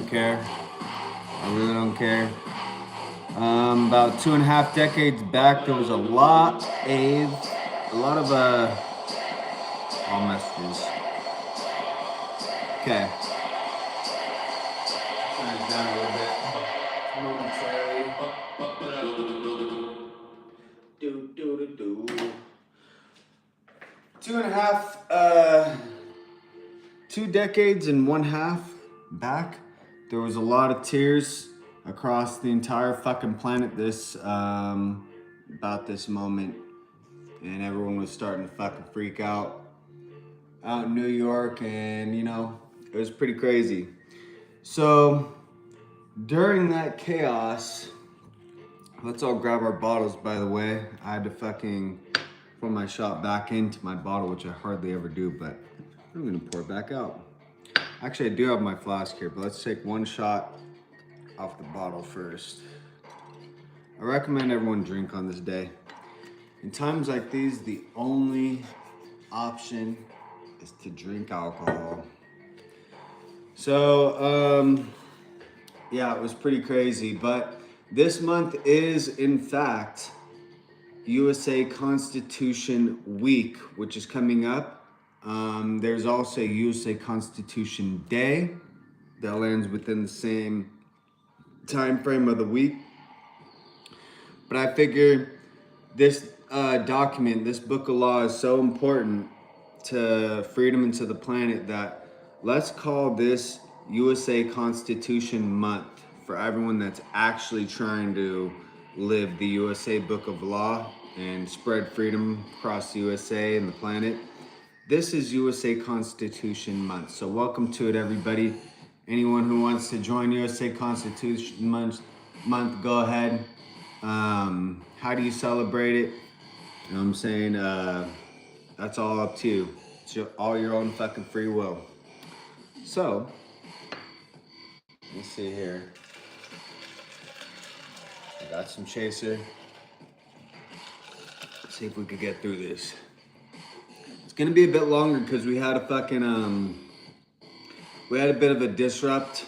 care. I really don't care. About 2.5 decades back, there was a lot of all messages. Okay. Turn it down a little bit. Momentarily. Two and a half, 2 decades and 1/2 back, there was a lot of tears across the entire fucking planet about this moment, and everyone was starting to fucking freak out in New York, and it was pretty crazy. So during that chaos, let's all grab our bottles. By the way, I had to fucking pour my shot back into my bottle, which I hardly ever do, but I'm gonna pour it back out. Actually, I do have my flask here, but let's take one shot off the bottle first. I recommend everyone drink on this day. In times like these, the only option is to drink alcohol. So, yeah, it was pretty crazy, but this month is, in fact, USA Constitution Week, which is coming up. There's also USA Constitution Day that lands within the same time frame of the week. But I figure this document, this book of law, is so important to freedom and to the planet that let's call this USA Constitution Month for everyone that's actually trying to live the USA Book of Law and spread freedom across the USA and the planet. This is USA Constitution Month, so welcome to it, everybody. Anyone who wants to join USA Constitution Month, go ahead. How do you celebrate it? You know what I'm saying? That's all up to you. It's all your own fucking free will. So, let's see here. I got some chaser. Let's see if we could get through this. It's gonna be a bit longer because we had a fucking we had a bit of a disrupt.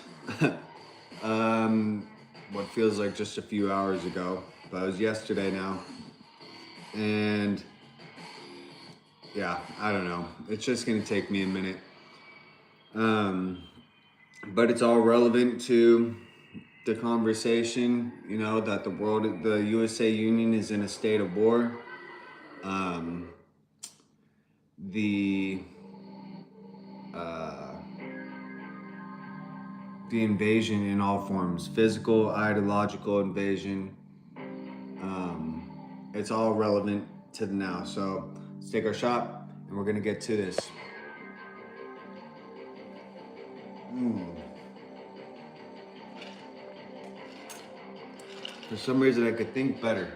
What feels like just a few hours ago, but it was yesterday now. And yeah, I don't know. It's just gonna take me a minute. But it's all relevant to the conversation, that the USA Union is in a state of war. The invasion in all forms, physical, ideological invasion. It's all relevant to the now. So let's take our shot and we're gonna get to this. For some reason I could think better.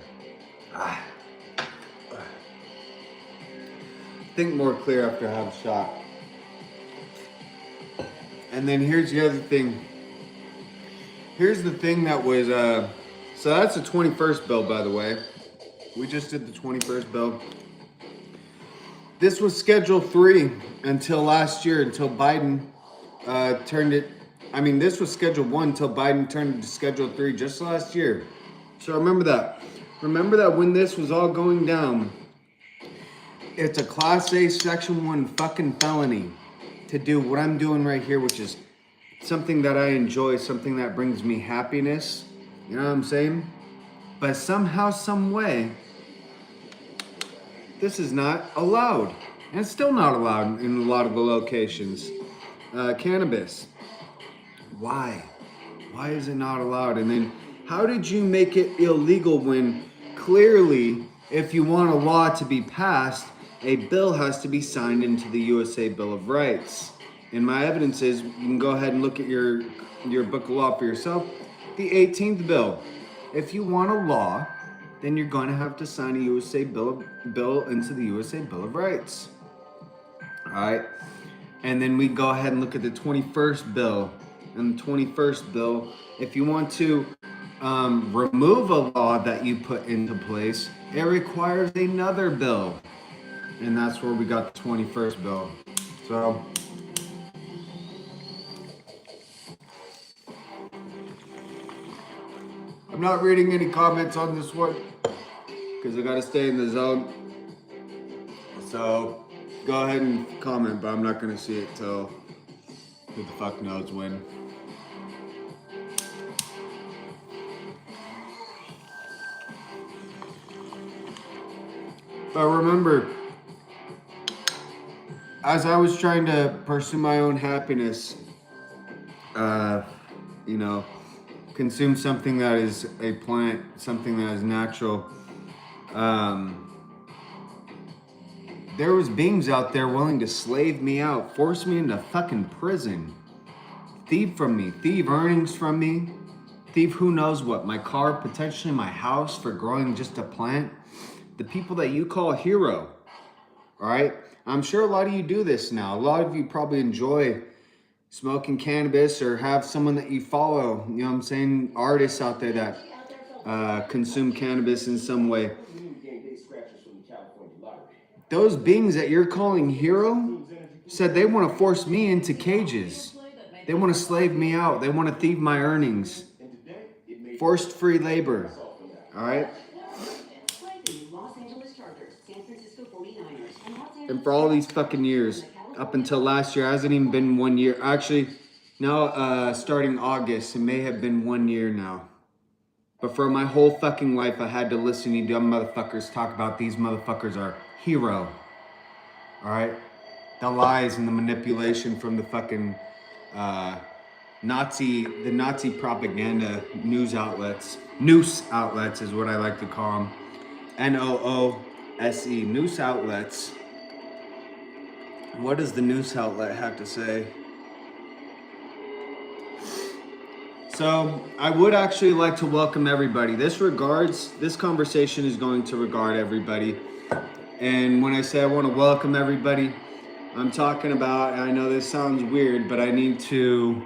Think more clear after I have a shot. And then here's the other thing. Here's the thing that was, so that's the 21st bill, by the way. We just did the 21st bill. This was Schedule 3 until last year, until Biden turned it. I mean, this was Schedule 1 until Biden turned it to Schedule 3 just last year. So remember that. Remember that when this was all going down, it's a Class A Section 1 fucking felony to do what I'm doing right here, which is something that I enjoy, something that brings me happiness. You know what I'm saying? But somehow, some way, this is not allowed. And it's still not allowed in a lot of the locations. Cannabis. Why? Why is it not allowed? And then how did you make it illegal when clearly, if you want a law to be passed, a bill has to be signed into the USA Bill of Rights? And my evidence is, you can go ahead and look at your book of law for yourself. The 18th bill. If you want a law, then you're going to have to sign a USA bill into the USA Bill of Rights. All right. And then we go ahead and look at the 21st bill. And the 21st bill, if you want to remove a law that you put into place, it requires another bill. And that's where we got the 21st bill. So I'm not reading any comments on this one because I gotta stay in the zone. So go ahead and comment, but I'm not gonna see it till who the fuck knows when. But remember, as I was trying to pursue my own happiness, you know, consume something that is a plant, something that is natural. There was beings out there willing to slave me out, force me into fucking prison, thieve from me, thieve earnings from me, thieve who knows what, my car, potentially my house for growing just a plant. The people that you call hero, all right? I'm sure a lot of you do this now. A lot of you probably enjoy smoking cannabis or have someone that you follow, you know what I'm saying? Artists out there that consume cannabis in some way. Those beings that you're calling hero said they want to force me into cages. They want to slave me out. They want to thieve my earnings. Forced free labor, all right? And for all these fucking years, up until last year, it hasn't even been 1 year. Actually, now starting August, it may have been 1 year now. But for my whole fucking life, I had to listen to you dumb motherfuckers talk about these motherfuckers are hero. All right? The lies and the manipulation from the fucking Nazi propaganda news outlets. Noose outlets is what I like to call them. Noose, noose outlets. What does the news outlet have to say? So I would actually like to welcome everybody. This conversation is going to regard everybody. And when I say I want to welcome everybody, I'm talking about, I know this sounds weird, but I need to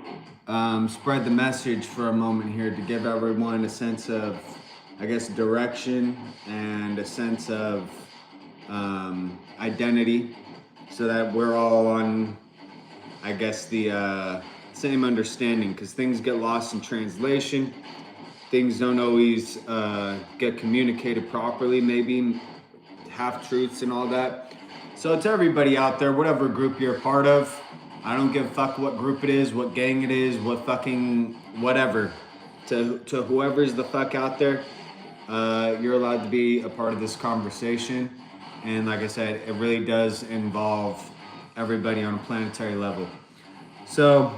spread the message for a moment here to give everyone a sense of, I guess, direction and a sense of identity so that we're all on, I guess, the same understanding, because things get lost in translation. Things don't always get communicated properly, maybe half-truths and all that. So to everybody out there, whatever group you're a part of, I don't give a fuck what group it is, what gang it is, what fucking whatever. To whoever's the fuck out there, you're allowed to be a part of this conversation. And like I said, it really does involve everybody on a planetary level. So,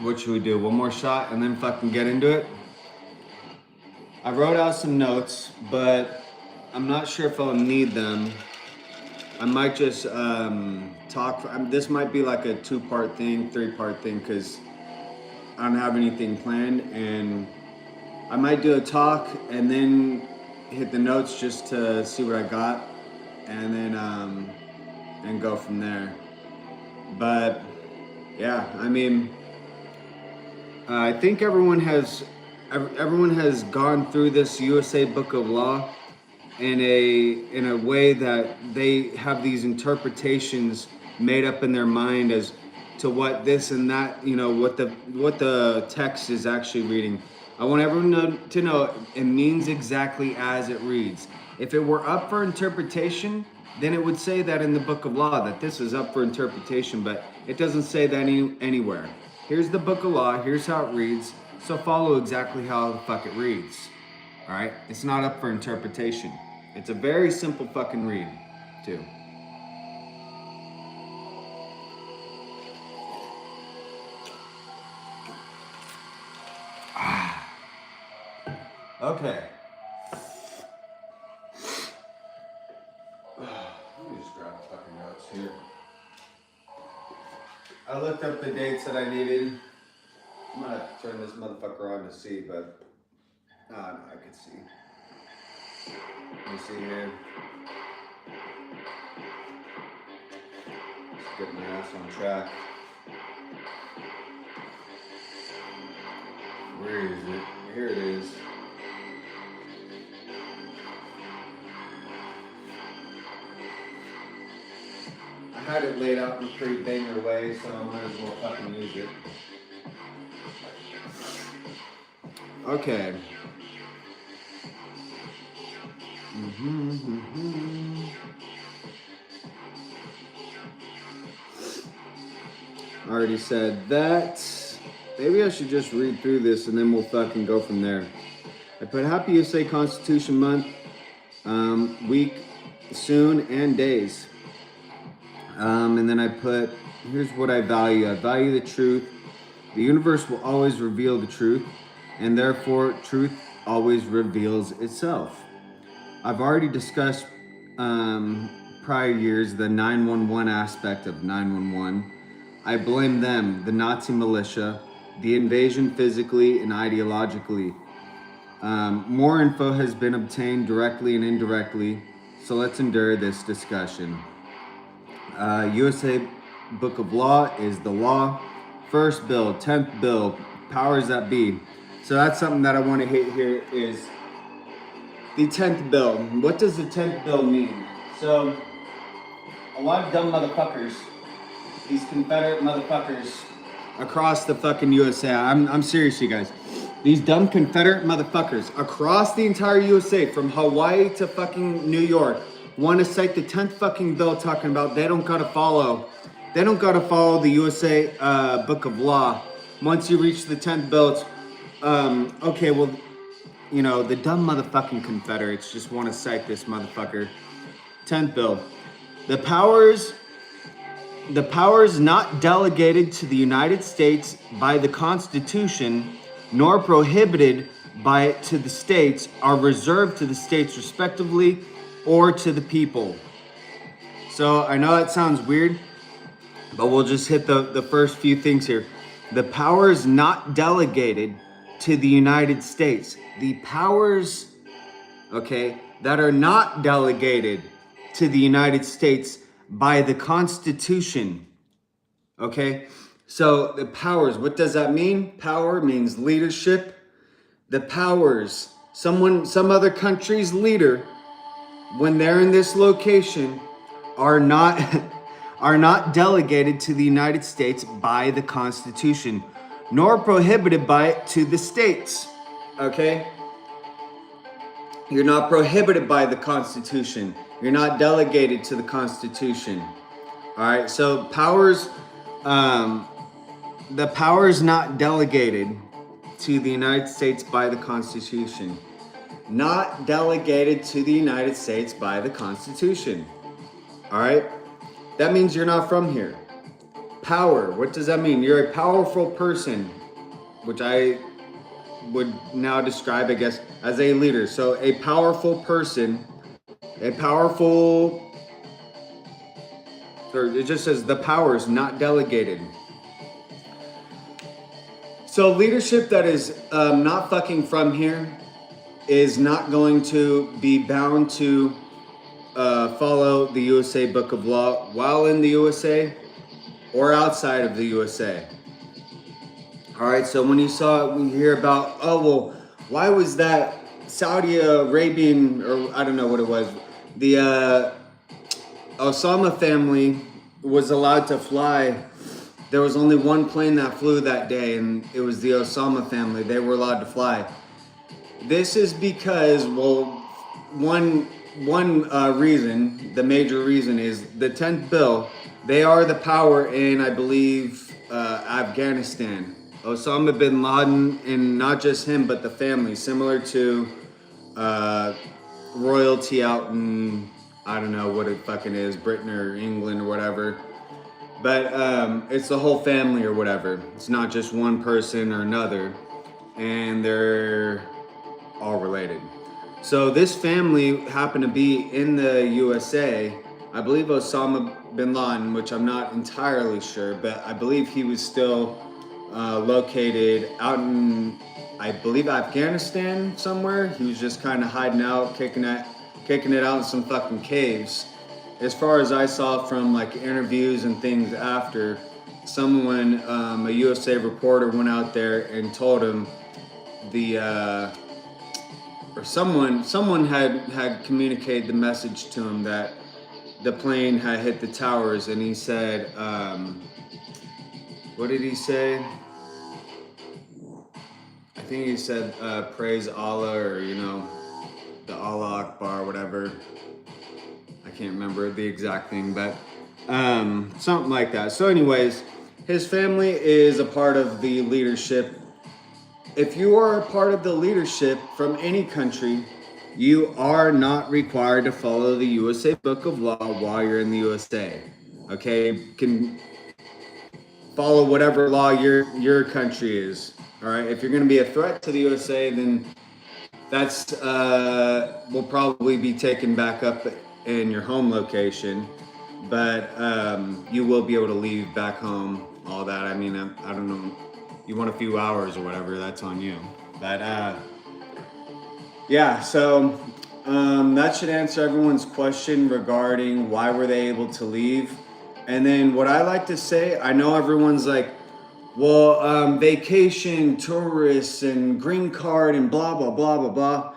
what should we do? One more shot and then fucking get into it? I wrote out some notes, but I'm not sure if I'll need them. I might just talk. This might be like a 2-part thing, 3-part thing, because I don't have anything planned. And I might do a talk and then hit the notes just to see what I got. And then and go from there. But yeah, I mean, I think everyone has gone through this USA Book of Law in a way that they have these interpretations made up in their mind as to what this and that, you know, what the text is actually reading. I want everyone to know it means exactly as it reads. If it were up for interpretation, then it would say that in the Book of Law, that this is up for interpretation, but it doesn't say that anywhere. Here's the Book of Law, here's how it reads, so follow exactly how the fuck it reads. All right? It's not up for interpretation. It's a very simple fucking read, too. Okay. Let me just grab the fucking notes here. I looked up the dates that I needed. I'm gonna turn this motherfucker on to see, but no, I can see. Let me see here. Just get my ass on track. Where is it? Here it is. I had it laid out in a pretty banger way, so I might as well fucking use it. Okay. Already said that. Maybe I should just read through this and then we'll fucking go from there. I put Happy USA Constitution Month, week, soon, and days. And then I put, here's what I value. I value the truth. The universe will always reveal the truth, and therefore truth always reveals itself. I've already discussed prior years the 911 aspect of 911. I blame them, the Nazi militia, the invasion physically and ideologically. More info has been obtained directly and indirectly, so let's endure this discussion. USA Book of Law is the law. First bill, 10th bill, powers that be. So that's something that I want to hit here is the 10th bill. What does the 10th bill mean? So a lot of dumb motherfuckers, these Confederate motherfuckers across the fucking USA. I'm serious, you guys. These dumb Confederate motherfuckers across the entire USA, from Hawaii to fucking New York, want to cite the 10th fucking bill talking about they don't gotta follow the USA Book of Law. Once you reach the 10th bill, it's, okay, well, you know, the dumb motherfucking Confederates just want to cite this motherfucker. 10th bill. The powers not delegated to the United States by the Constitution, nor prohibited by it to the states, are reserved to the states respectively or to the people. So I know that sounds weird, but we'll just hit the first few things here. The powers not delegated to the United States. The powers, okay, that are not delegated to the United States by the Constitution. Okay, so the powers, what does that mean? Power means leadership. The powers, some other country's leader, when they're in this location, are not delegated to the United States by the Constitution, nor prohibited by it to the states. Okay? You're not prohibited by the Constitution. You're not delegated to the Constitution. All right, so powers, the powers not delegated to the United States by the Constitution. Not delegated to the United States by the Constitution. All right, that means you're not from here. Power, what does that mean? You're a powerful person, which I would now describe, I guess, as a leader. So a powerful person, it just says the powers not delegated. So leadership that is not fucking from here is not going to be bound to follow the USA Book of Law while in the USA or outside of the USA. All right, so when we hear about, oh, well, why was that Saudi Arabian, or I don't know what it was, the Osama family was allowed to fly. There was only one plane that flew that day, and it was the Osama family. They were allowed to fly. This is because, well, one reason, the major reason is the 10th bill. They are the power in, I believe, Afghanistan. Osama bin Laden, and not just him, but the family, similar to royalty out in, I don't know what it fucking is, Britain or England or whatever. But it's the whole family or whatever. It's not just one person or another, and they're all related. So this family happened to be in the USA. I believe Osama bin Laden, which I'm not entirely sure, but I believe he was still located out in, I believe, Afghanistan somewhere. He was just kind of hiding out, kicking it out in some fucking caves. As far as I saw from like interviews and things after, someone, a USA reporter went out there and told him or someone had communicated the message to him that the plane had hit the towers, and he said, what did he say? I think he said praise Allah, or you know, the Allah Akbar, whatever. I can't remember the exact thing, but something like that. So anyways, his family is a part of the leadership. If you are a part of the leadership from any country, you are not required to follow the USA Book of Law while you're in the USA. Okay, you can follow whatever law your country is. All right, if you're going to be a threat to the USA, then that's will probably be taken back up in your home location, but you will be able to leave back home. All that. I mean, I don't know. You want a few hours or whatever? That's on you. But yeah. So that should answer everyone's question regarding why were they able to leave. And then what I like to say, I know everyone's like, well, vacation, tourists, and green card, and blah, blah, blah, blah, blah.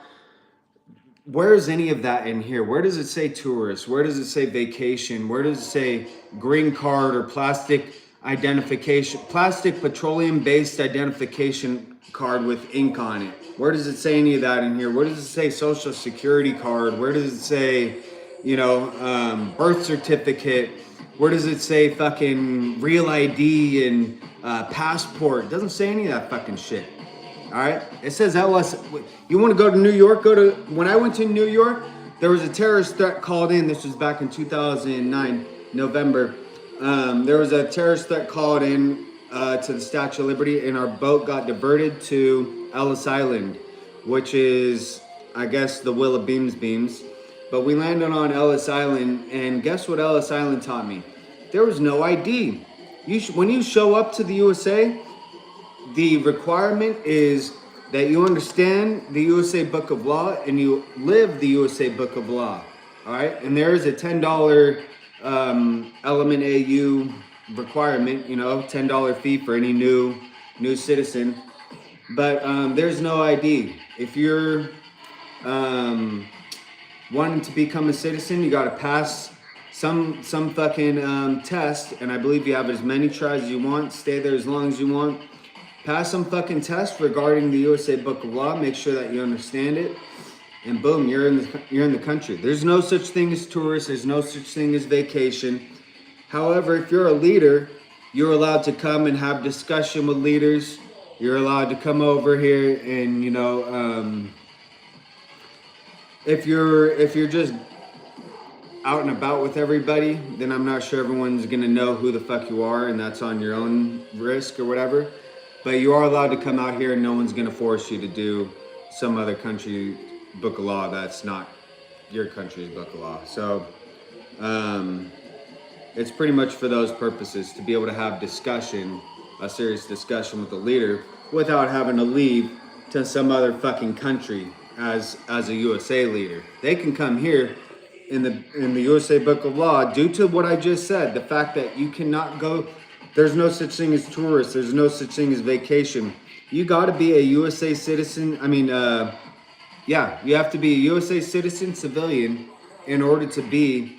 Where is any of that in here? Where does it say tourists? Where does it say vacation? Where does it say green card or plastic identification, plastic petroleum-based identification card with ink on it? Where does it say any of that in here? Where does it say social security card? Where does it say, you know, birth certificate? Where does it say fucking real ID and passport? It doesn't say any of that fucking shit. All right. It says LS. You want to go to New York? Go to. When I went to New York, there was a terrorist threat called in. This was back in 2009, November. There was a terrorist threat called in to the Statue of Liberty, and our boat got diverted to Ellis Island, which is, I guess, the Willa Beams. But we landed on Ellis Island, and guess what Ellis Island taught me? There was no ID. When you show up to the USA, the requirement is that you understand the USA Book of Law and you live the USA Book of Law. All right, and there is a $10 Element AU requirement. You know, $10 fee for any new citizen. But there's no ID. If you're wanting to become a citizen, you got to pass some fucking test, and I believe you have as many tries as you want. Stay there as long as you want. Pass some fucking test regarding the USA Book of Law. Make sure that you understand it, and boom, you're in the country. There's no such thing as tourists. There's no such thing as vacation. However, if you're a leader, you're allowed to come and have discussion with leaders. You're allowed to come over here and, you know, if you're just out and about with everybody, then I'm not sure everyone's gonna know who the fuck you are, and that's on your own risk or whatever. But you are allowed to come out here, and no one's gonna force you to do some other country book of law that's not your country's book of law. So it's pretty much for those purposes, to be able to have discussion, a serious discussion with the leader without having to leave to some other fucking country as a USA leader. They can come here in the USA Book of Law due to what I just said, the fact that you cannot go. There's no such thing as tourists. There's no such thing as vacation. You got to be a USA citizen. I mean, yeah, you have to be a USA citizen, civilian, in order to be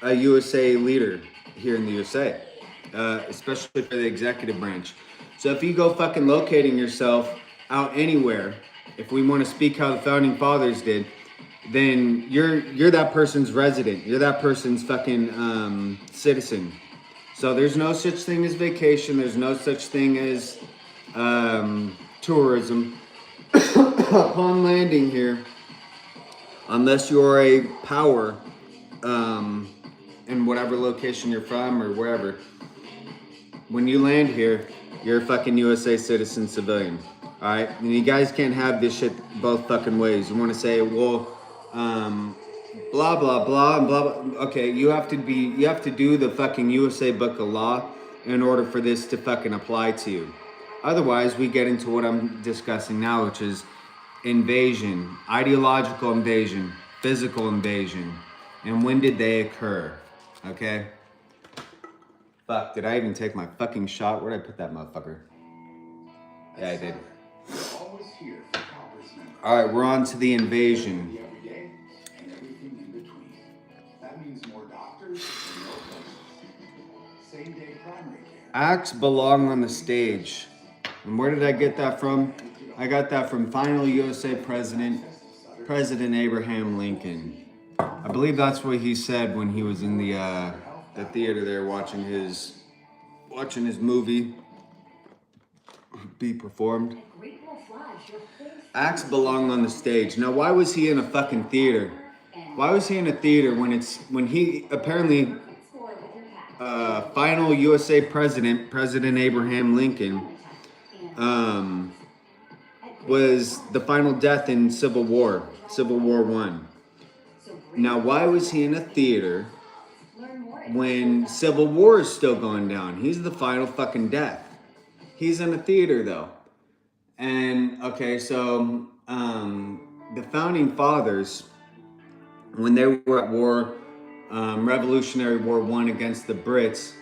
a USA leader here in the USA, especially for the executive branch. So if you go fucking locating yourself out anywhere, if we want to speak how the founding fathers did, then you're that person's resident. You're that person's fucking citizen. So there's no such thing as vacation. There's no such thing as tourism upon landing here, unless you're a power in whatever location you're from or wherever. When you land here, you're a fucking USA citizen, civilian. All right, and you guys can't have this shit both fucking ways. You want to say, well, blah blah blah and blah blah. Okay, you have to do the fucking USA Book of Law in order for this to fucking apply to you. Otherwise, we get into what I'm discussing now, which is invasion, ideological invasion, physical invasion, and when did they occur? Okay. Fuck, did I even take my fucking shot? Where'd I put that motherfucker? Yeah, I did. All right, we're on to the invasion. Acts belong on the stage. And where did I get that from? I got that from Final USA President Abraham Lincoln. I believe that's what he said when he was in the theater there watching his movie be performed. Axe belonged on the stage. Now, why was he in a fucking theater? Why was he in a theater when he apparently final USA President Abraham Lincoln was the final death in Civil War I. Now, why was he in a theater when Civil War is still going down? He's the final fucking death. He's in a theater though. And okay, so the founding fathers, when they were at war, Revolutionary War I against the Brits,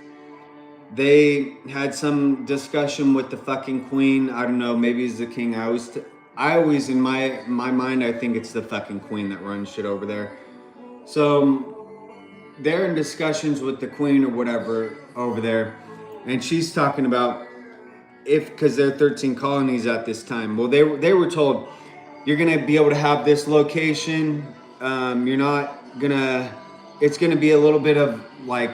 they had some discussion with the fucking queen. I don't know, maybe it's the king. I always in my mind, I think it's the fucking queen that runs shit over there. So they're in discussions with the queen or whatever over there, and she's talking about because there are 13 colonies at this time. Well, they were told, you're gonna be able to have this location. You're not gonna. It's gonna be a little bit of like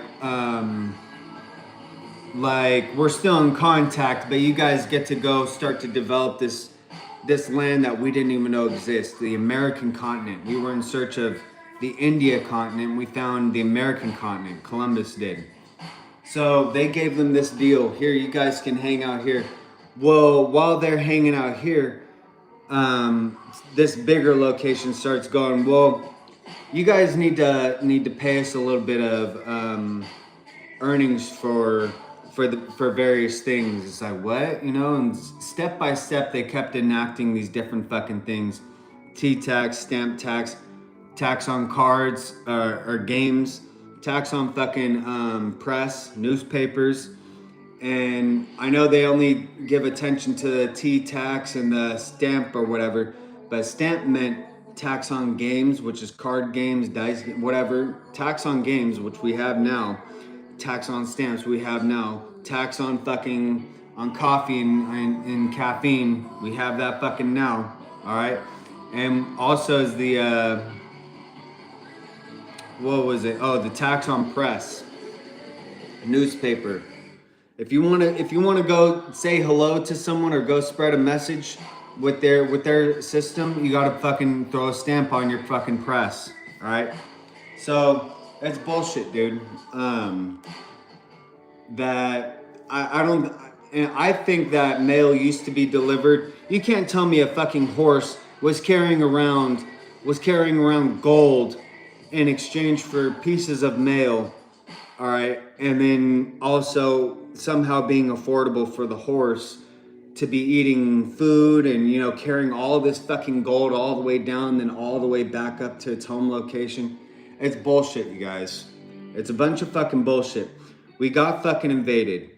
we're still in contact, but you guys get to go start to develop this land that we didn't even know exists, the American continent. We were in search of the India continent. We found the American continent. Columbus did. So they gave them this deal. Here, you guys can hang out here. Well, while they're hanging out here, this bigger location starts going, well, you guys need to pay us a little bit of earnings for various things. It's like, what? You know, and step by step they kept enacting these different fucking things. T-tax, stamp tax, tax on cards or games, tax on fucking press, newspapers. And I know they only give attention to the T-tax and the stamp or whatever, but stamp meant tax on games, which is card games, dice, whatever. Tax on games, which we have now. Tax on stamps we have now. Tax on fucking on coffee and caffeine, we have that fucking now. All right. And also is the what was it? Oh, the tax on press, newspaper. If you wanna go say hello to someone or go spread a message with their system, you gotta fucking throw a stamp on your fucking press. All right. So that's bullshit, dude. That I don't. And I think that mail used to be delivered. You can't tell me a fucking horse was carrying around gold in exchange for pieces of mail, all right, and then also somehow being affordable for the horse to be eating food and, you know, carrying all this fucking gold all the way down, then all the way back up to its home location. It's bullshit, you guys. It's a bunch of fucking bullshit. We got fucking invaded.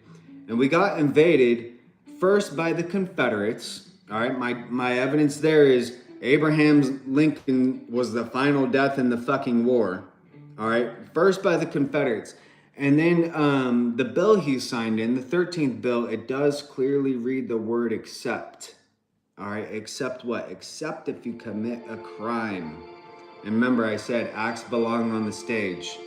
And we got invaded first by the Confederates. All right, my evidence there is Abraham Lincoln was the final death in the fucking war. All right, first by the Confederates. And then the bill he signed in, the 13th bill, it does clearly read the word accept. All right, accept what? Accept if you commit a crime. And remember, I said acts belong on the stage.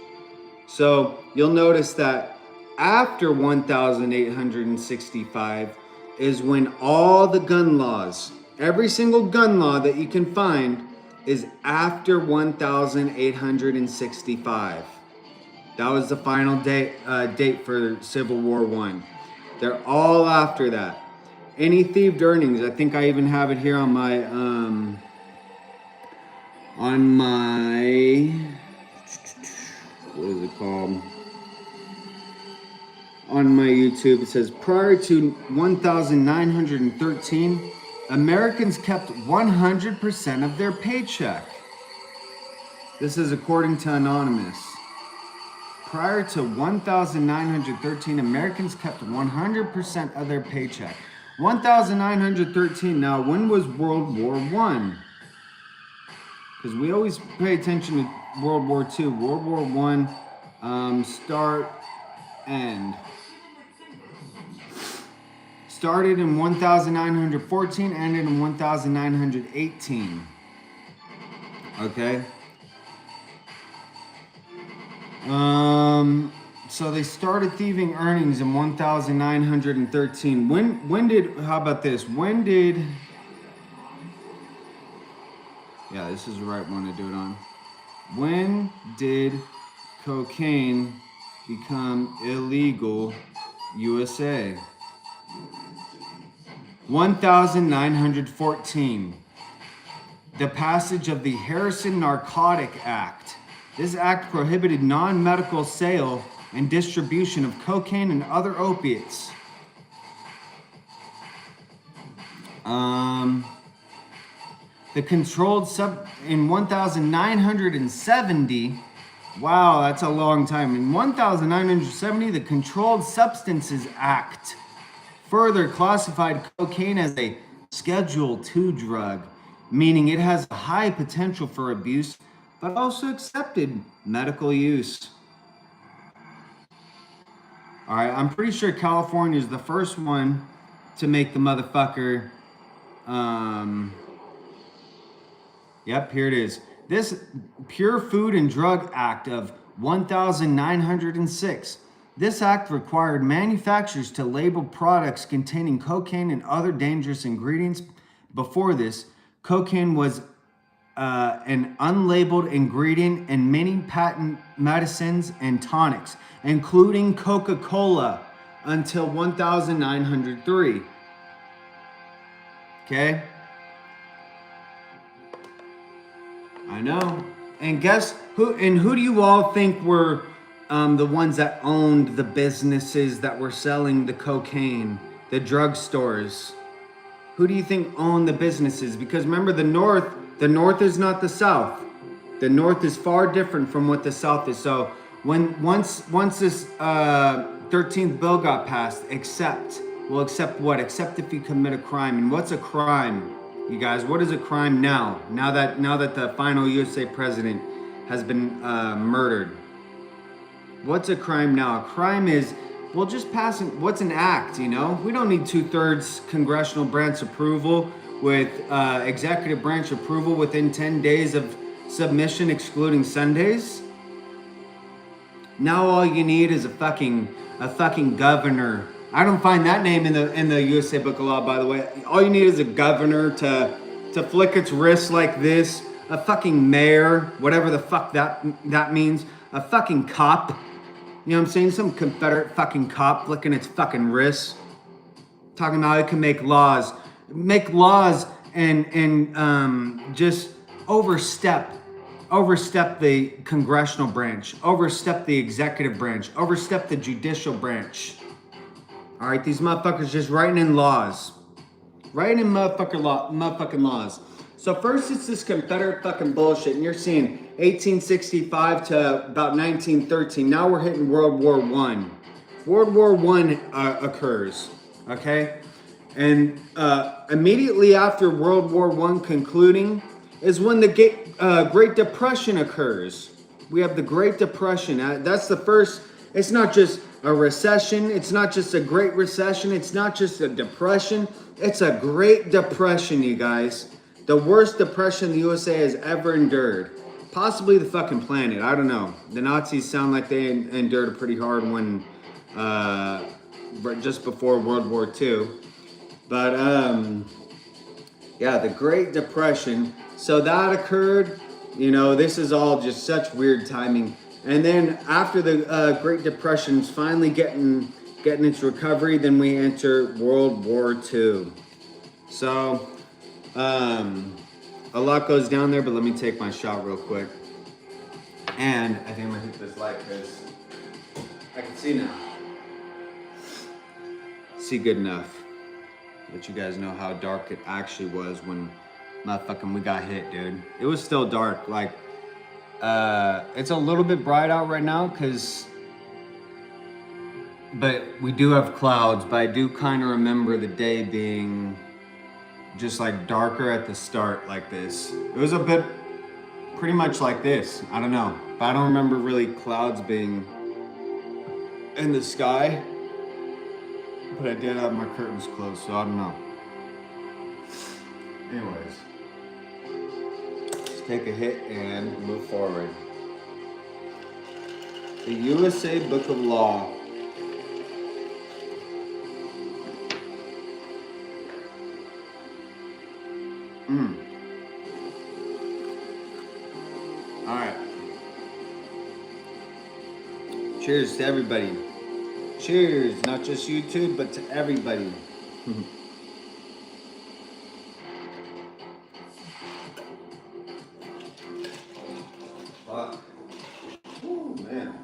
So you'll notice that after 1865 is when all the gun laws, every single gun law that you can find is after 1865. That was the final date for Civil War I. They're all after that. Any thieved earnings, I think I even have it here on my what is it called? On my YouTube, it says, prior to 1913, Americans kept 100% of their paycheck. This is according to Anonymous. Prior to 1913, Americans kept 100% of their paycheck. 1913, now when was World War I? Because we always pay attention to World War II. World War I, start, end. Started in 1914, ended in 1918. Okay. So they started thieving earnings in 1913. When did, how about this? When did, yeah, this is the right one to do it on. When did cocaine become illegal USA? 1914. The passage of the Harrison Narcotic Act. This act prohibited non-medical sale and distribution of cocaine and other opiates. The controlled in 1970. Wow, that's a long time. In 1970, the Controlled Substances Act further classified cocaine as a Schedule II drug, meaning it has a high potential for abuse, but also accepted medical use. All right, I'm pretty sure California is the first one to make the motherfucker. Yep, here it is. This Pure Food and Drug Act of 1906. This act required manufacturers to label products containing cocaine and other dangerous ingredients. Before this, cocaine was an unlabeled ingredient in many patent medicines and tonics, including Coca-Cola, until 1903. Okay? I know. And guess who? And who do you all think were the ones that owned the businesses that were selling the cocaine, the drugstores? Who do you think owned the businesses? Because remember, the North is not the South. The North is far different from what the South is. So once this 13th bill got passed, accept what? Accept if you commit a crime. And what's a crime? You guys, what is a crime now? Now that the final USA president has been murdered. What's a crime now? A crime is, well, just passing, what's an act, you know? We don't need 2/3 congressional branch approval with executive branch approval within 10 days of submission, excluding Sundays. Now all you need is a fucking governor. I don't find that name in the USA Book of Law, by the way. All you need is a governor to flick its wrist like this. A fucking mayor, whatever the fuck that means. A fucking cop. You know what I'm saying? Some Confederate fucking cop flicking its fucking wrist. Talking about how it can make laws. Make laws and just overstep the congressional branch. Overstep the executive branch. Overstep the judicial branch. All right, these motherfuckers just writing in laws. Writing in motherfucking laws. So first it's this Confederate fucking bullshit, and you're seeing 1865 to about 1913. Now we're hitting World War I. World War I occurs, okay? And immediately after World War I concluding is when the Great Depression occurs. We have the Great Depression. That's the first, it's not just a recession. It's not just a Great Recession. It's not just a depression. It's a Great Depression, you guys. The worst depression the USA has ever endured. Possibly the fucking planet. I don't know. The Nazis sound like they endured a pretty hard one just before World War II. But, yeah, the Great Depression. So that occurred. You know, this is all just such weird timing. And then after the Great Depression's finally getting its recovery, then we enter World War II. So, a lot goes down there, but let me take my shot real quick. And I think I'm gonna hit this light because I can see now. See good enough. Let you guys know how dark it actually was when motherfucking we got hit, dude. It was still dark, like, it's a little bit bright out right now but we do have clouds, but I do kind of remember the day being just like darker at the start like this. It was a bit pretty much like this. I don't know, but I don't remember really clouds being in the sky. But I did have my curtains closed, so I don't know. Anyways, let's take a hit and move forward. The USA Book of Law. All right. Cheers to everybody. Cheers, not just YouTube, but to everybody. Fuck. Oh, man.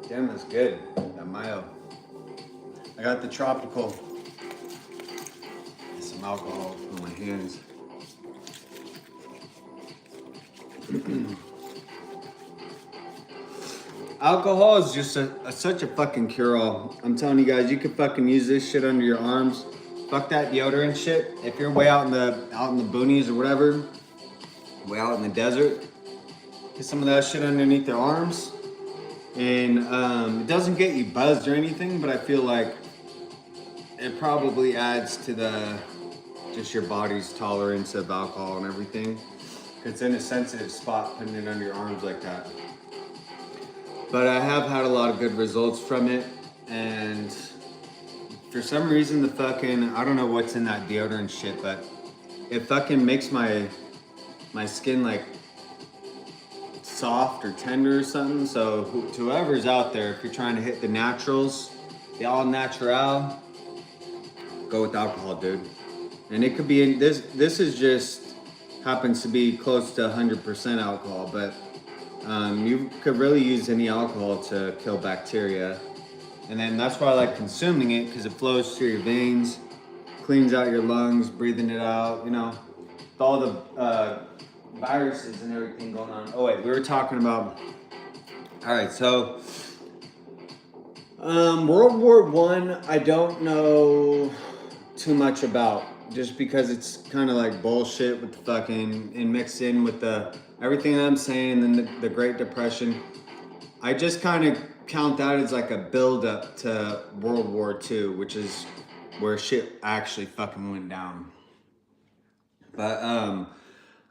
Damn, that's good. That mayo. I got the tropical. Some alcohol on my hands. Alcohol is just such a fucking cure-all. I'm telling you guys, you could fucking use this shit under your arms. Fuck that deodorant shit. If you're way out in the boonies or whatever, way out in the desert, get some of that shit underneath their arms. And it doesn't get you buzzed or anything, but I feel like it probably adds to just your body's tolerance of alcohol and everything. It's in a sensitive spot, putting it under your arms like that. But I have had a lot of good results from it, and for some reason the fucking, I don't know what's in that deodorant shit, but it fucking makes my skin like soft or tender or something. So to whoever's out there, if you're trying to hit the naturals, the all natural, go with alcohol, dude. And it could be in this is just happens to be close to 100% alcohol, but you could really use any alcohol to kill bacteria. And then that's why I like consuming it, because it flows through your veins, cleans out your lungs, breathing it out, you know, with all the viruses and everything going on. Oh wait, we were talking about, all right, so World War I don't know too much about, just because it's kind of like bullshit with the fucking, and mixed in with the everything that I'm saying, and then the Great Depression. I just kind of count that as like a build up to World War II, which is where shit actually fucking went down. But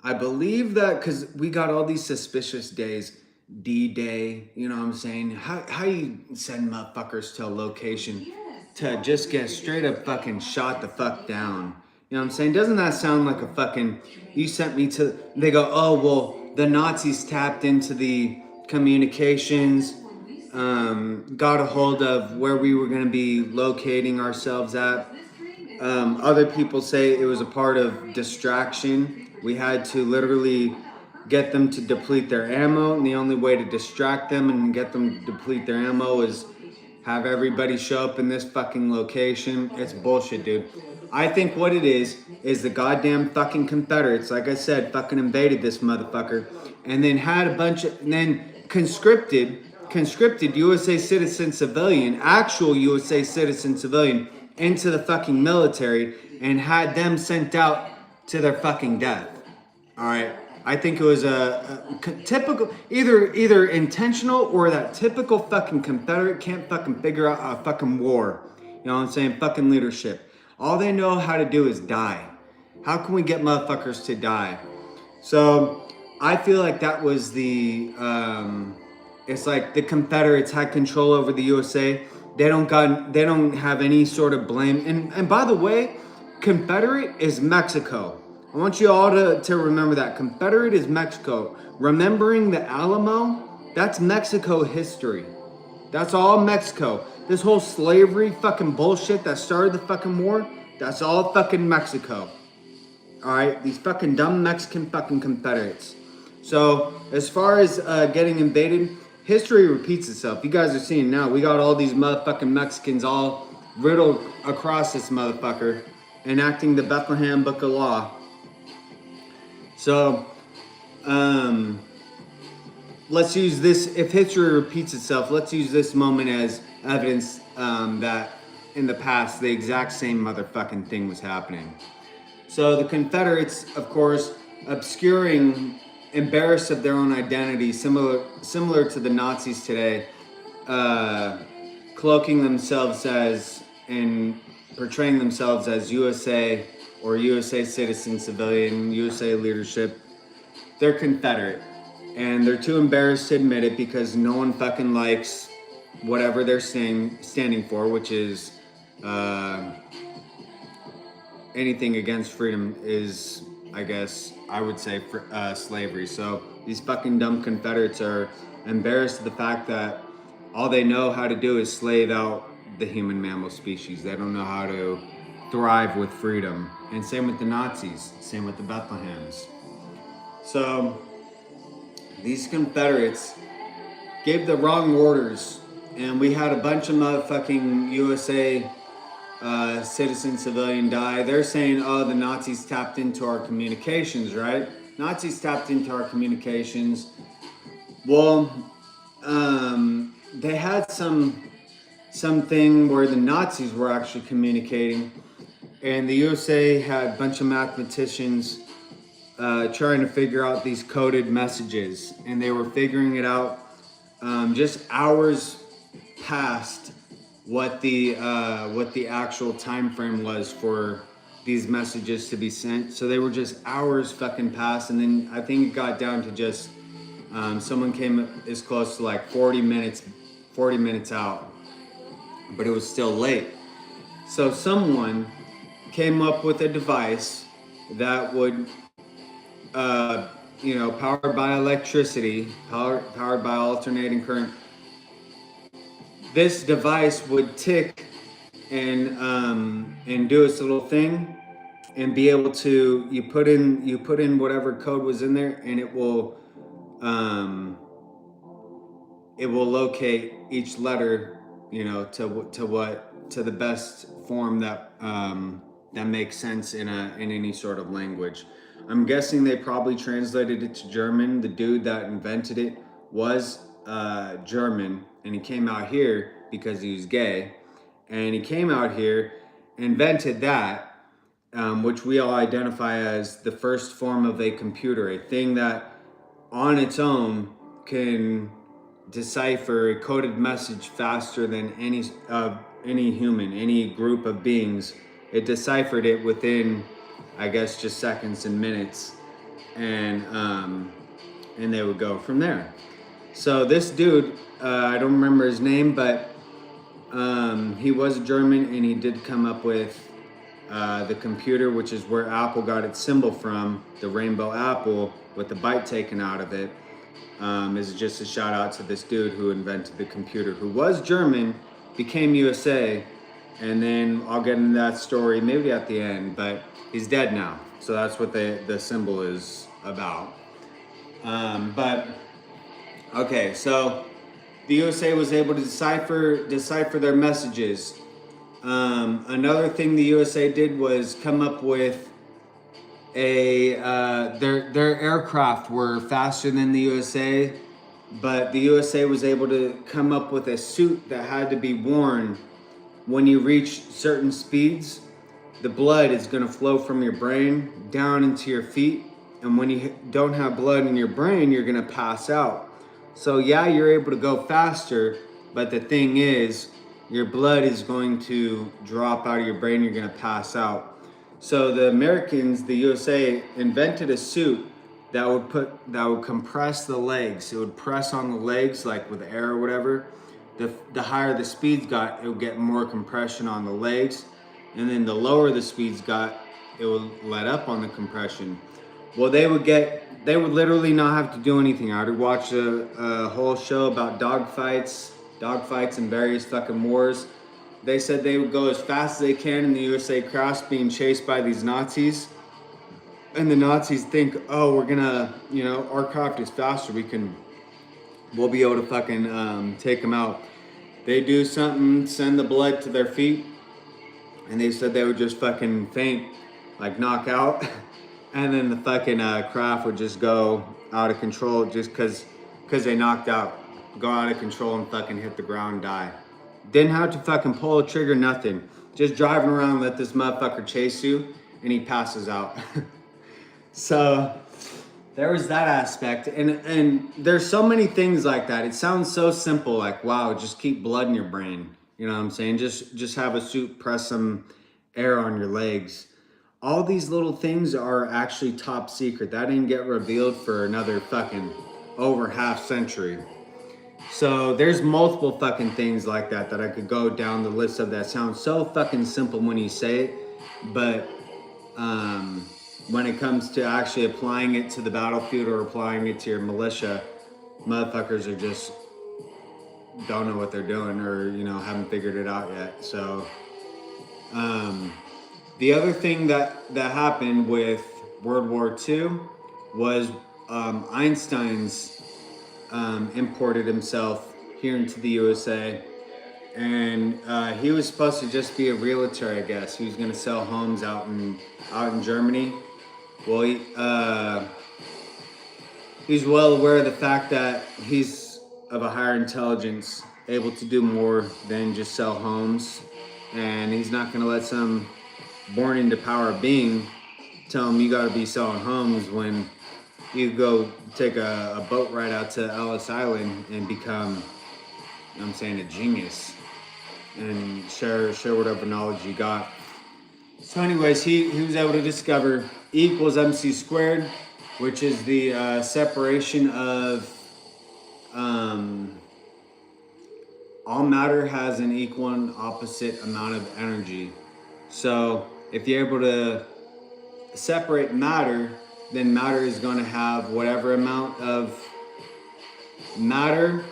I believe that because we got all these suspicious days, D-Day, you know what I'm saying? How you send motherfuckers to a location to just get straight up fucking shot the fuck down? You know what I'm saying? Doesn't that sound like a fucking, you sent me to, they go, oh, well, the Nazis tapped into the communications, got a hold of where we were going to be locating ourselves at. Other people say it was a part of distraction. We had to literally get them to deplete their ammo, and the only way to distract them and get them to deplete their ammo is have everybody show up in this fucking location. It's bullshit, dude. I think what it is the goddamn fucking Confederates, like I said, fucking invaded this motherfucker, and then had a bunch of, and then conscripted USA citizen civilian, actual USA citizen civilian, into the fucking military, and had them sent out to their fucking death. All right. I think it was a typical, either intentional or that typical fucking Confederate can't fucking figure out a fucking war. You know what I'm saying? Fucking leadership. All they know how to do is die. How can we get motherfuckers to die? So I feel like that was the, it's like the Confederates had control over the USA. They don't have any sort of blame. And by the way, Confederate is Mexico. I want you all to remember that. Confederate is Mexico. Remembering the Alamo, that's Mexico history. That's all Mexico. This whole slavery fucking bullshit that started the fucking war, that's all fucking Mexico. Alright, these fucking dumb Mexican fucking Confederates. So, as far as getting invaded, history repeats itself. You guys are seeing now, we got all these motherfucking Mexicans all riddled across this motherfucker, enacting the Bethlehem Book of Law. So, let's use this, if history repeats itself, let's use this moment as evidence that in the past, the exact same motherfucking thing was happening. So the Confederates, of course, obscuring embarrassed of their own identity, similar to the Nazis today, cloaking themselves as and portraying themselves as USA or USA citizen, civilian, USA leadership. They're Confederate, and they're too embarrassed to admit it because no one fucking likes whatever they're standing for, which is anything against freedom is, I guess, I would say slavery. So these fucking dumb Confederates are embarrassed of the fact that all they know how to do is slave out the human mammal species. They don't know how to thrive with freedom. And same with the Nazis, same with the Bethlehems. So these Confederates gave the wrong orders, and we had a bunch of motherfucking USA citizen civilian die. They're saying, oh, the Nazis tapped into our communications, right? Nazis tapped into our communications. Well, they had something where the Nazis were actually communicating, and the USA had a bunch of mathematicians trying to figure out these coded messages, and they were figuring it out just hours past what the actual time frame was for these messages to be sent. So they were just hours fucking past, and then I think it got down to just someone came as close to like 40 minutes out, but it was still late. So someone came up with a device that would powered by electricity, powered by alternating current. This device would tick and do its little thing, and be able to you put in whatever code was in there, and it will locate each letter, to the best form that makes sense in any sort of language. I'm guessing they probably translated it to German. The dude that invented it was German, and he came out here because he was gay, and he came out here, invented that, which we all identify as the first form of a computer, a thing that on its own can decipher a coded message faster than any human, any group of beings. It deciphered it within, I guess, just seconds and minutes, and they would go from there. So this dude, I don't remember his name, but he was German, and he did come up with the computer, which is where Apple got its symbol from, the rainbow apple with the bite taken out of it. Is just a shout out to this dude who invented the computer, who was German, became USA, and then I'll get into that story maybe at the end, but he's dead now. So that's what the symbol is about. But okay, so the USA was able to decipher their messages. Another thing the USA did was come up with their aircraft were faster than the USA, but the USA was able to come up with a suit that had to be worn when you reach certain speeds. The blood is going to flow from your brain down into your feet, and when you don't have blood in your brain, you're going to pass out. So yeah, you're able to go faster, but the thing is, your blood is going to drop out of your brain, you're going to pass out. So the Americans, the USA, invented a suit that would compress the legs. It would press on the legs like with air or whatever. The higher the speeds got, it would get more compression on the legs, and then the lower the speeds got, it would let up on the compression. Well, they would literally not have to do anything. I would watch a whole show about dogfights and various fucking wars. They said they would go as fast as they can in the USA Cross, being chased by these Nazis. And the Nazis think, oh, we're gonna, our craft is faster, we'll be able to fucking take them out. They do something, send the blood to their feet, and they said they would just fucking faint, like knock out. And then the fucking craft would just go out of control just cause they knocked out, go out of control and fucking hit the ground and die. Didn't have to fucking pull a trigger, nothing. Just driving around, let this motherfucker chase you, and he passes out. So there was that aspect, and there's so many things like that. It sounds so simple, like wow, just keep blood in your brain. You know what I'm saying? Just have a suit, press some air on your legs. All these little things are actually top secret. That didn't get revealed for another fucking over half century. So there's multiple fucking things like that that I could go down the list of that sound so fucking simple when you say it, but when it comes to actually applying it to the battlefield or applying it to your militia, motherfuckers are just don't know what they're doing, or haven't figured it out yet. So the other thing that happened with World War II was Einstein's imported himself here into the USA, and he was supposed to just be a realtor, I guess. He was going to sell homes out in Germany. Well, he's well aware of the fact that he's of a higher intelligence, able to do more than just sell homes, and he's not going to let some born into power being tell him you got to be selling homes when you go take a boat ride out to Ellis Island and become, a genius and share whatever knowledge you got. So anyways, he was able to discover E equals MC squared, which is the separation of all matter has an equal and opposite amount of energy. So if you're able to separate matter, then matter is going to have whatever amount of matter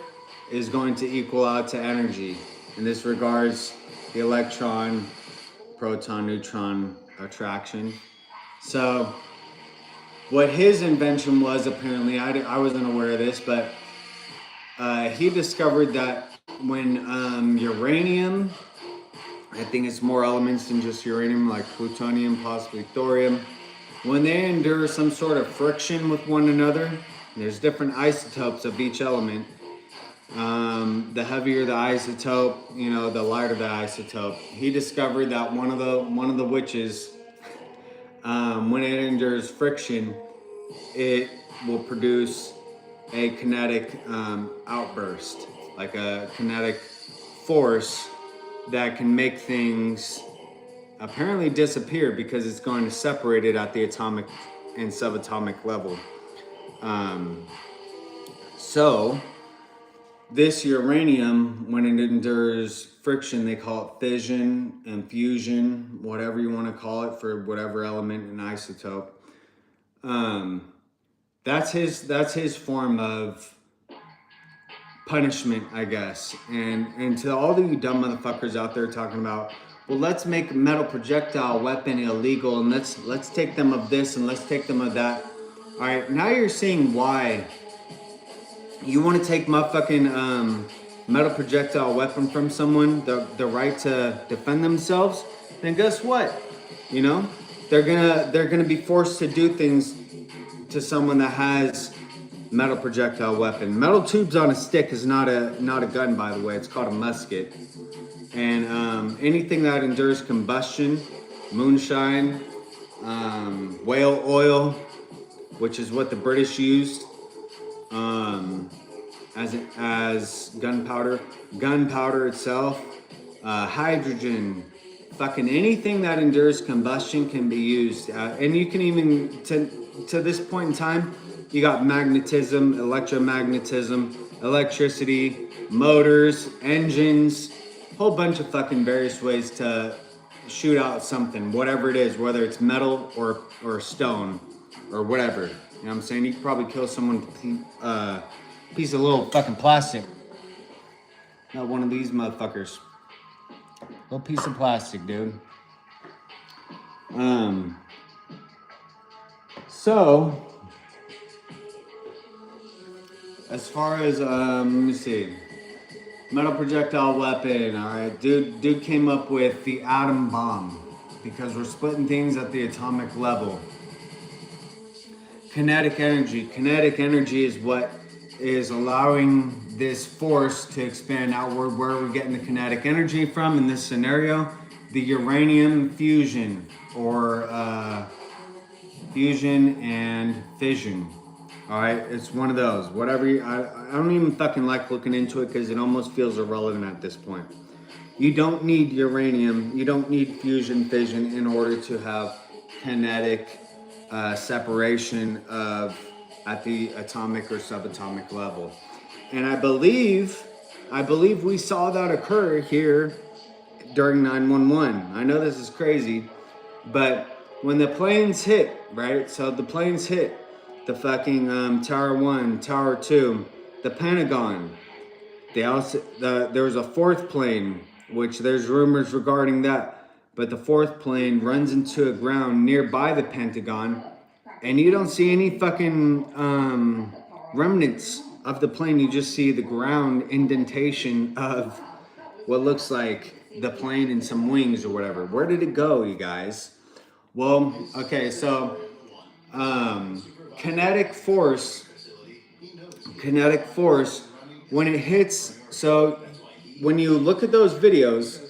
is going to equal out to energy. In this regards, the electron, proton, neutron attraction. So what his invention was, apparently, I wasn't aware of this, but he discovered that when uranium, I think it's more elements than just uranium, like plutonium, possibly thorium, when they endure some sort of friction with one another, there's different isotopes of each element. The heavier the isotope, the lighter the isotope. He discovered that one of the witches, when it endures friction, it will produce a kinetic outburst, like a kinetic force that can make things apparently disappear because it's going to separate it at the atomic and subatomic level. So this uranium, when it endures friction, they call it fission and fusion, whatever you want to call it for whatever element and isotope. That's his form of punishment, I guess. And to all of you dumb motherfuckers out there talking about, well, let's make a metal projectile weapon illegal, and let's take them of this and let's take them of that. All right, now you're seeing why you want to take motherfucking metal projectile weapon from someone, the right to defend themselves. Then guess what? They're gonna be forced to do things to someone that has metal projectile weapon. Metal tubes on a stick is not a gun, by the way. It's called a musket. And anything that endures combustion, moonshine, whale oil, which is what the British used as gunpowder itself, hydrogen, fucking anything that endures combustion can be used. And you can even, to this point in time, you got magnetism, electromagnetism, electricity, motors, engines, whole bunch of fucking various ways to shoot out something, whatever it is, whether it's metal or stone or whatever. You know what I'm saying? You could probably kill someone with a piece of little fucking plastic. Not one of these motherfuckers. Little piece of plastic, dude. So as far as let me see. Metal projectile weapon, all right. Dude came up with the atom bomb because we're splitting things at the atomic level. Kinetic energy. Kinetic energy is what is allowing this force to expand outward. Where we're getting the kinetic energy from in this scenario, the uranium fusion or fusion and fission. All right, it's one of those. Whatever. I don't even fucking like looking into it because it almost feels irrelevant at this point. You don't need uranium. You don't need fusion fission in order to have kinetic separation of at the atomic or subatomic level. And I believe we saw that occur here during 911. I know this is crazy, but when the planes hit, right? So the planes hit the fucking Tower 1, Tower 2, the Pentagon. They also there was a fourth plane, which there's rumors regarding that, but the fourth plane runs into a ground nearby the Pentagon, and you don't see any fucking remnants of the plane. You just see the ground indentation of what looks like the plane and some wings or whatever. Where did it go, you guys? Well, okay, so kinetic force, when it hits, so when you look at those videos,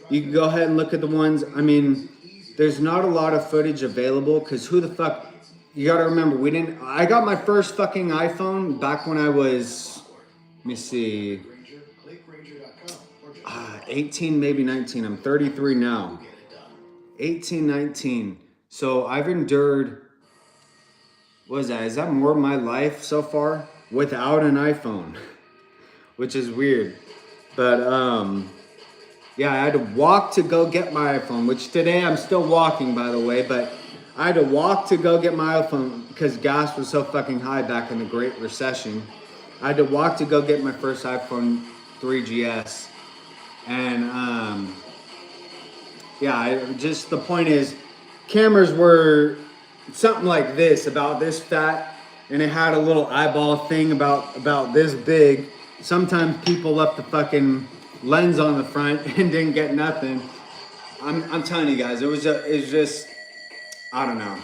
you can go ahead and look at the ones, I mean, there's not a lot of footage available because who the fuck, you gotta remember, I got my first fucking iPhone back when I was, let me see, 18, maybe 19, I'm 33 now, 18, 19, so I've endured, what is that? Is that more of my life so far without an iPhone? Which is weird. But yeah, I had to walk to go get my iPhone, which today I'm still walking, by the way, but I had to walk to go get my iPhone because gas was so fucking high back in the Great Recession. I had to walk to go get my first iPhone 3GS. And yeah, just the point is, cameras were something like this, about this fat, and it had a little eyeball thing about this big. Sometimes people left the fucking lens on the front and didn't get nothing. I'm telling you guys, it was just, I don't know.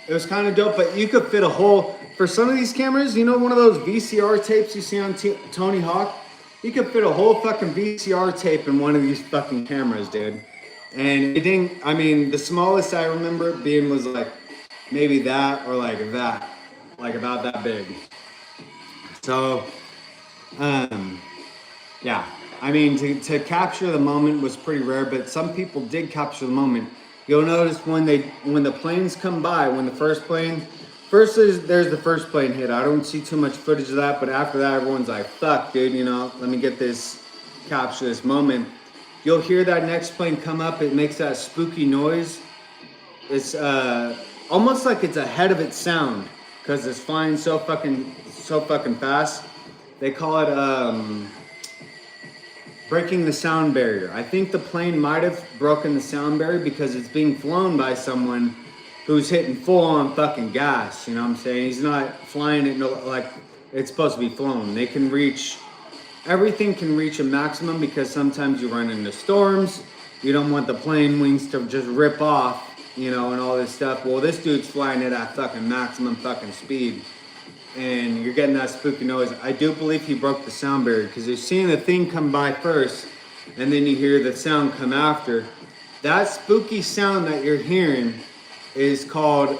It was kind of dope, but you could fit a whole, for some of these cameras, you know, one of those VCR tapes you see on Tony Hawk? You could fit a whole fucking VCR tape in one of these fucking cameras, dude. And it didn't, I mean, the smallest I remember being was like, maybe that or like that, like about that big. So, yeah, I mean, to capture the moment was pretty rare, but some people did capture the moment. You'll notice when the planes come by, when the there's the first plane hit. I don't see too much footage of that, but after that, everyone's like, fuck, dude, you know, let me capture this moment. You'll hear that next plane come up, it makes that spooky noise. It's, almost like it's ahead of its sound because it's flying so fucking fast. They call it breaking the sound barrier. I think the plane might have broken the sound barrier because it's being flown by someone who's hitting full on fucking gas. You know what I'm saying? He's not flying it like it's supposed to be flown. Everything can reach a maximum because sometimes you run into storms. You don't want the plane wings to just rip off, you know, and all this stuff. Well, this dude's flying it at fucking maximum fucking speed, and you're getting that spooky noise. I do believe he broke the sound barrier because you're seeing the thing come by first, and then you hear the sound come after. That spooky sound that you're hearing is called,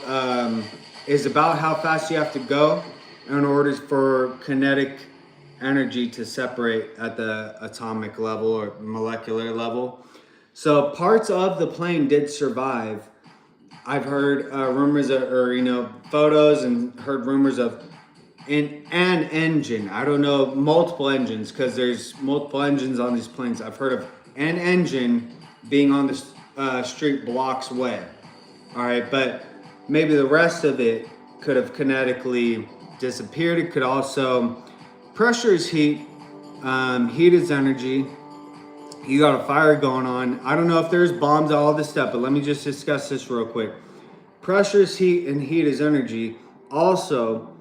is about how fast you have to go in order for kinetic energy to separate at the atomic level or molecular level. So parts of the plane did survive. I've heard rumors or photos and heard rumors of an engine. I don't know, multiple engines because there's multiple engines on these planes. I've heard of an engine being on the street blocks away. All right, but maybe the rest of it could have kinetically disappeared. It could also, pressure is heat, heat is energy. You got a fire going on. I don't know if there's bombs, all this stuff, but let me just discuss this real quick. Pressure is heat and heat is energy. Also,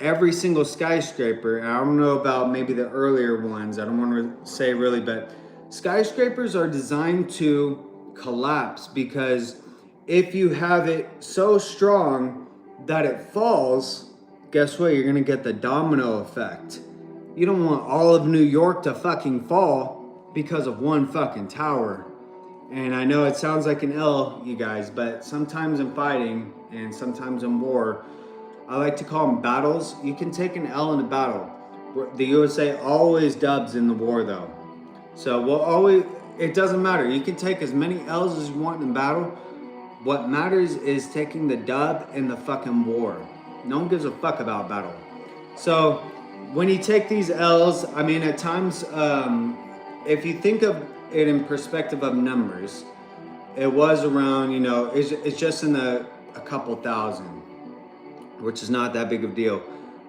every single skyscraper, and I don't know about maybe the earlier ones, I don't want to say really, but skyscrapers are designed to collapse because if you have it so strong that it falls, guess what? You're gonna get the domino effect. You don't want all of New York to fucking fall because of one fucking tower. And I know it sounds like an L, you guys, but sometimes in fighting and sometimes in war, I like to call them battles. You can take an L in a battle. The USA always dubs in the war though. So we'll always, it doesn't matter. You can take as many L's as you want in battle. What matters is taking the dub in the fucking war. No one gives a fuck about battle. So when you take these L's, I mean, at times, if you think of it in perspective of numbers, it was around, you know, it's just in a couple thousand, which is not that big of a deal.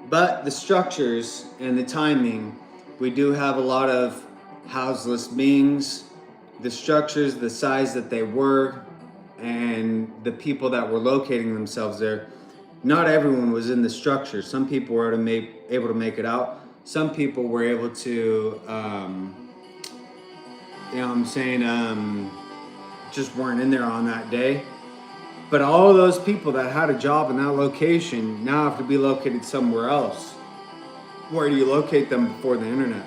But the structures and the timing, we do have a lot of houseless beings, the structures, the size that they were, and the people that were locating themselves there. Not everyone was in the structure. Some people were able to make it out. Some people were able to, you know what I'm saying, just weren't in there on that day. But all of those people that had a job in that location now have to be located somewhere else. Where do you locate them before the internet?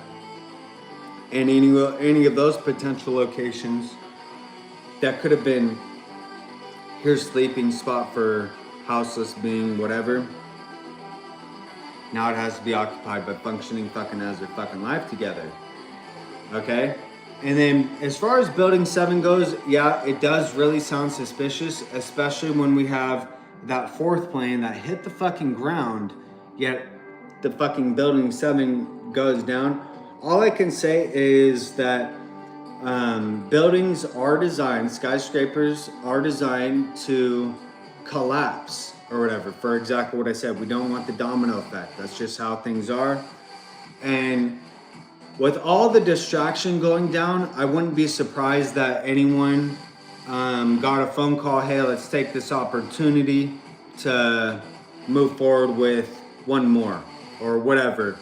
And any of those potential locations that could have been here's sleeping spot for houseless being, whatever. Now it has to be occupied by functioning fucking as their fucking life together. Okay? And then as far as building 7 goes, yeah, it does really sound suspicious, especially when we have that 4th plane that hit the fucking ground, yet the fucking building 7 goes down. All I can say is that buildings are designed, skyscrapers are designed to collapse or whatever, for exactly what I said. We don't want the domino effect. That's just how things are. And with all the distraction going down, I wouldn't be surprised that anyone got a phone call, hey, let's take this opportunity to move forward with one more or whatever.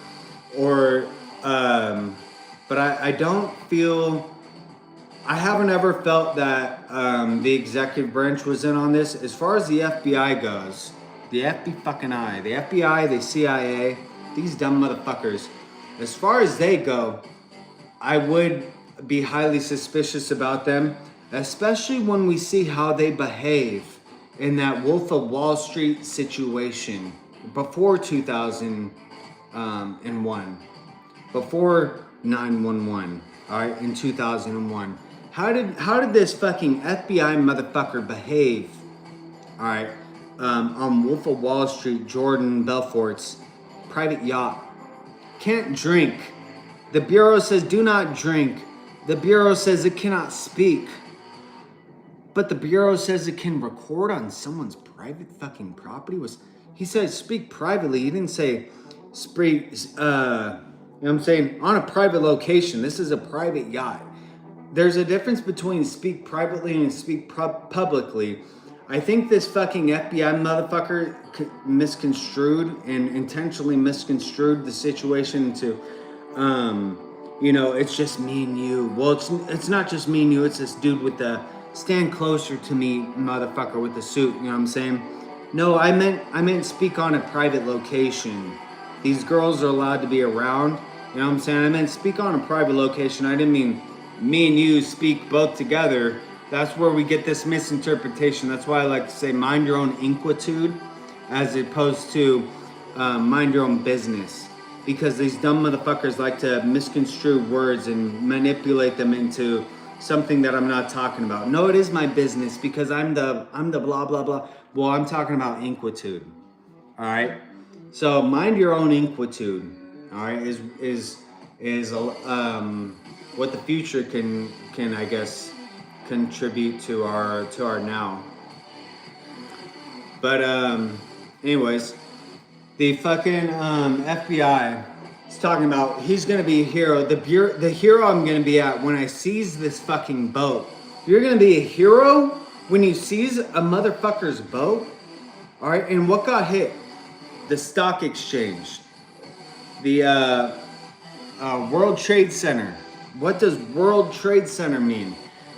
Or, but I don't feel, I haven't ever felt that the executive branch was in on this. As far as the FBI goes, the FBI, the CIA, these dumb motherfuckers, as far as they go, I would be highly suspicious about them, especially when we see how they behave in that Wolf of Wall Street situation before 2001, before 9/11, all right, in 2001. How did this fucking FBI motherfucker behave, all right, on Wolf of Wall Street, Jordan Belfort's private yacht? Can't drink. The Bureau says do not drink. The Bureau says it cannot speak. But the Bureau says it can record on someone's private fucking property. He said speak privately. He didn't say speak, you know what I'm saying, on a private location. This is a private yacht. There's a difference between speak privately and speak publicly. I think this fucking FBI motherfucker misconstrued and intentionally misconstrued the situation to, you know, it's just me and you. Well, it's not just me and you. It's this dude with the stand closer to me motherfucker with the suit. You know what I'm saying? No, I meant speak on a private location. These girls are allowed to be around. You know what I'm saying? I meant speak on a private location. I didn't mean me and you speak both together. That's where we get this misinterpretation. That's why I like to say mind your own inquietude as opposed to mind your own business. Because these dumb motherfuckers like to misconstrue words and manipulate them into something that I'm not talking about. No, it is my business because I'm the blah, blah, blah. Well, I'm talking about inquietude. All right? So mind your own inquietude. All right? Is what the future can I guess contribute to our now. But anyways, the fucking FBI is talking about he's gonna be a hero. The hero I'm gonna be at when I seize this fucking boat. You're gonna be a hero when you seize a motherfucker's boat. All right, and what got hit? The stock exchange, the World Trade Center. What does World Trade Center mean?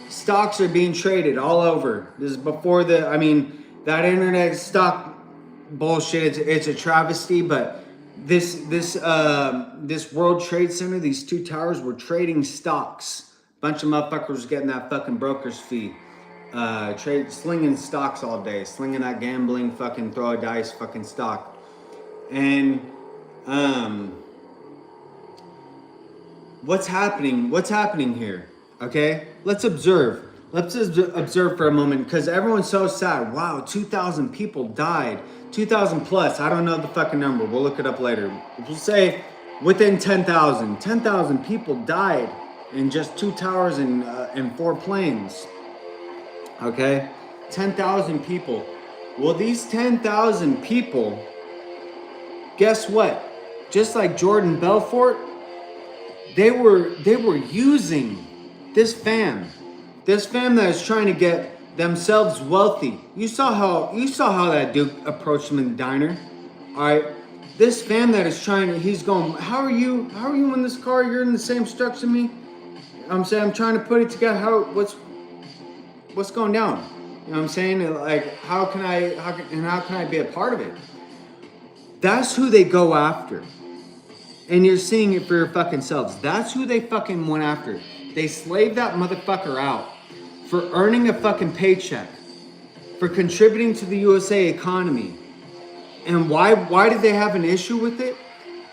Stocks are being traded all over. This is before that internet stock bullshit. It's a travesty, but this World Trade Center, these 2 towers were trading stocks. Bunch of motherfuckers getting that fucking broker's fee. Slinging stocks all day, slinging that gambling fucking throw a dice fucking stock. And what's happening here? Okay, let's observe. Let's observe for a moment, because everyone's so sad. Wow, 2,000 people died. 2,000 plus. I don't know the fucking number. We'll look it up later. We'll say within 10,000. 10,000 people died in just 2 towers and 4 planes. Okay, 10,000 people. Well, these 10,000 people, guess what? Just like Jordan Belfort, they were using this fam that is trying to get themselves wealthy. You saw how that dude approached him in the diner. All right, this fam that is trying to, he's going, how are you in this car? You're in the same structure as me. I'm saying, I'm trying to put it together. What's going down? You know what I'm saying? Like, how can I be a part of it? That's who they go after. And you're seeing it for your fucking selves. That's who they fucking went after. They slaved that motherfucker out for earning a fucking paycheck, for contributing to the USA economy. And why did they have an issue with it?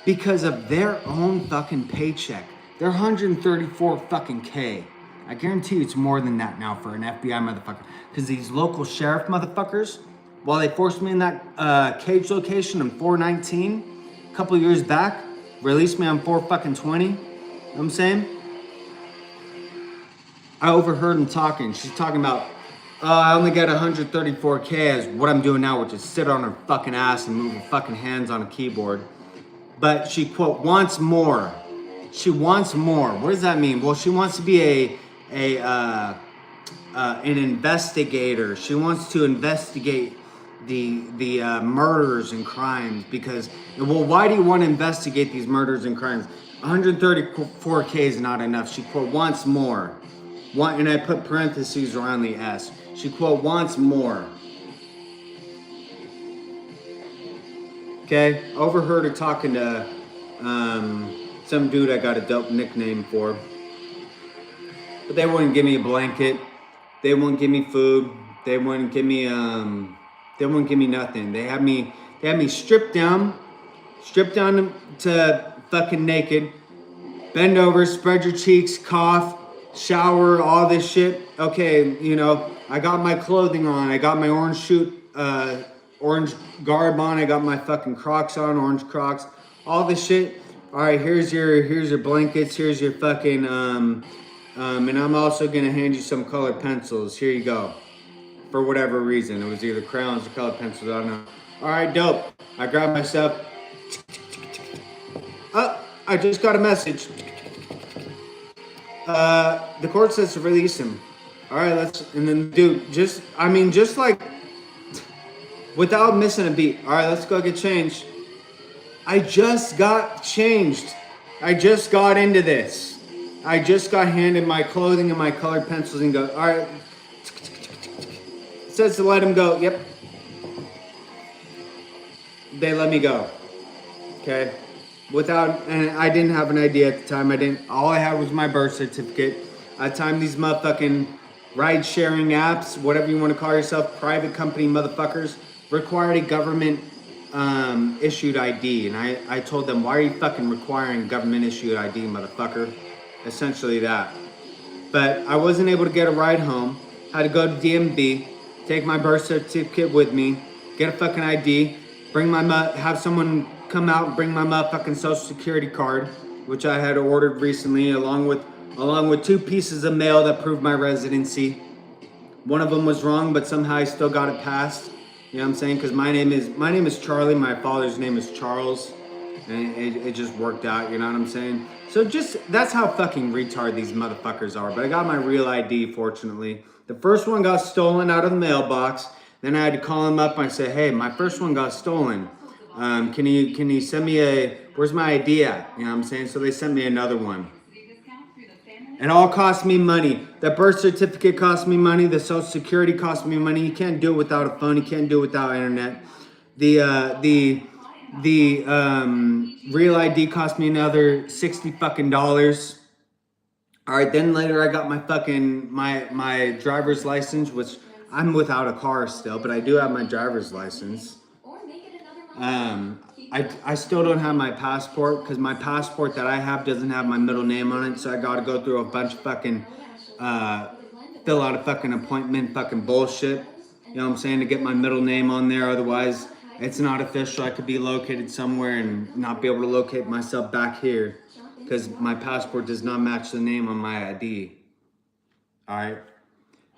Because of their own fucking paycheck. They're 134 fucking K. I guarantee you it's more than that now for an FBI motherfucker. Because these local sheriff motherfuckers, while they forced me in that cage location on 419 a couple years back, released me on 420. You know what I'm saying? I overheard him talking. She's talking about, I only get 134K as what I'm doing now, which is sit on her fucking ass and move her fucking hands on a keyboard. But she, quote, wants more. She wants more. What does that mean? Well, she wants to be an investigator. She wants to investigate the murders and crimes, because, well, why do you want to investigate these murders and crimes? 134K is not enough. She, quote, wants more. And I put parentheses around the S. She, quote, wants more. Okay, overheard her talking to some dude I got a dope nickname for. But they wouldn't give me a blanket. They wouldn't give me food. They wouldn't give me nothing. They had me stripped down to fucking naked. Bend over, spread your cheeks, cough, shower, all this shit. Okay, you know, I got my clothing on. I got my orange garb on. I got my fucking Crocs on, orange Crocs, all this shit. All right, here's your blankets. Here's your fucking and I'm also gonna hand you some colored pencils. Here you go. For whatever reason, it was either crayons or colored pencils. I don't know. All right, dope. I grabbed myself. I just got a message. The court says to release him. All right, and then, dude, just like, without missing a beat. All right, let's go get changed. I just got changed. I just got into this. I just got handed my clothing and my colored pencils and go, all right. It says to let him go. Yep. They let me go. Okay. And I didn't have an ID at the time. All I had was my birth certificate. At the time, these motherfucking ride-sharing apps, whatever you want to call yourself, private company motherfuckers, required a government issued ID. And I told them, why are you fucking requiring government issued ID, motherfucker? Essentially that. But I wasn't able to get a ride home. Had to go to DMV, take my birth certificate with me, get a fucking ID, have someone come out and bring my motherfucking social security card, which I had ordered recently, along with 2 pieces of mail that proved my residency. One of them was wrong, but somehow I still got it passed. You know what I'm saying? Because my name is Charlie. My father's name is Charles, and it just worked out. You know what I'm saying? So that's how fucking retarded these motherfuckers are. But I got my real ID, fortunately. The first one got stolen out of the mailbox. Then I had to call him up and I said, hey, my first one got stolen. Can you send me where's my ID at? You know what I'm saying? So they sent me another one. It all cost me money. The birth certificate cost me money. The social security cost me money. You can't do it without a phone. You can't do it without internet. The real ID cost me another $60 fucking dollars. All right, then later I got my fucking my driver's license, which I'm without a car still, but I do have my driver's license. I still don't have my passport because my passport that I have doesn't have my middle name on it. So I got to go through a bunch of fucking, fill out a fucking appointment, fucking bullshit. You know what I'm saying? To get my middle name on there. Otherwise, it's not official. I could be located somewhere and not be able to locate myself back here because my passport does not match the name on my ID. All right.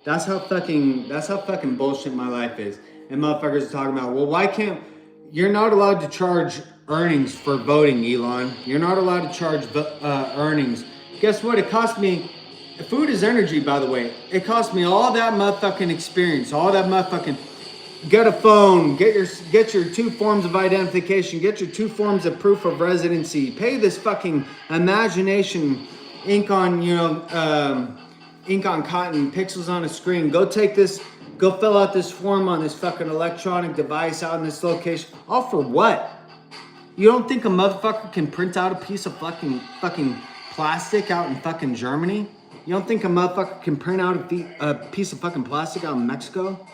That's how fucking bullshit my life is. And motherfuckers are talking about, well, why can't, you're not allowed to charge earnings for voting, Elon. You're not allowed to charge earnings. Guess what? It cost me, food is energy, by the way. It cost me all that motherfucking experience, all that motherfucking, get a phone, get your 2 forms of identification, get your 2 forms of proof of residency, pay this fucking imagination ink on, ink on cotton, pixels on a screen. Go take this, go fill out this form on this fucking electronic device out in this location. All for what? You don't think a motherfucker can print out a piece of fucking plastic out in fucking Germany? You don't think a motherfucker can print out a piece of fucking plastic out in Mexico?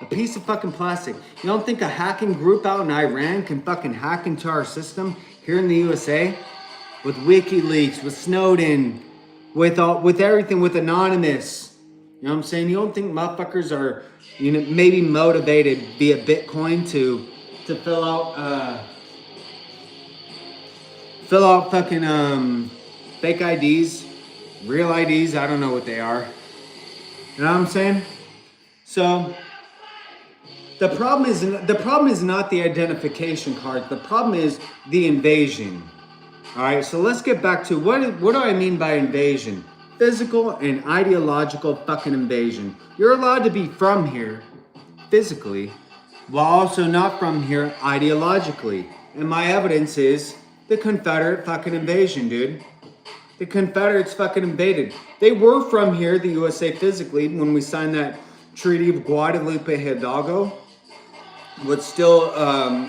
A piece of fucking plastic. You don't think a hacking group out in Iran can fucking hack into our system here in the USA? With WikiLeaks, with Snowden, with everything, with Anonymous. You know what I'm saying? You don't think motherfuckers are, maybe motivated via Bitcoin to fill out fucking fake IDs, real IDs, I don't know what they are. You know what I'm saying? So the problem is not the identification card. The problem is the invasion. All right, so let's get back to what do I mean by invasion? Physical and ideological fucking invasion. You're allowed to be from here physically, while also not from here ideologically. And my evidence is the Confederate fucking invasion, dude. The Confederates fucking invaded. They were from here, the USA, physically, when we signed that Treaty of Guadalupe Hidalgo, what still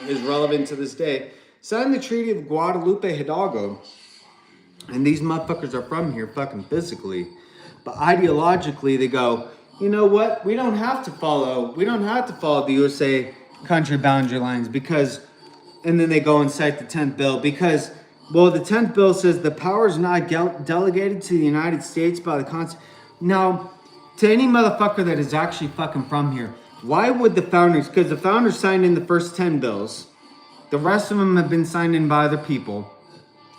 is relevant to this day. Signed the Treaty of Guadalupe Hidalgo. And these motherfuckers are from here fucking physically. But ideologically, they go, you know what? We don't have to follow the USA country boundary lines because, and then they go and cite the 10th bill because, well, the 10th bill says the power is not delegated to the United States by the Constitution. Now, to any motherfucker that is actually fucking from here, why would the founders, because the founders signed in the first 10 bills, the rest of them have been signed in by other people,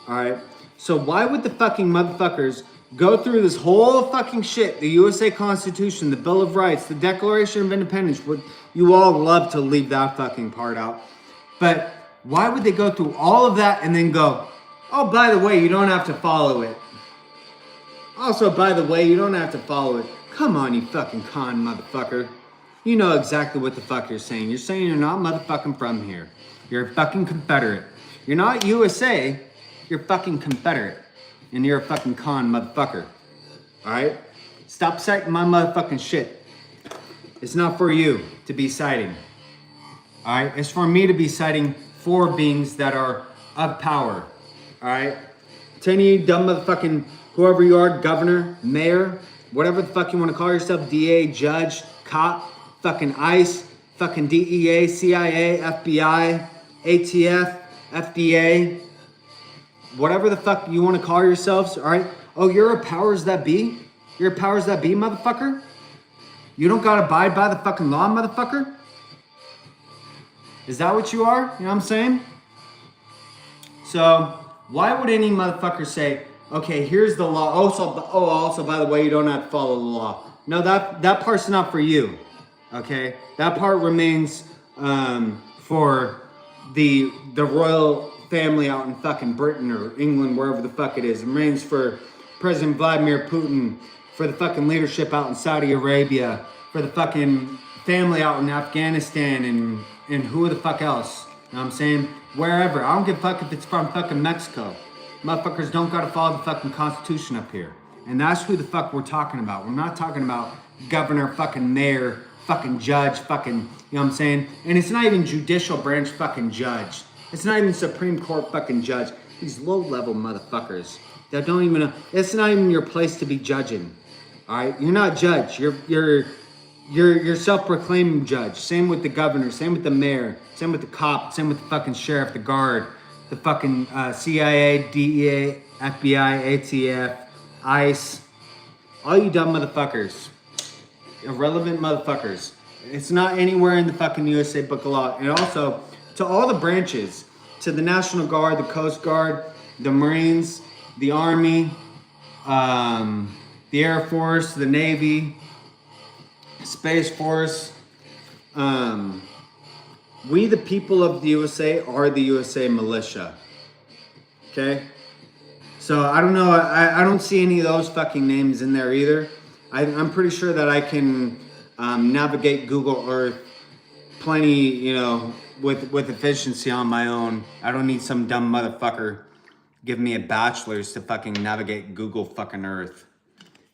all right? So why would the fucking motherfuckers go through this whole fucking shit, the USA Constitution, the Bill of Rights, the Declaration of Independence, what you all love to leave that fucking part out. But why would they go through all of that and then go, oh, by the way, you don't have to follow it. Also, by the way, you don't have to follow it. Come on, you fucking con motherfucker. You know exactly what the fuck you're saying. You're saying you're not motherfucking from here. You're a fucking Confederate. You're not USA, you're fucking Confederate. And you're a fucking con motherfucker. Alright? Stop citing my motherfucking shit. It's not for you to be citing. Alright? It's for me to be citing for beings that are of power. Alright? To any of you dumb motherfucking, whoever you are, governor, mayor, whatever the fuck you want to call yourself, DA, judge, cop, fucking ICE, fucking DEA, CIA, FBI, ATF, FDA, whatever the fuck you want to call yourselves, all right? Oh, you're a powers that be? You're a powers that be, motherfucker? You don't gotta abide by the fucking law, motherfucker? Is that what you are? You know what I'm saying? So, why would any motherfucker say, okay, here's the law. Also, by the way, you don't have to follow the law. No, that part's not for you, okay? That part remains for the royal family out in fucking Britain or England, wherever the fuck it is. It remains for President Vladimir Putin, for the fucking leadership out in Saudi Arabia, for the fucking family out in Afghanistan and who the fuck else. You know what I'm saying? Wherever. I don't give a fuck if it's from fucking Mexico. Motherfuckers don't gotta follow the fucking Constitution up here. And that's who the fuck we're talking about. We're not talking about governor, fucking mayor, fucking judge, fucking, you know what I'm saying? And it's not even judicial branch fucking judge. It's not even Supreme Court fucking judge. These low-level motherfuckers that don't even know. It's not even your place to be judging. All right? You're not judge. You're You're self-proclaimed judge. Same with the governor. Same with the mayor. Same with the cop. Same with the fucking sheriff, the guard, the fucking CIA, DEA, FBI, ATF, ICE. All you dumb motherfuckers, irrelevant motherfuckers. It's not anywhere in the fucking USA Book of Law. And also to all the branches, to the National Guard, the Coast Guard, the Marines, the Army, the Air Force, the Navy, Space Force. We, the people of the USA, are the USA militia. Okay? So I don't know. I don't see any of those fucking names in there either. I'm pretty sure that I can navigate Google Earth plenty, you know, with efficiency on my own. I don't need some dumb motherfucker give me a bachelor's to fucking navigate Google fucking Earth.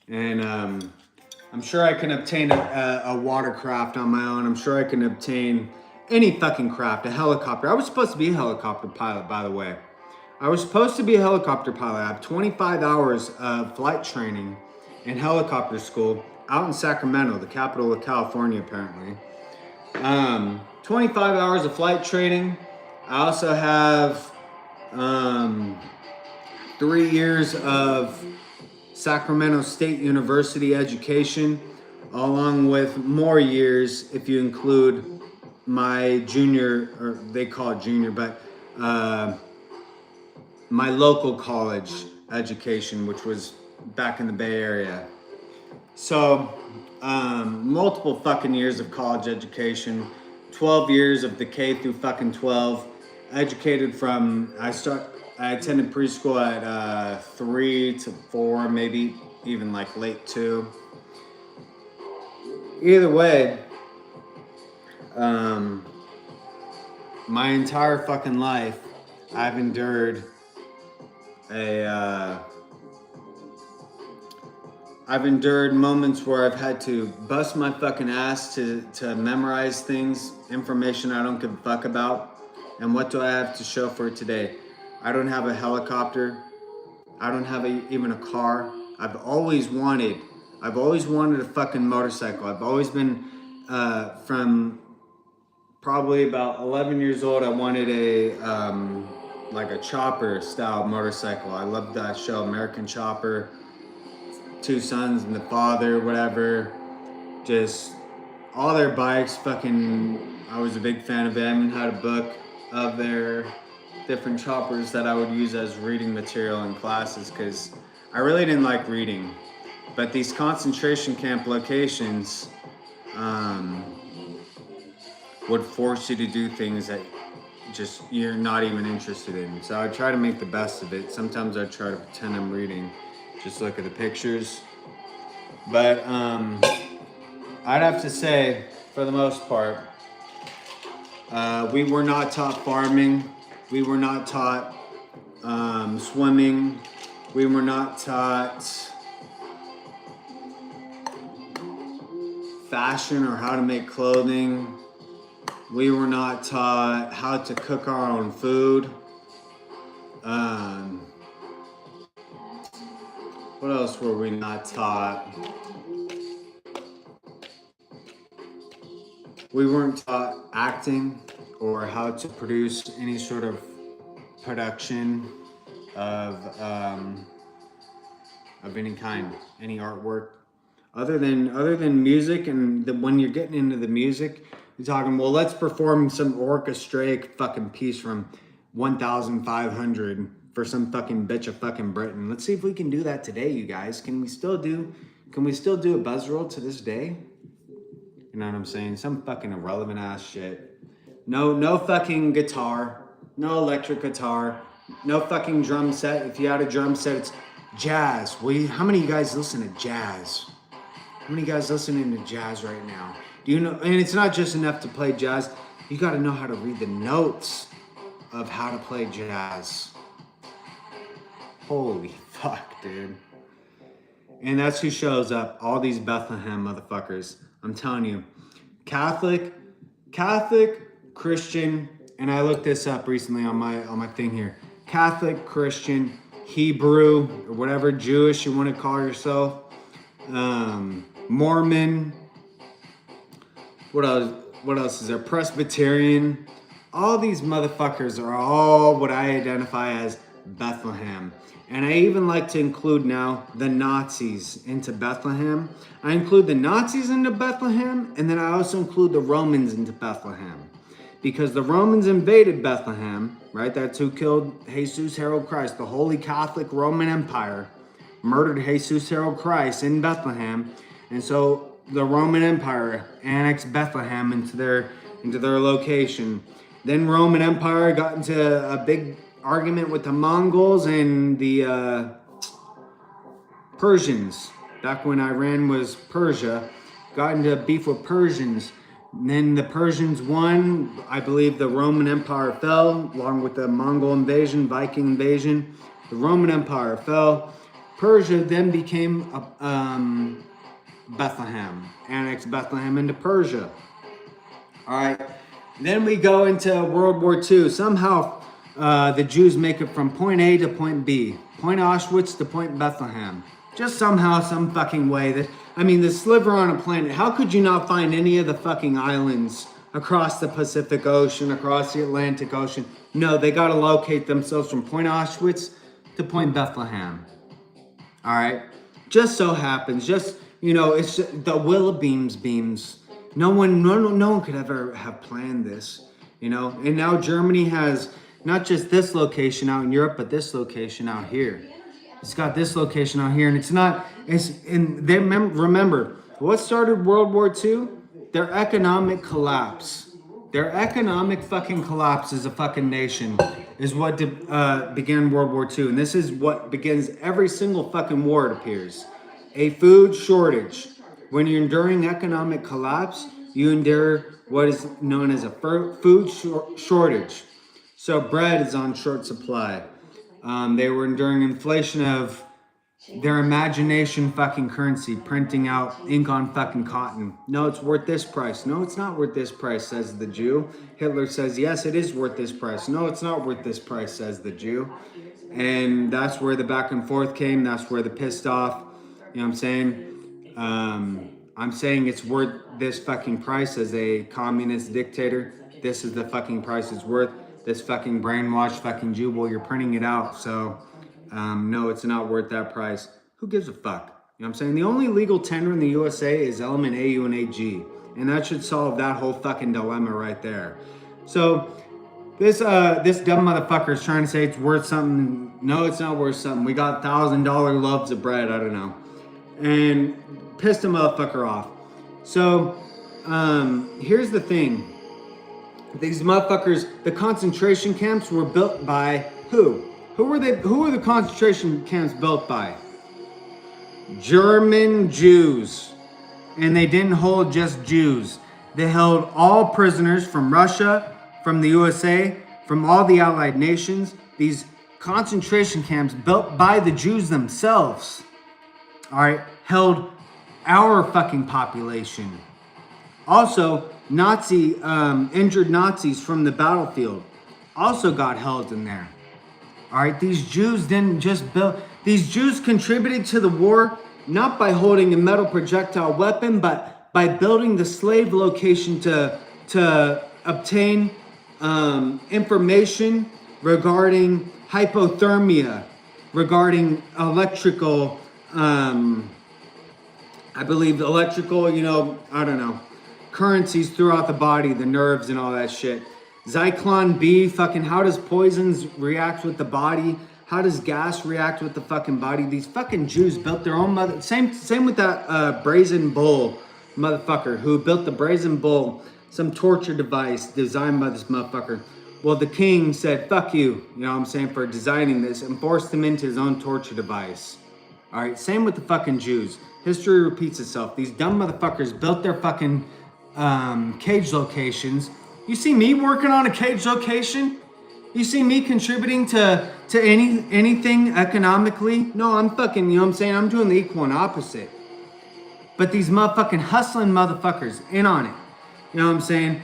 And I'm sure I can obtain a watercraft on my own. I'm sure I can obtain any fucking craft, a helicopter. I was supposed to be a helicopter pilot, by the way. I was supposed to be a helicopter pilot. I have 25 hours of flight training in helicopter school out in Sacramento, the capital of California, apparently. 25 hours of flight training. I also have 3 years of Sacramento State University education, along with more years if you include my junior, or they call it junior, but my local college education, which was back in the Bay Area. So, multiple fucking years of college education, 12 years of the K through fucking 12, educated from, I attended preschool at 3 to 4, maybe even like late 2. Either way, my entire fucking life, I've endured I've endured moments where I've had to bust my fucking ass to memorize things, information I don't give a fuck about. And what do I have to show for it today? I don't have a helicopter. I don't have even a car. I've always wanted a fucking motorcycle. I've always been, from probably about 11 years old, I wanted a, like a chopper style motorcycle. I loved that show, American Chopper, Two Sons and the Father, whatever. Just all their bikes, fucking, I was a big fan of it. I even had a book of their different choppers that I would use as reading material in classes because I really didn't like reading. But these concentration camp locations would force you to do things that just you're not even interested in. So I try to make the best of it. Sometimes I try to pretend I'm reading, just look at the pictures. But I'd have to say, for the most part, we were not taught farming. We were not taught swimming. We were not taught fashion or how to make clothing. We were not taught how to cook our own food. What else were we not taught? We weren't taught acting or how to produce any sort of production of any kind, any artwork, other than music. And when you're getting into the music, you're talking, well, let's perform some orchestraic fucking piece from 1,500 for some fucking bitch of fucking Britain. Let's see if we can do that today, you guys. Can we still do a buzz roll to this day? You know what I'm saying? Some fucking irrelevant ass shit. No fucking guitar. No electric guitar. No fucking drum set. If you had a drum set, it's jazz. How many of you guys listen to jazz? How many of you guys listening to jazz right now? Do you know? And it's not just enough to play jazz. You got to know how to read the notes of how to play jazz. Holy fuck, dude. And that's who shows up. All these Bethlehem motherfuckers. I'm telling you. Catholic, Christian, and I looked this up recently on my thing here. Catholic, Christian, Hebrew, or whatever, Jewish you want to call yourself. Mormon, What else? What else is there? Presbyterian. All these motherfuckers are all what I identify as Bethlehem. And I even like to include now the Nazis into Bethlehem. I include the Nazis into Bethlehem, and then I also include the Romans into Bethlehem. Because the Romans invaded Bethlehem, right? That's who killed Jesus Harold Christ. The Holy Catholic Roman Empire murdered Jesus Harold Christ in Bethlehem. And so the Roman Empire annexed Bethlehem into their location. Then Roman Empire got into a big argument with the Mongols and the Persians. Back when Iran was Persia, got into beef with Persians. And then the Persians won. I believe the Roman Empire fell, along with the Mongol invasion, Viking invasion. The Roman Empire fell. Persia then became Bethlehem, annexed Bethlehem into Persia. All right. Then we go into World War II. Somehow the Jews make it from point A to point B, point Auschwitz to point Bethlehem. Just somehow, some fucking way that, I mean, the sliver on a planet, how could you not find any of the fucking islands across the Pacific Ocean, across the Atlantic Ocean? No, they got to locate themselves from point Auschwitz to point Bethlehem. All right. Just so happens, just, you know, it's just the will of beams. No one could ever have planned this, you know. And now Germany has not just this location out in Europe, but this location out here. It's got this location out here, and remember, what started World War II? Their economic collapse. Their economic fucking collapse as a fucking nation is what began World War II. And this is what begins every single fucking war, it appears. A food shortage. When you're enduring economic collapse, you endure what is known as a food shortage. So bread is on short supply. They were enduring inflation of their imagination fucking currency, printing out ink on fucking cotton. No, it's worth this price. No, it's not worth this price, says the Jew. Hitler says, yes, it is worth this price. No, it's not worth this price, says the Jew. And that's where the back and forth came. That's where the pissed off, you know what I'm saying? I'm saying it's worth this fucking price as a communist dictator. This is the fucking price it's worth. This fucking brainwashed fucking Jew, well, you're printing it out. So, no, it's not worth that price. Who gives a fuck? You know what I'm saying? The only legal tender in the USA is element AU and AG. And that should solve that whole fucking dilemma right there. So, this dumb motherfucker is trying to say it's worth something. No, it's not worth something. We got $1,000 loaves of bread. I don't know. And pissed a motherfucker off. So, here's the thing. These motherfuckers, the concentration camps were built by who? Who were the concentration camps built by? German Jews. And they didn't hold just Jews. They held all prisoners from Russia, from the USA, from all the Allied nations. These concentration camps built by the Jews themselves, all right, held our fucking population. Also, injured Nazis from the battlefield also got held in there. All right, these Jews didn't just build, these Jews contributed to the war not by holding a metal projectile weapon, but by building the slave location to obtain information regarding hypothermia, regarding electrical, I believe electrical, you know, I don't know, currencies throughout the body, the nerves and all that shit. Zyklon B, fucking how does poisons react with the body? How does gas react with the fucking body? These fucking Jews built their own mother. Same with that brazen bull motherfucker who built the brazen bull, some torture device designed by this motherfucker. Well, the king said, fuck you know what I'm saying, for designing this and forced him into his own torture device. All right, same with the fucking Jews. History repeats itself. These dumb motherfuckers built their fucking cage locations. You see me working on a cage location? You see me contributing to anything economically? No, I'm fucking, you know what I'm saying? I'm doing the equal and opposite. But these motherfucking hustling motherfuckers in on it. You know what I'm saying?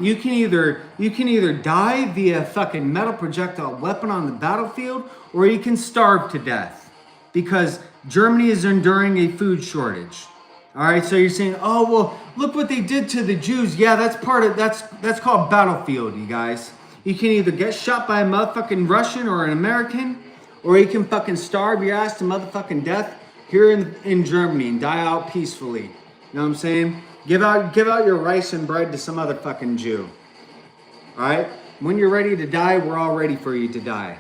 You can either die via fucking metal projectile weapon on the battlefield, or you can starve to death because Germany is enduring a food shortage. All right, so you're saying, oh well, look what they did to the Jews. Yeah, that's called battlefield, you guys. You can either get shot by a motherfucking Russian or an American, or you can fucking starve your ass to motherfucking death here in Germany and die out peacefully. You know what I'm saying? Give out your rice and bread to some other fucking Jew. All right? When you're ready to die, we're all ready for you to die.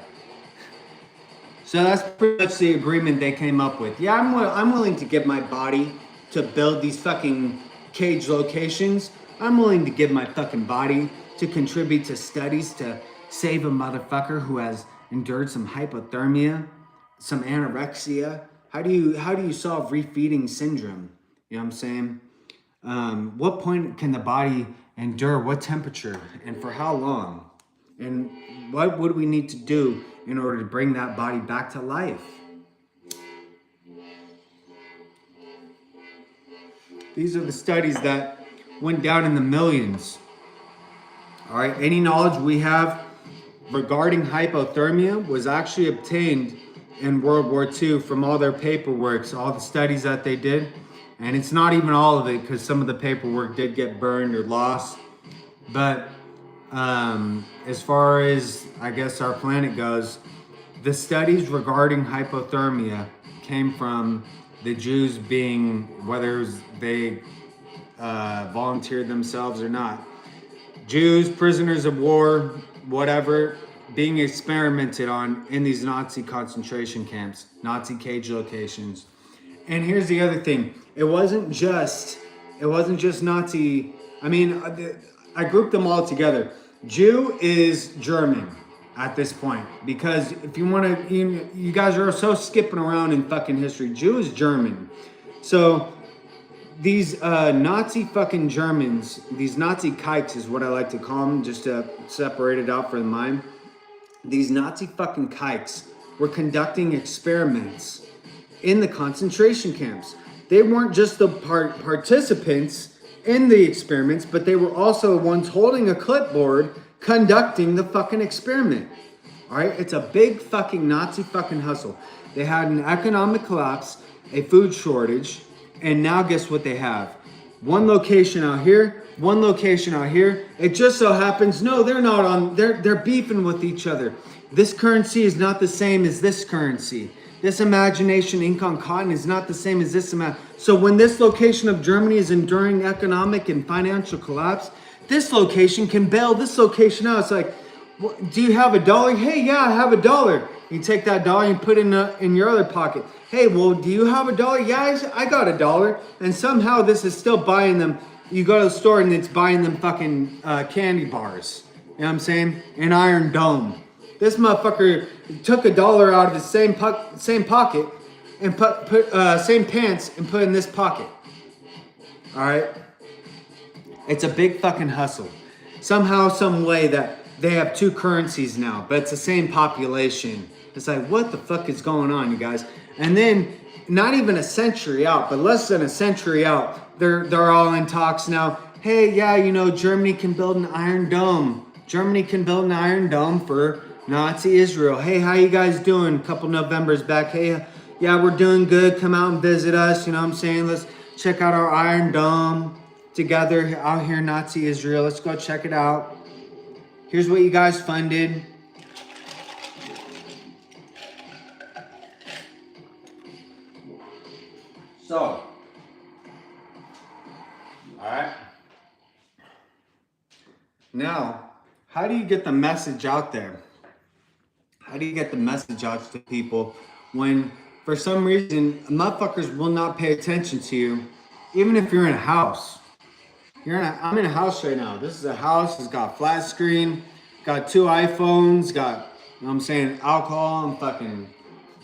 So that's pretty much the agreement they came up with. Yeah, I'm willing to give my body to build these fucking cage locations. I'm willing to give my fucking body to contribute to studies to save a motherfucker who has endured some hypothermia, some anorexia. How do you solve refeeding syndrome? You know what I'm saying? What point can the body endure what temperature and for how long? And what would we need to do in order to bring that body back to life? These are the studies that went down in the millions. All right, any knowledge we have regarding hypothermia was actually obtained in World War II from all their paperwork, all the studies that they did. And it's not even all of it because some of the paperwork did get burned or lost. But as far as, I guess, our planet goes, the studies regarding hypothermia came from the Jews being, whether they volunteered themselves or not. Jews, prisoners of war, whatever, being experimented on in these Nazi concentration camps, Nazi cage locations. And here's the other thing. It wasn't just Nazi. I mean, I grouped them all together. Jew is German at this point, because if you want to, you guys are so skipping around in fucking history. Jew is German. So these Nazi fucking Germans, these Nazi kikes is what I like to call them, just to separate it out for the mind. These Nazi fucking kikes were conducting experiments in the concentration camps. They weren't just the participants in the experiments, but they were also the ones holding a clipboard conducting the fucking experiment. All right, it's a big fucking Nazi fucking hustle. They had an economic collapse, a food shortage, and now guess what they have? One location out here, one location out here. It just so happens, no, they're not on, they're beefing with each other. This currency is not the same as this currency. This imagination ink on cotton is not the same as this amount. So when this location of Germany is enduring economic and financial collapse, this location can bail this location out. It's like, do you have $1? Hey, yeah, I have $1. You take that dollar and put it in your other pocket. Hey, well, do you have $1? Yeah, I got $1. And somehow this is still buying them. You go to the store and it's buying them fucking candy bars. You know what I'm saying? An Iron Dome. This motherfucker took $1 out of his same pocket and put same pants and put in this pocket. All right? It's a big fucking hustle. Somehow, some way that they have two currencies now, but it's the same population. It's like, what the fuck is going on, you guys? And then, not even a century out, but less than a century out, they're all in talks now. Hey, yeah, you know, Germany can build an Iron Dome. Germany can build an Iron Dome for Nazi Israel. Hey, how you guys doing? A couple Novembers back. Hey, yeah, we're doing good. Come out and visit us. You know what I'm saying? Let's check out our Iron Dome together out here in Nazi Israel. Let's go check it out. Here's what you guys funded. So, all right. Now, how do you get the message out there? How do you get the message out to people when, for some reason, motherfuckers will not pay attention to you, even if you're in a house? I'm in a house right now. This is a house. It's got flat screen, got 2 iPhones, got, you know what I'm saying, alcohol and fucking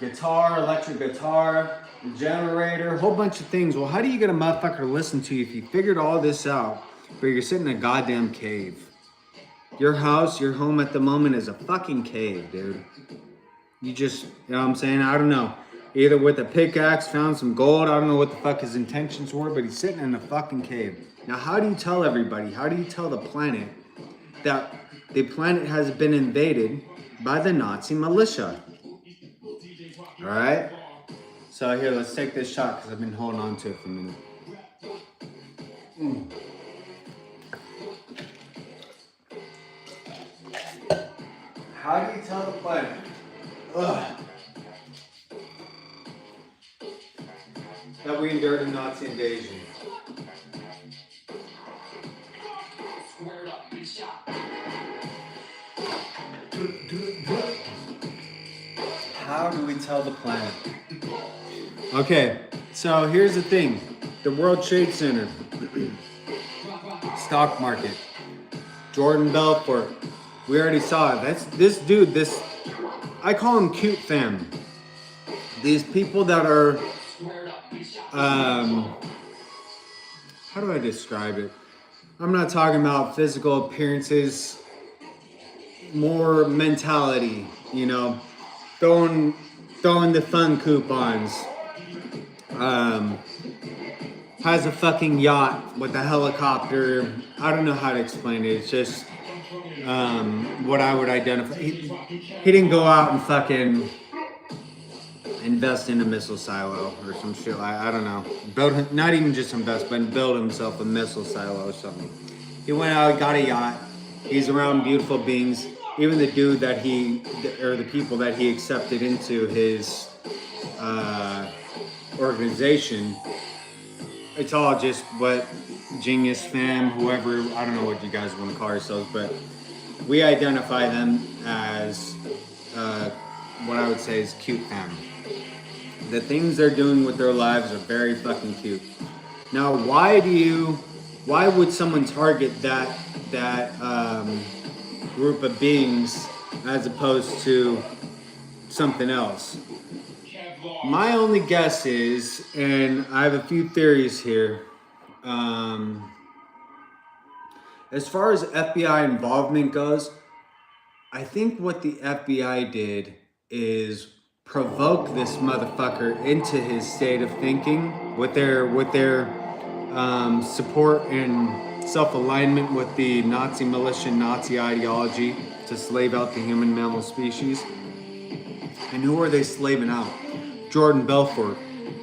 guitar, electric guitar, generator, a whole bunch of things. Well, how do you get a motherfucker to listen to you if you figured all this out, but you're sitting in a goddamn cave? Your house, your home at the moment is a fucking cave, dude. You just, you know what I'm saying? I don't know. Either with a pickaxe, found some gold. I don't know what the fuck his intentions were, but he's sitting in a fucking cave. Now, how do you tell everybody? How do you tell the planet that the planet has been invaded by the Nazi militia? All right? So here, let's take this shot because I've been holding on to it for a minute. tell the planet. Okay, so here's the thing. The World Trade Center, stock market, Jordan Belfort. We already saw it. That's this dude, I call him cute fam. These people that are, how do I describe it? I'm not talking about physical appearances, more mentality, you know, throwing the fun coupons. Has a fucking yacht with a helicopter. I don't know how to explain it. It's just what I would identify. He didn't go out and fucking invest in a missile silo or some shit. I don't know. Build, not even just invest, but build himself a missile silo or something. He went out, got a yacht. He's around beautiful beings. Even the dude that the people that he accepted into his organization, it's all just what Genius Fam, whoever, I don't know what you guys want to call yourselves, but we identify them as what I would say is cute fam. The things they're doing with their lives are very fucking cute. Now, why would someone target that group of beings as opposed to something else? My only guess is, and I have a few theories here, as far as FBI involvement goes, I think what the FBI did is provoke this motherfucker into his state of thinking with their support and self-alignment with the Nazi militia, Nazi ideology to slave out the human mammal species. And who are they slaving out? Jordan Belfort.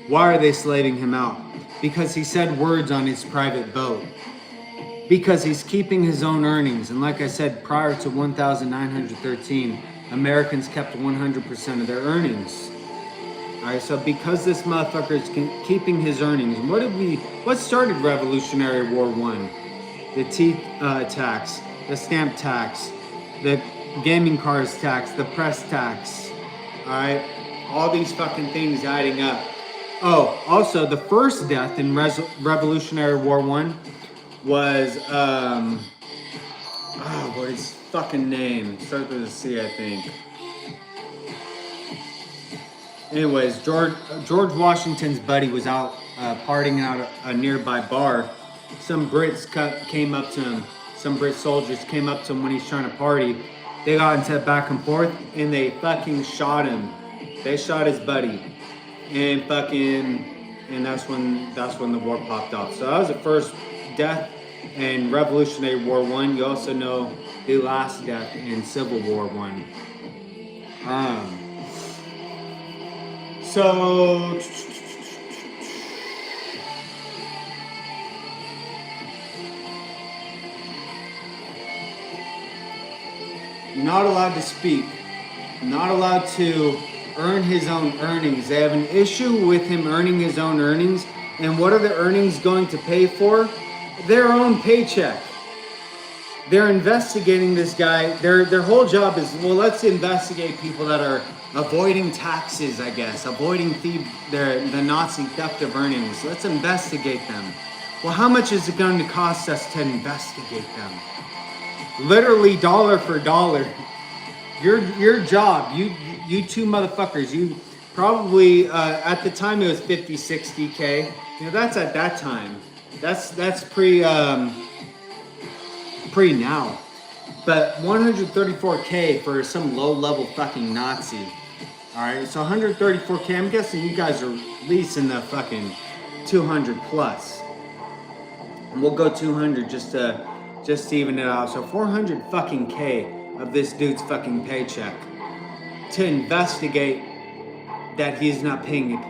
Why are they slaving him out? Because he said words on his private boat. Because he's keeping his own earnings. And like I said, prior to 1913, Americans kept 100% of their earnings. Alright, so because this motherfucker is keeping his earnings, what started Revolutionary War 1? The tea tax, the stamp tax, the gaming cars tax, the press tax. Alright? All these fucking things adding up. Oh, also the first death in Revolutionary War 1 was, what is his fucking name? Starts with a C, I think. Anyways, George Washington's buddy was out partying out a nearby bar. Some Brits came up to him. Some Brit soldiers came up to him when he's trying to party. They got into back and forth, and they fucking shot him. They shot his buddy, and that's when the war popped off. So that was the first death in Revolutionary War 1. You also know the last death in Civil War 1. So not allowed to speak, not allowed to earn his own earnings. They have an issue with him earning his own earnings. And what are the earnings going to pay for? Their own paycheck. They're investigating this guy. Their whole job is, well, let's investigate people that are avoiding taxes, I guess, avoiding the Nazi theft of earnings. Let's investigate them. Well, how much is it going to cost us to investigate them? Literally dollar for dollar. Your job, you two motherfuckers, you probably, at the time it was 50, 60K. You know, that's at that time. That's pre now. But 134K for some low-level fucking Nazi. Alright, so 134K, I'm guessing you guys are at least in the fucking 200 plus. And we'll go 200 just to even it out. So 400 fucking K of this dude's fucking paycheck to investigate that he's not paying,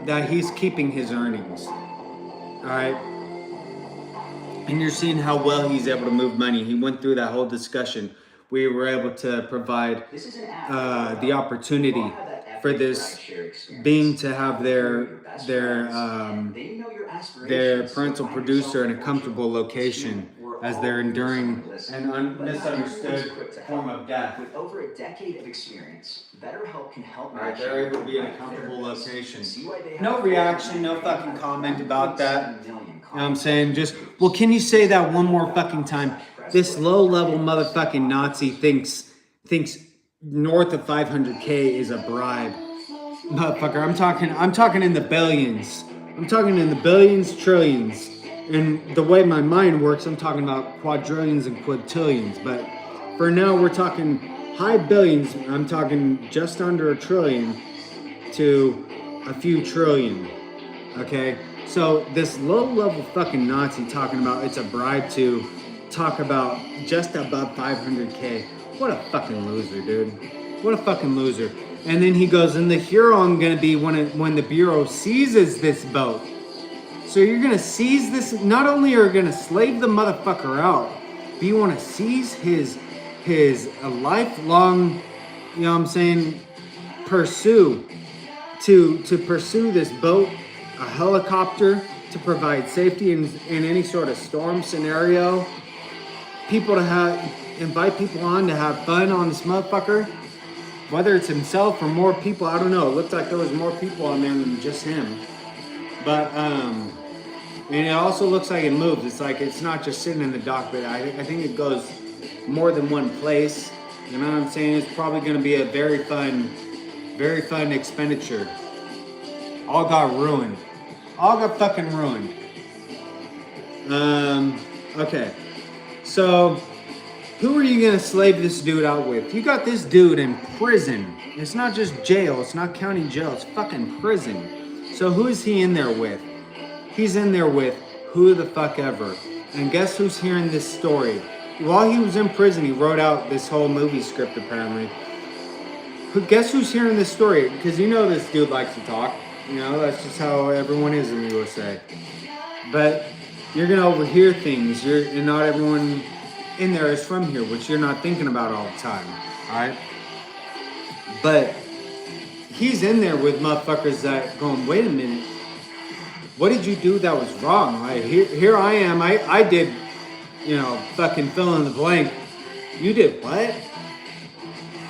that he's keeping his earnings. Alright? And you're seeing how well he's able to move money. He went through that whole discussion. We were able to provide the opportunity for this being to have their parental producer in a comfortable location as they're enduring an misunderstood form of death. With over a decade of experience, BetterHelp can help. All right, they're able to be in a comfortable location. No reaction, no fucking comment about that. You know what I'm saying? Just, well, can you say that one more fucking time? This low-level motherfucking Nazi thinks north of 500K is a bribe. Motherfucker, I'm talking in the billions. I'm talking in the billions, trillions. And the way my mind works, I'm talking about quadrillions and quintillions. But for now, we're talking high billions. I'm talking just under a trillion to a few trillion. Okay? So this low-level fucking Nazi talking about it's a bribe to talk about just above 500K. What a fucking loser, dude. What a fucking loser. And then he goes, and the Huron gonna be when the Bureau seizes this boat. So you're gonna seize this, not only are you gonna slave the motherfucker out, but you wanna seize his lifelong, you know what I'm saying, pursue, to pursue this boat, a helicopter, to provide safety in any sort of storm scenario. People to invite people on to have fun on this motherfucker. Whether it's himself or more people, I don't know. It looked like there was more people on there than just him. But, and it also looks like it moves. It's like it's not just sitting in the dock, but I think it goes more than one place. You know what I'm saying? It's probably going to be a very fun expenditure. All got ruined. All got fucking ruined. Okay. So, who are you going to slave this dude out with? You got this dude in prison. It's not just jail. It's not county jail. It's fucking prison. So who is he in there with? He's in there with who the fuck ever. And guess who's hearing this story? While he was in prison, he wrote out this whole movie script apparently. Guess who's hearing this story? Because you know this dude likes to talk. You know, that's just how everyone is in the USA. But you're going to overhear things. And not everyone in there is from here, which you're not thinking about all the time. Alright? But he's in there with motherfuckers that going, wait a minute. What did you do that was wrong? Like, here I am. I did, you know, fucking fill in the blank. You did what?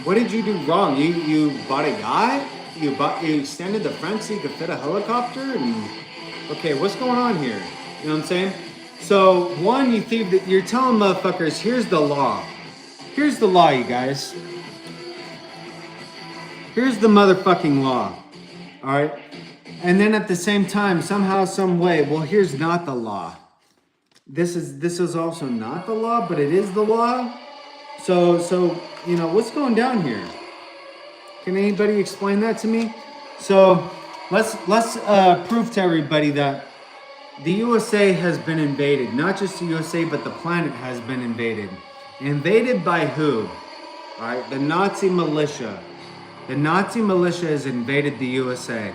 What did you do wrong? You bought a yacht? You extended the front so you could fit a helicopter? And okay, what's going on here? You know what I'm saying? So one, you're telling motherfuckers, here's the law. Here's the law, you guys. Here's the motherfucking law. All right? And then at the same time, somehow, some way, well, here's not the law. This is also not the law, but it is the law. So you know, what's going down here? Can anybody explain that to me? So let's prove to everybody that the USA has been invaded. Not just the USA, but the planet has been invaded. Invaded by who? All right, the Nazi militia. The Nazi militia has invaded the USA.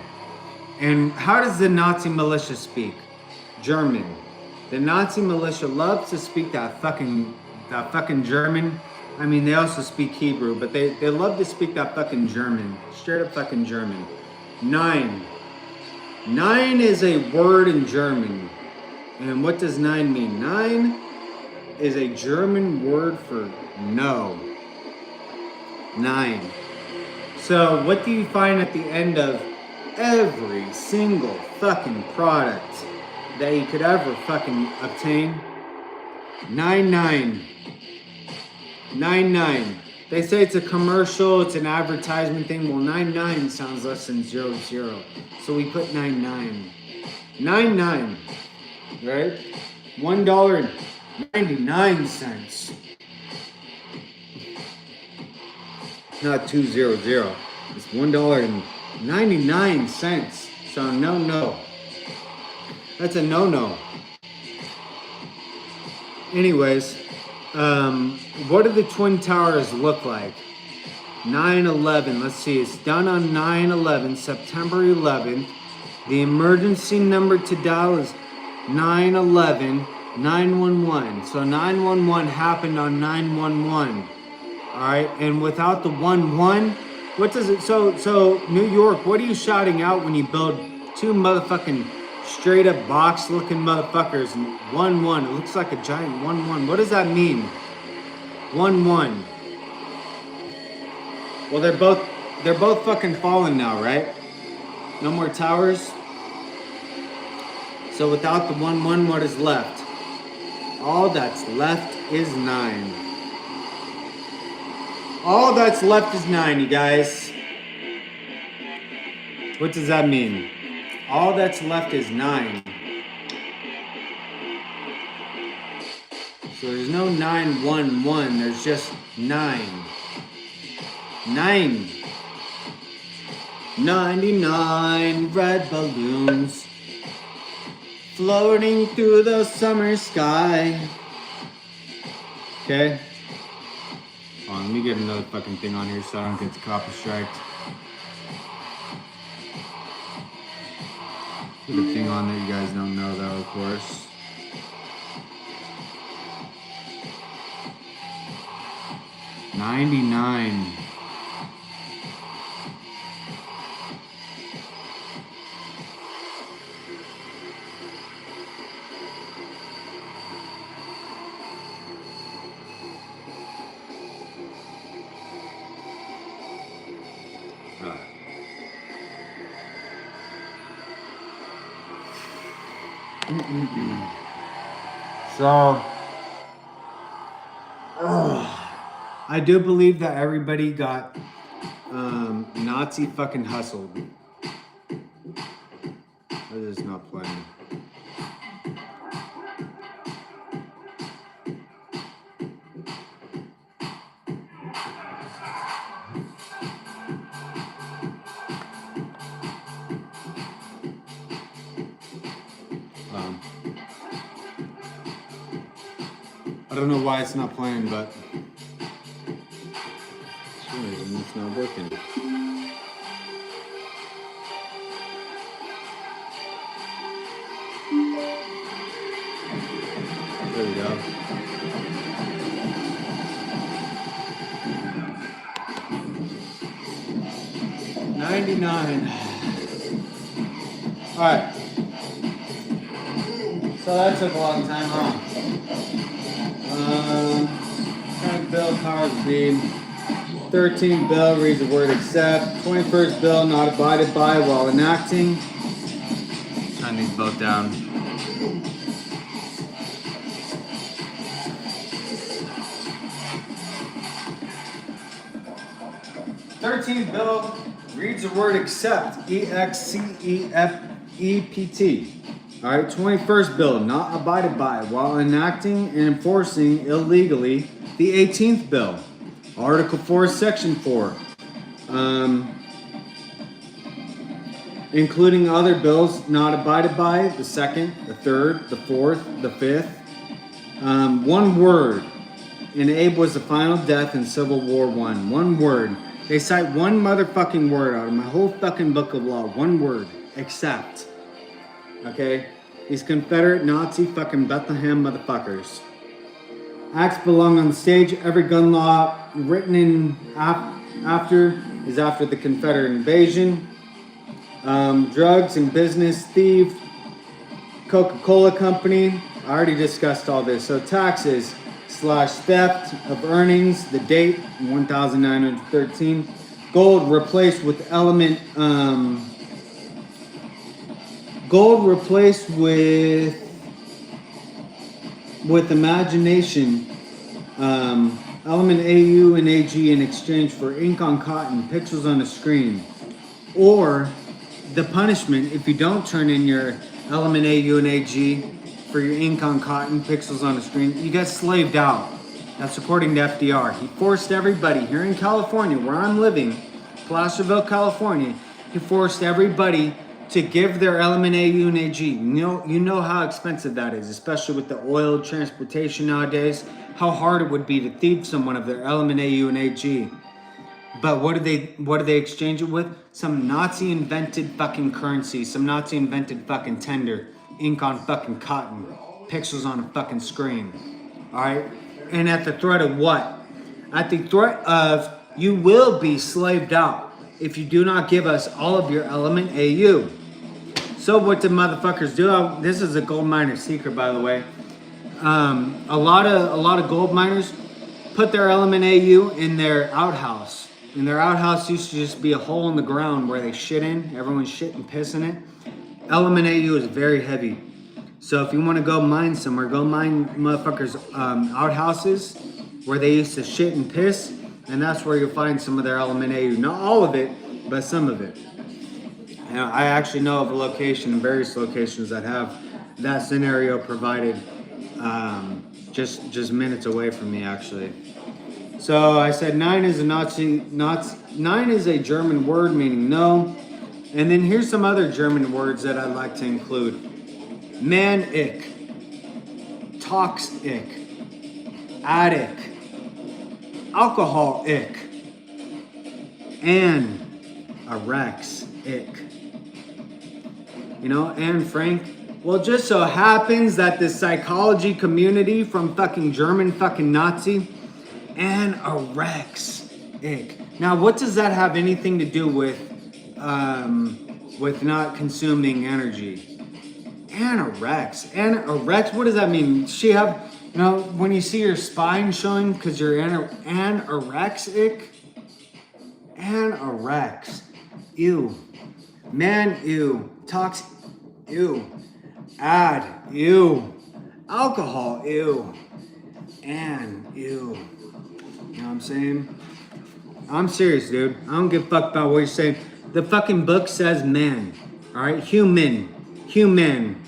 And how does the Nazi militia speak? German. The Nazi militia loves to speak that fucking German. I mean, they also speak Hebrew, but they love to speak that fucking German. Straight up fucking German. 9. 9 is a word in German. And what does 9 mean? 9 is a German word for no. 9. So what do you find at the end of every single fucking product that you could ever fucking obtain? 99. 99. They say it's a commercial, it's an advertisement thing. Well, 99 sounds less than 00. So we put 99. 99. Right? $1.99. Not 200. It's $1.99. So no. That's a no. Anyways, what do the Twin Towers look like? 9/11. Let's see. It's done on 9/11, September 11th. The emergency number to dial is 911 911. So 911 happened on 911. All right, and without the 11, what does it? So New York, what are you shouting out when you build two motherfucking Straight up box looking motherfuckers. 1-1. It looks like a giant 1-1. What does that mean? 1-1. Well, they're both fucking fallen now, right? No more towers. So without the 1-1, what is left? All that's left is 9. All that's left is 9, you guys. What does that mean? All that's left is 9. So there's no 9-1-1. There's just 9. 9. 99 red balloons floating through the summer sky. Okay. Hold on, let me get another fucking thing on here so I don't get the copy striked. Put a thing on that you guys don't know though, of course. $99. So, I do believe that everybody got Nazi fucking hustled. That is not playing. I don't know why it's not playing, but for some reason it's not working. There we go. $99. All right. So that took a long time, huh? Current bill, powers being 13th bill reads the word accept. 21st bill not abided by while enacting. Turn these both down. '13th bill reads the word accept. EXCEFEPT. All right, 21st bill not abided by while enacting and enforcing illegally the 18th bill. Article 4, Section 4. Including other bills not abided by, the 2nd, the 3rd, the 4th, the 5th. One word. And Abe was the final death in Civil War I. One word. They cite one motherfucking word out of my whole fucking book of law. One word. Accept. Okay? These Confederate Nazi fucking Bethlehem motherfuckers. Acts belong on the stage. Every gun law written in after is after the Confederate invasion. Drugs and business, thief, Coca-Cola Company. I already discussed all this. So taxes / theft of earnings. The date 1913. Gold replaced with element. Gold replaced with imagination, element AU and AG in exchange for ink on cotton, pixels on a screen. Or the punishment, if you don't turn in your element AU and AG for your ink on cotton, pixels on a screen, you get slaved out. That's according to FDR. He forced everybody here in California, where I'm living, Placerville, California, he forced everybody to give their element AU and AG. You know how expensive that is, especially with the oil transportation nowadays. How hard it would be to thieve someone of their element AU and AG. But what do they exchange it with? Some Nazi invented fucking currency, some Nazi invented fucking tender, ink on fucking cotton, pixels on a fucking screen. All right, and at the threat of what? At the threat of you will be slaved out if you do not give us all of your element AU. So what did motherfuckers do? This is a gold miner secret, by the way. A lot of gold miners put their element AU in their outhouse. And their outhouse used to just be a hole in the ground where they shit in. Everyone's shit and piss in it. Element AU is very heavy. So if you want to go mine somewhere, go mine motherfuckers' outhouses where they used to shit and piss. And that's where you'll find some of their element AU. Not all of it, but some of it. And I actually know of a location, various locations that have that scenario provided, just minutes away from me, actually. So I said 9 is a 9 is a German word meaning no. And then here's some other German words that I'd like to include. Man-ick, tox-ick, addict, alcohol-ick, and erex-ick. You know, Anne Frank. Well, just so happens that the psychology community from fucking German fucking Nazi, anorexia. Now, what does that have anything to do with not consuming energy? Anorexia. What does that mean? She have, you know, when you see your spine showing because you're anorexic? Anorexia. Ew. Man, ew. Tox, ew. Add, ew. Alcohol, ew. And, ew. You know what I'm saying? I'm serious, dude. I don't give a fuck about what you're saying. The fucking book says man. Alright? Human. Human.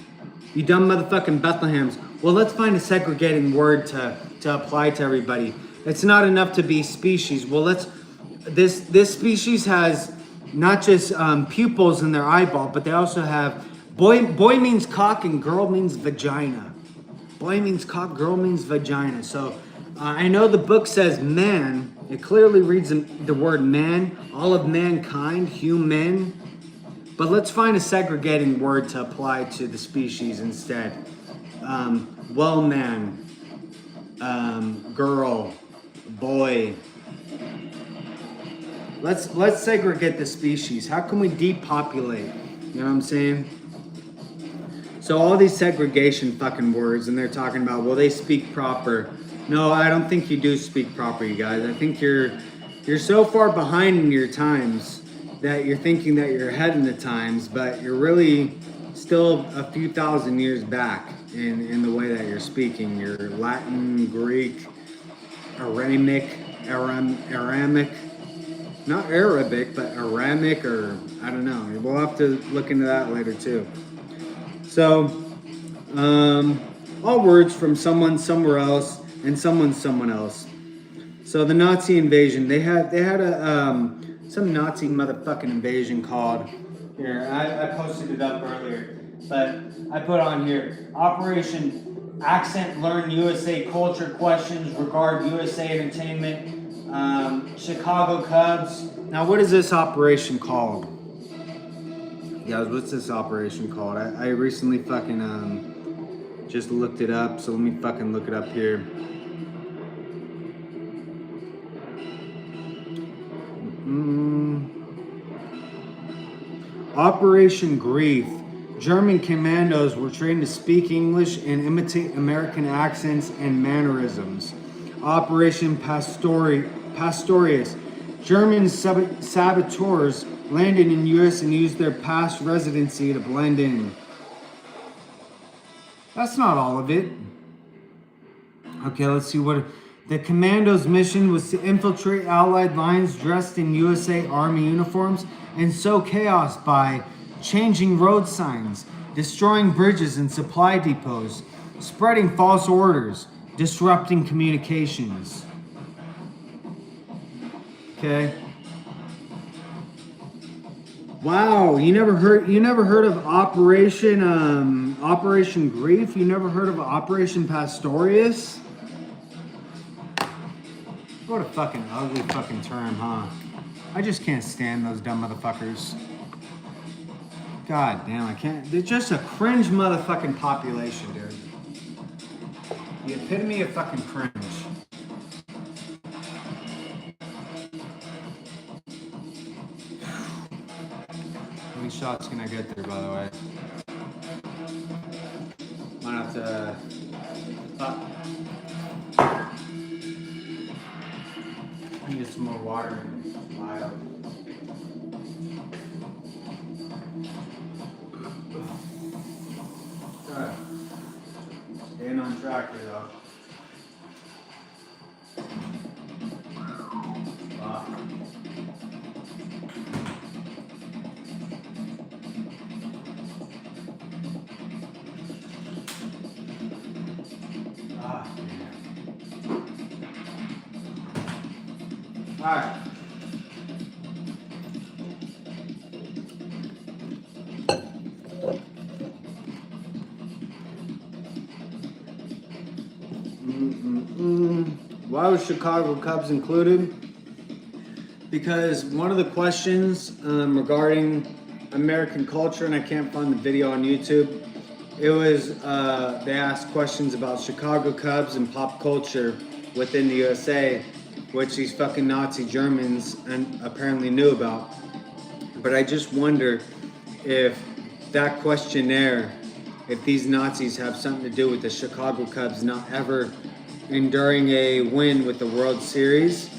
You dumb motherfucking Bethlehems. Well, let's find a segregating word to apply to everybody. It's not enough to be species. Well, this species has not just pupils in their eyeball, but they also have boy means cock and girl means vagina. Boy means cock, girl means vagina. So I know the book says man. It clearly reads the word man, all of mankind, human. But let's find a segregating word to apply to the species instead. Well, man, girl, boy. Let's segregate the species. How can we depopulate? You know what I'm saying? So all these segregation fucking words, and they're talking about, well, they speak proper. No, I don't think you do speak proper, you guys. I think you're so far behind in your times that you're thinking that you're ahead in the times, but you're really still a few thousand years back in the way that you're speaking. You're Latin, Greek, Aramic, not Arabic, but Aramic, or I don't know. We'll have to look into that later too. So, all words from someone somewhere else and someone else. So the Nazi invasion, they had some Nazi motherfucking invasion called, here, I posted it up earlier, but I put on here, Operation Accent Learn USA Culture Questions Regard USA Entertainment, Chicago Cubs. Now what is this operation called? Guys, what's this operation called? I recently fucking just looked it up, so let me fucking look it up here. Operation Grief. German commandos were trained to speak English and imitate American accents and mannerisms. Operation Pastorius. German saboteurs landed in U.S. and used their past residency to blend in. That's not all of it. Okay, let's see what... The commandos' mission was to infiltrate Allied lines dressed in USA Army uniforms and sow chaos by changing road signs, destroying bridges and supply depots, spreading false orders, disrupting communications. Okay. Wow, you never heard of Operation Grief? You never heard of Operation Pastorius? What a fucking ugly fucking term, huh? I just can't stand those dumb motherfuckers. God damn, I can't. They're just a cringe motherfucking population, dude. The epitome of fucking cringe. How many shots can I get there, by the way? water and smile. Alright. Staying on track here though. Wow. Alright. Why was Chicago Cubs included? Because one of the questions regarding American culture, and I can't find the video on YouTube, it was they asked questions about Chicago Cubs and pop culture within the USA, which these fucking Nazi Germans and apparently knew about. But I just wonder if that questionnaire, if these Nazis have something to do with the Chicago Cubs not ever enduring a win with the World Series,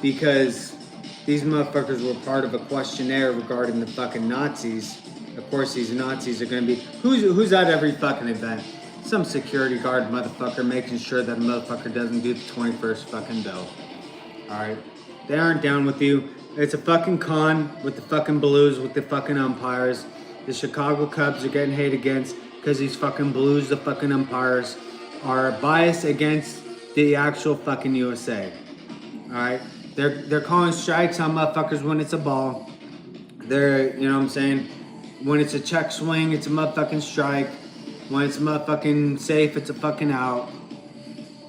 because these motherfuckers were part of a questionnaire regarding the fucking Nazis. Of course, these Nazis are gonna be, who's at every fucking event? Some security guard motherfucker making sure that a motherfucker doesn't do the 21st fucking bill. Alright? They aren't down with you. It's a fucking con with the fucking Blues, with the fucking umpires. The Chicago Cubs are getting hate against because these fucking Blues, the fucking umpires, are biased against the actual fucking USA. Alright? They're calling strikes on motherfuckers when it's a ball. They're, you know what I'm saying? When it's a check swing, it's a motherfucking strike. When it's a motherfucking safe, it's a fucking out.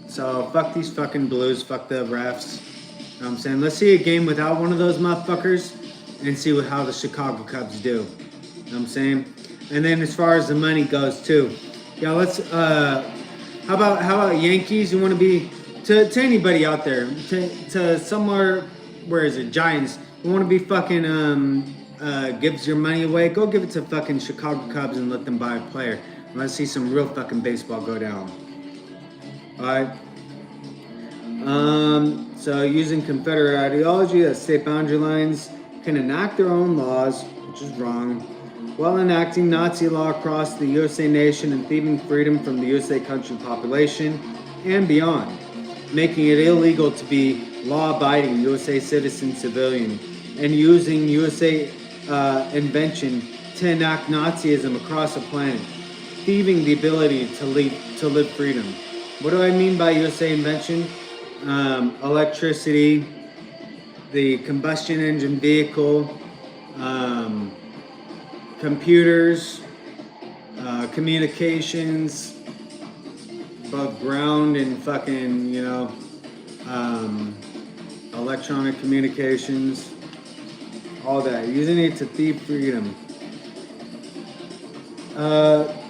So fuck these fucking Blues, fuck the refs. You know what I'm saying? Let's see a game without one of those motherfuckers and see how the Chicago Cubs do. You know what I'm saying? And then as far as the money goes too. Yeah, let's how about Yankees? You want to be to anybody out there, to somewhere, where is it, Giants, you want to be fucking gives your money away, go give it to fucking Chicago Cubs and let them buy a player. Let's see some real fucking baseball go down. Alright. So using Confederate ideology that state boundary lines can enact their own laws, which is wrong, while enacting Nazi law across the USA nation and thieving freedom from the USA country population and beyond, making it illegal to be law-abiding USA citizen civilian, and using USA invention to enact Nazism across the planet, thieving the ability to live freedom. What do I mean by USA invention? Electricity, the combustion engine vehicle, computers, communications, both ground and fucking, you know, electronic communications, all that, using it to thieve freedom.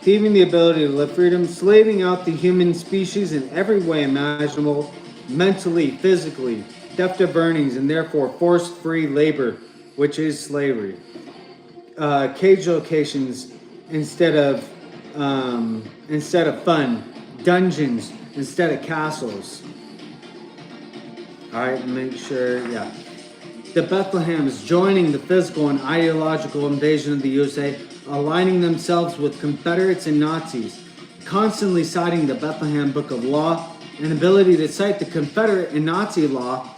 Thieving the ability to live freedom, slaving out the human species in every way imaginable, mentally, physically, death to burnings, and therefore forced-free labor, which is slavery. Cage locations instead of fun, dungeons instead of castles. All right, make sure, yeah. The Bethlehems joining the physical and ideological invasion of the USA, aligning themselves with Confederates and Nazis, constantly citing the Bethlehem Book of Law, and ability to cite the Confederate and Nazi law,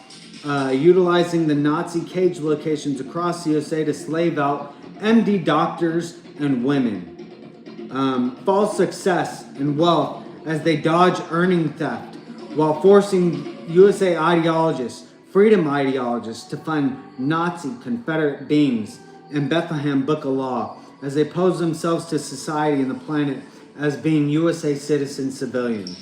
utilizing the Nazi cage locations across the USA to slave out MD doctors and women. False success and wealth as they dodge earning theft, while forcing USA ideologists, freedom ideologists, to fund Nazi Confederate beings and Bethlehem Book of Law as they pose themselves to society and the planet as being USA citizen civilian.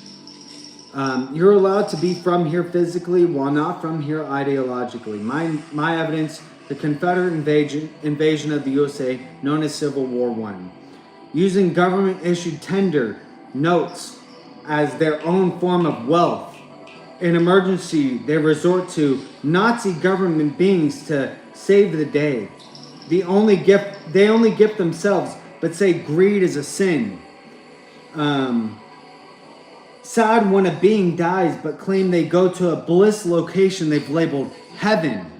You're allowed to be from here physically while not from here ideologically. My evidence, the Confederate invasion of the USA, known as Civil War I. Using government-issued tender notes as their own form of wealth. In emergency, they resort to Nazi government beings to save the day. They only gift themselves, but say greed is a sin. sad when a being dies, but claim they go to a bliss location they've labeled heaven.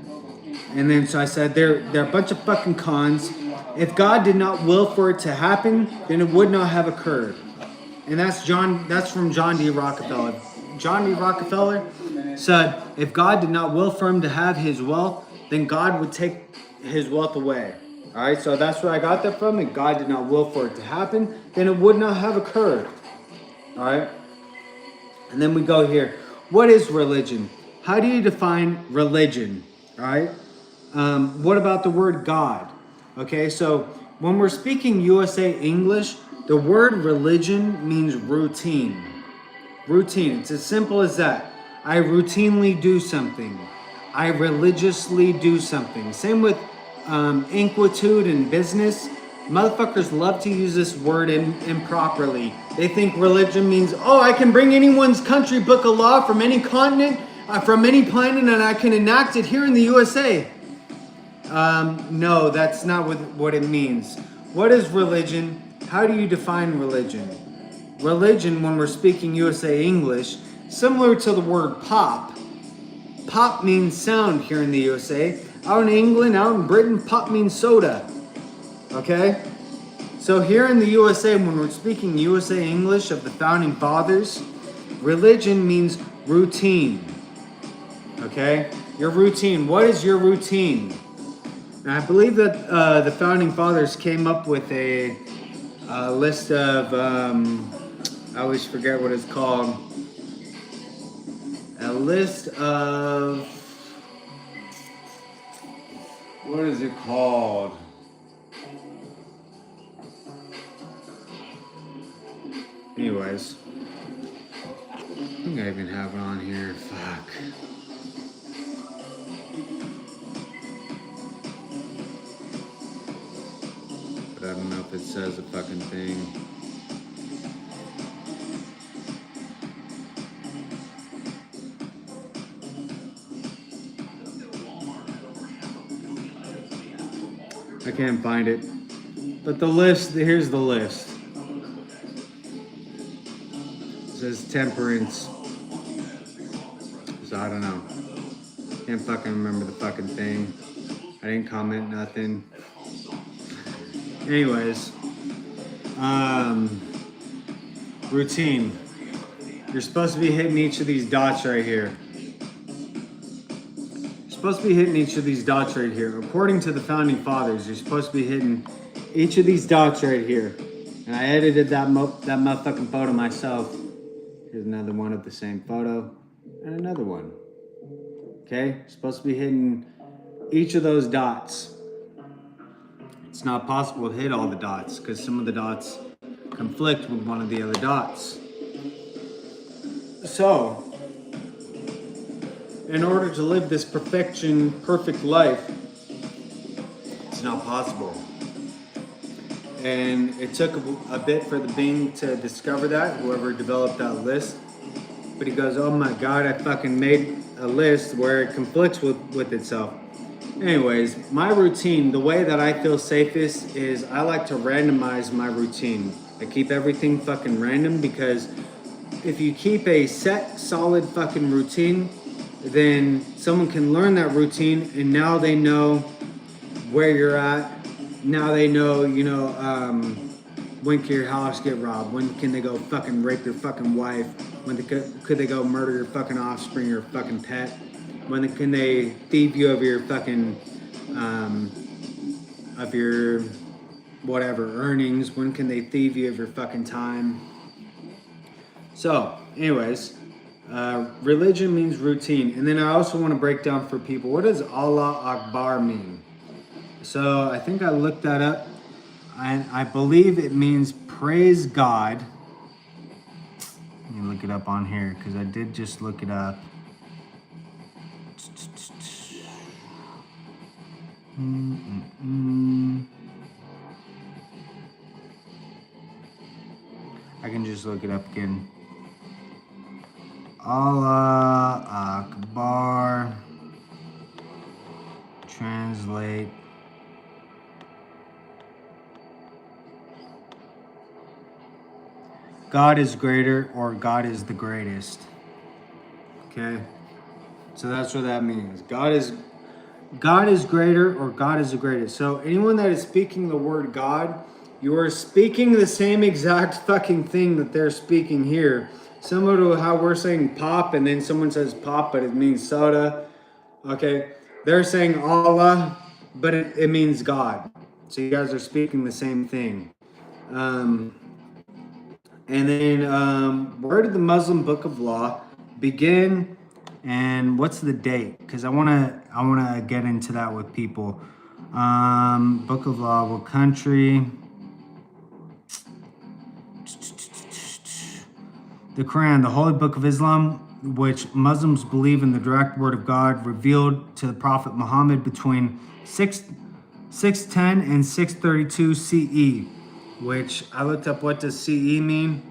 And then so I said, they're a bunch of fucking cons. If God did not will for it to happen, then it would not have occurred. And that's from John D. Rockefeller. John D. Rockefeller said, if God did not will for him to have his wealth, then God would take his wealth away. All right, so that's where I got that from. If God did not will for it to happen, then it would not have occurred. All right. And then we go here. What is religion? How do you define religion? All right. What about the word God? Okay, so when we're speaking USA English, the word religion means routine. Routine. It's as simple as that. I routinely do something. I religiously do something. Same with inquietude in business. Motherfuckers love to use this word improperly. They think religion means, oh, I can bring anyone's country book of law from any continent, from any planet, and I can enact it here in the USA. No, that's not what it means. What is religion? How do you define religion? Religion, when we're speaking USA English, similar to the word pop. Pop means sound here in the USA. Out in England, out in Britain, pop means soda. Okay? So here in the USA, when we're speaking USA English of the Founding Fathers, religion means routine. Okay? Your routine. What is your routine? And I believe that the Founding Fathers came up with a list of, I always forget what it's called. A list of, what is it called? Anyways, I think I even have it on here. Fuck. But I don't know if it says a fucking thing. I can't find it. But the list, here's the list. It says temperance. So I don't know. Can't fucking remember the fucking thing. I didn't comment nothing. Anyways. Routine. You're supposed to be hitting each of these dots right here. Supposed to be hitting each of these dots right here. According to the Founding Fathers, you're supposed to be hitting each of these dots right here. And I edited that motherfucking photo myself. Here's another one of the same photo. And another one. Okay? Supposed to be hitting each of those dots. It's not possible to hit all the dots because some of the dots conflict with one of the other dots. So, in order to live this perfect life, it's not possible. And it took a bit for the Bing to discover that, whoever developed that list. But he goes, oh my God, I fucking made a list where it conflicts with itself. Anyways, my routine, the way that I feel safest is I like to randomize my routine. I keep everything fucking random because if you keep a set, solid fucking routine, then someone can learn that routine and now they know where you're at. Now they know, when can your house get robbed? When can they go fucking rape your fucking wife? When could they go murder your fucking offspring or fucking pet? When can they thieve you of your fucking, of your whatever earnings? When can they thieve you of your fucking time? So, anyways, religion means routine. And then I also want to break down for people, what does Allah Akbar mean? So I think I looked that up. And I believe it means praise God. Let me look it up on here because I did just look it up. I can just look it up again. Allah Akbar. Translate. God is greater or God is the greatest. Okay? So that's what that means. God is greater or God is the greatest. So anyone that is speaking the word God, you are speaking the same exact fucking thing that they're speaking here. Similar to how we're saying pop and then someone says pop but it means soda. Okay? They're saying Allah, but it means God. So you guys are speaking the same thing. And then where did the Muslim Book of Law begin? And what's the date? Because I wanna get into that with people. Book of Law, what country? The Quran, the Holy Book of Islam, which Muslims believe in the direct word of God revealed to the Prophet Muhammad between 610 and 632 CE, which I looked up what does CE mean.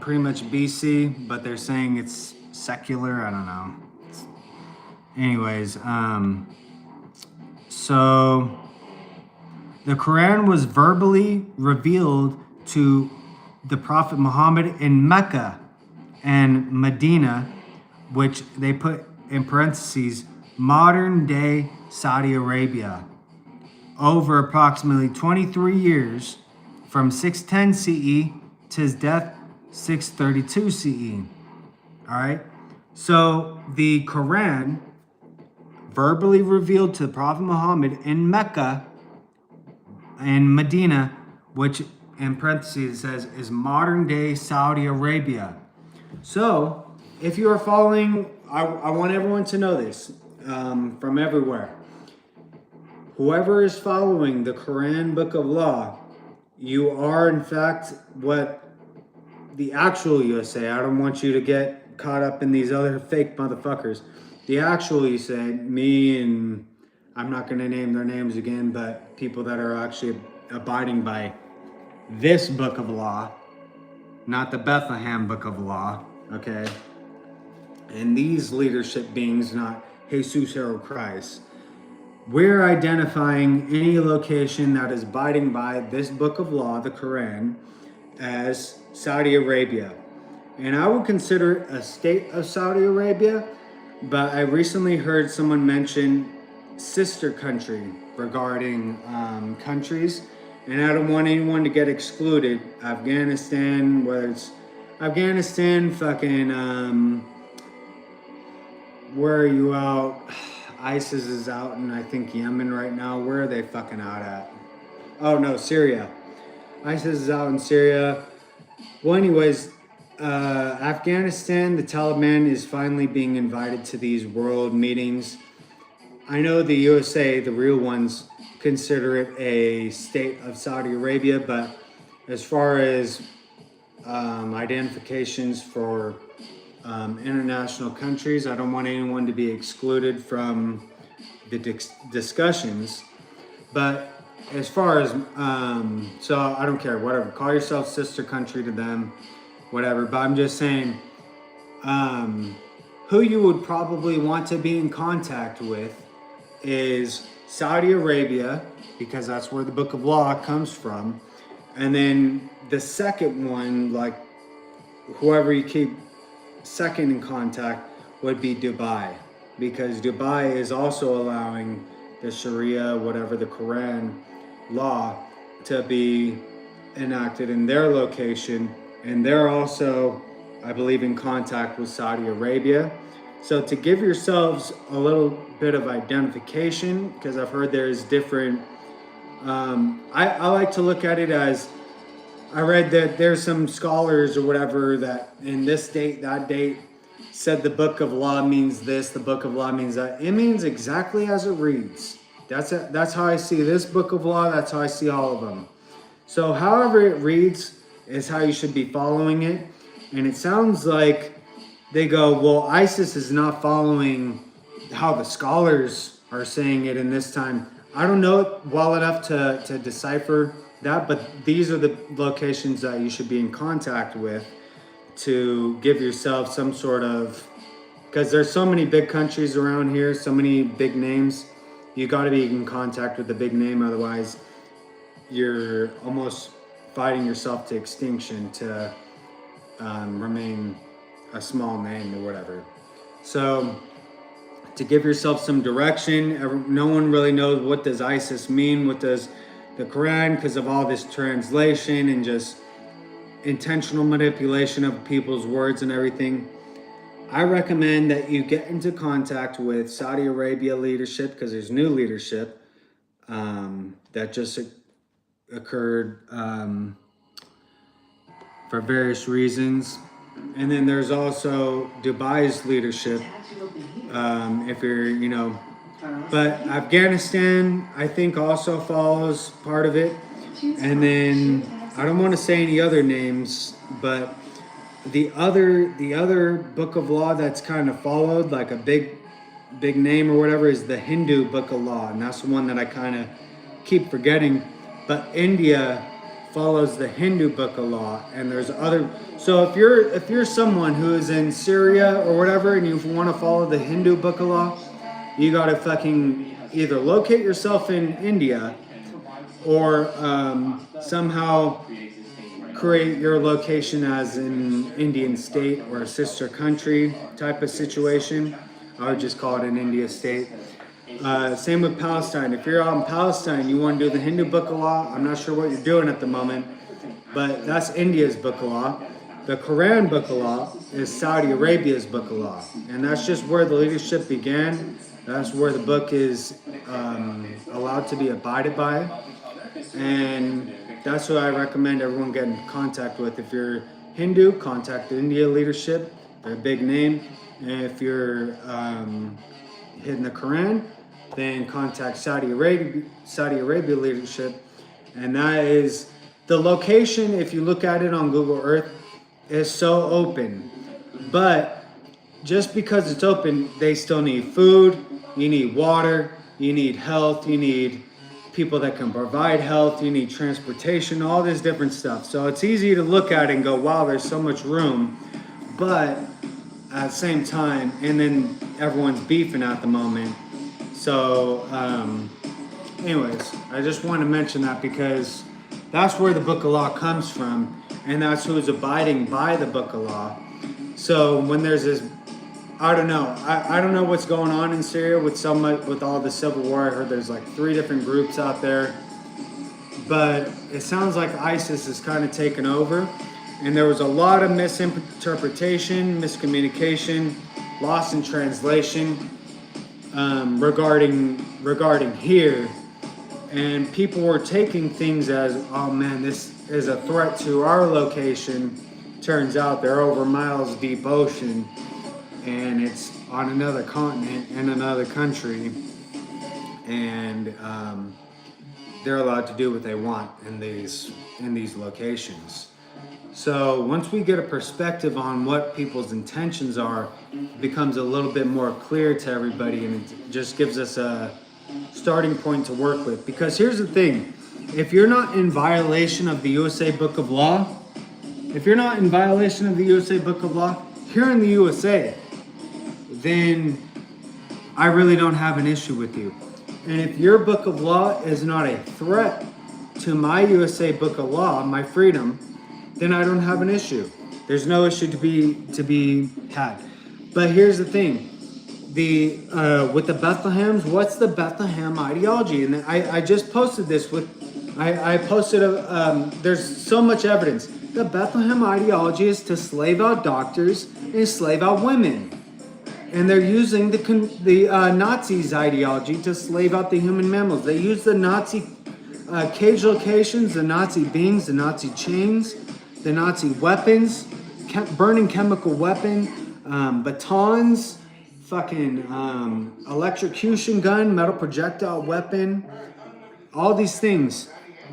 Pretty much BC, but they're saying it's secular. I don't know. Anyways, so the Quran was verbally revealed to the Prophet Muhammad in Mecca and Medina, which they put in parentheses, modern day Saudi Arabia, over approximately 23 years from 610 CE to his death 632 CE. All right. So the Quran verbally revealed to the Prophet Muhammad in Mecca and Medina, which in parentheses says is modern day Saudi Arabia. So if you are following, I want everyone to know this from everywhere. Whoever is following the Quran Book of Law, you are in fact what the actual USA, I don't want you to get caught up in these other fake motherfuckers. The actual USA, me and I'm not going to name their names again, but people that are actually abiding by this book of law, not the Bethlehem Book of Law, okay? And these leadership beings, not Jesus or Christ. We're identifying any location that is abiding by this book of law, the Quran, as Saudi Arabia. And I would consider it a state of Saudi Arabia, but I recently heard someone mention sister country regarding countries, and I don't want anyone to get excluded. Afghanistan, whether it's Afghanistan, fucking, where are you out? ISIS is out in, I think, Yemen right now. Where are they fucking out at? Oh no, Syria. ISIS is out in Syria. Well, anyways, Afghanistan, the Taliban is finally being invited to these world meetings. I know the USA, the real ones, consider it a state of Saudi Arabia, but as far as identifications for international countries, I don't want anyone to be excluded from the discussions. But as far as, so I don't care, whatever, call yourself sister country to them, whatever, but I'm just saying, who you would probably want to be in contact with is Saudi Arabia, because that's where the Book of Law comes from. And then the second one, like whoever you keep second in contact, would be Dubai, because Dubai is also allowing the Sharia, whatever, the Quran law, to be enacted in their location. And they're also, I believe, in contact with Saudi Arabia. So to give yourselves a little bit of identification, because I've heard there's different, I like to look at it as, I read that there's some scholars or whatever that in this date, that date, said the Book of Law means this, the Book of Law means that. It means exactly as it reads. That's how I see this Book of Law, that's how I see all of them. So however it reads is how you should be following it. And it sounds like they go, well, ISIS is not following how the scholars are saying it in this time. I don't know it well enough to decipher that, but these are the locations that you should be in contact with to give yourself some sort of, because there's so many big countries around here, so many big names. You got to be in contact with the big name, otherwise you're almost fighting yourself to extinction to remain a small name or whatever. So to give yourself some direction, no one really knows what does ISIS mean, what does the Quran, because of all this translation and just intentional manipulation of people's words and everything. I recommend that you get into contact with Saudi Arabia leadership, because there's new leadership that just occurred for various reasons. And then there's also Dubai's leadership, if you're, but Afghanistan, I think, also follows part of it. And then I don't want to say any other names, but the other book of law that's kind of followed, like a big name or whatever, is the Hindu book of law, and that's the one that I kind of keep forgetting. But India follows the Hindu book of law, and there's other. So if you're someone who is in Syria or whatever, and you want to follow the Hindu book of law, you gotta fucking either locate yourself in India or somehow create your location as an Indian state or a sister country type of situation. I would just call it an India state. Same with Palestine. If you're out in Palestine, you want to do the Hindu book of law. I'm not sure what you're doing at the moment, but that's India's book of law. The Quran book of law is Saudi Arabia's book of law, and that's just where the leadership began. That's where the book is allowed to be abided by, and that's what I recommend everyone get in contact with. If you're Hindu, contact the India leadership. They're a big name. And if you're hitting the Quran, then contact Saudi Arabia leadership. And that is the location. If you look at it on Google Earth, is so open. But just because it's open, they still need food. You need water. You need health. You need people that can provide health, you need transportation, all this different stuff. So it's easy to look at it and go, wow, there's so much room. But at the same time, and then everyone's beefing at the moment. So anyways, I just want to mention that because that's where the book of law comes from, and that's who is abiding by the book of law. So when there's this, I don't know. I don't know what's going on in Syria with all the civil war. I heard there's like 3 different groups out there. But it sounds like ISIS is kind of taken over. And there was a lot of misinterpretation, miscommunication, loss in translation regarding here. And people were taking things as, oh man, this is a threat to our location. Turns out they're over miles deep ocean. And it's on another continent in another country, and they're allowed to do what they want in these locations. So once we get a perspective on what people's intentions are, it becomes a little bit more clear to everybody, and it just gives us a starting point to work with. Because here's the thing: if you're not in violation of the USA Book of Law, here in the USA, then I really don't have an issue with you. And if your book of law is not a threat to my USA book of law, my freedom, then I don't have an issue. There's no issue to be had. But here's the thing: with the Bethlehems, what's the Bethlehem ideology? And I just posted this I posted there's so much evidence. The Bethlehem ideology is to slave out doctors and slave out women. And they're using the Nazis' ideology to slave out the human mammals. They use the Nazi cage locations, the Nazi beams, the Nazi chains, the Nazi weapons, burning chemical weapon, batons, fucking electrocution gun, metal projectile weapon, all these things,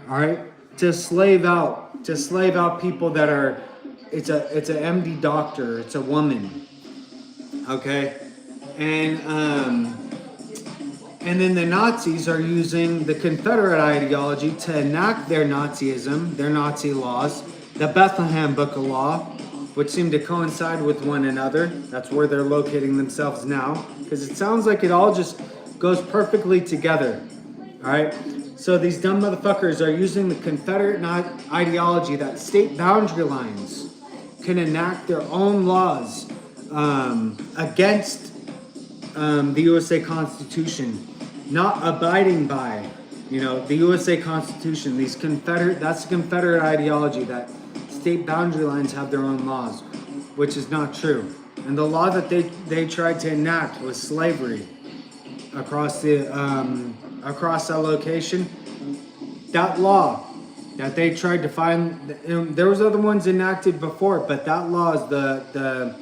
all right, to slave out people that are, it's a MD doctor, it's a woman. Okay, and then the Nazis are using the Confederate ideology to enact their Nazism, their Nazi laws, the Bethlehem Book of Law, which seem to coincide with one another. That's where they're locating themselves now, because it sounds like it all just goes perfectly together. All right, So these dumb motherfuckers are using the Confederate ideology that state boundary lines can enact their own laws against the USA Constitution, not abiding by, the USA Constitution. That's the Confederate ideology that state boundary lines have their own laws, which is not true. And the law that they tried to enact was slavery across that location. That law that they tried to find, there was other ones enacted before, but that law is the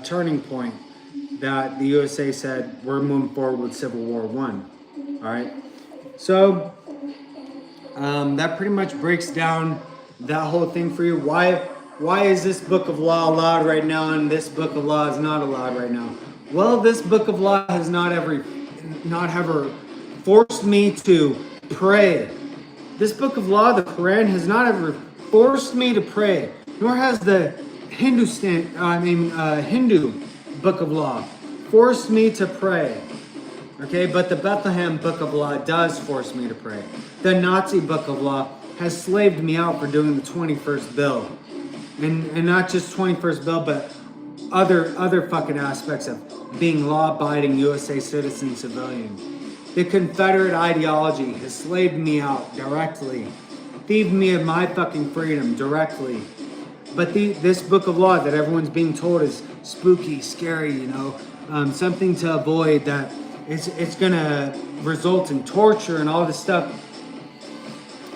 turning point that the USA said we're moving forward with Civil War I. All right, so that pretty much breaks down that whole thing for you. Why is this book of law allowed right now and this book of law is not allowed right now? Well, this book of law has not ever forced me to pray. This book of law, the Quran, has not ever forced me to pray, nor has the Hindu book of law forced me to pray. Okay, but the Bethlehem book of law does force me to pray. The Nazi book of law has slaved me out for doing the 21st bill. And not just 21st bill, but other fucking aspects of being law-abiding USA citizen civilian. The Confederate ideology has slaved me out directly, thieved me of my fucking freedom directly. But this book of law that everyone's being told is spooky, scary, something to avoid, that it's gonna result in torture and all this stuff,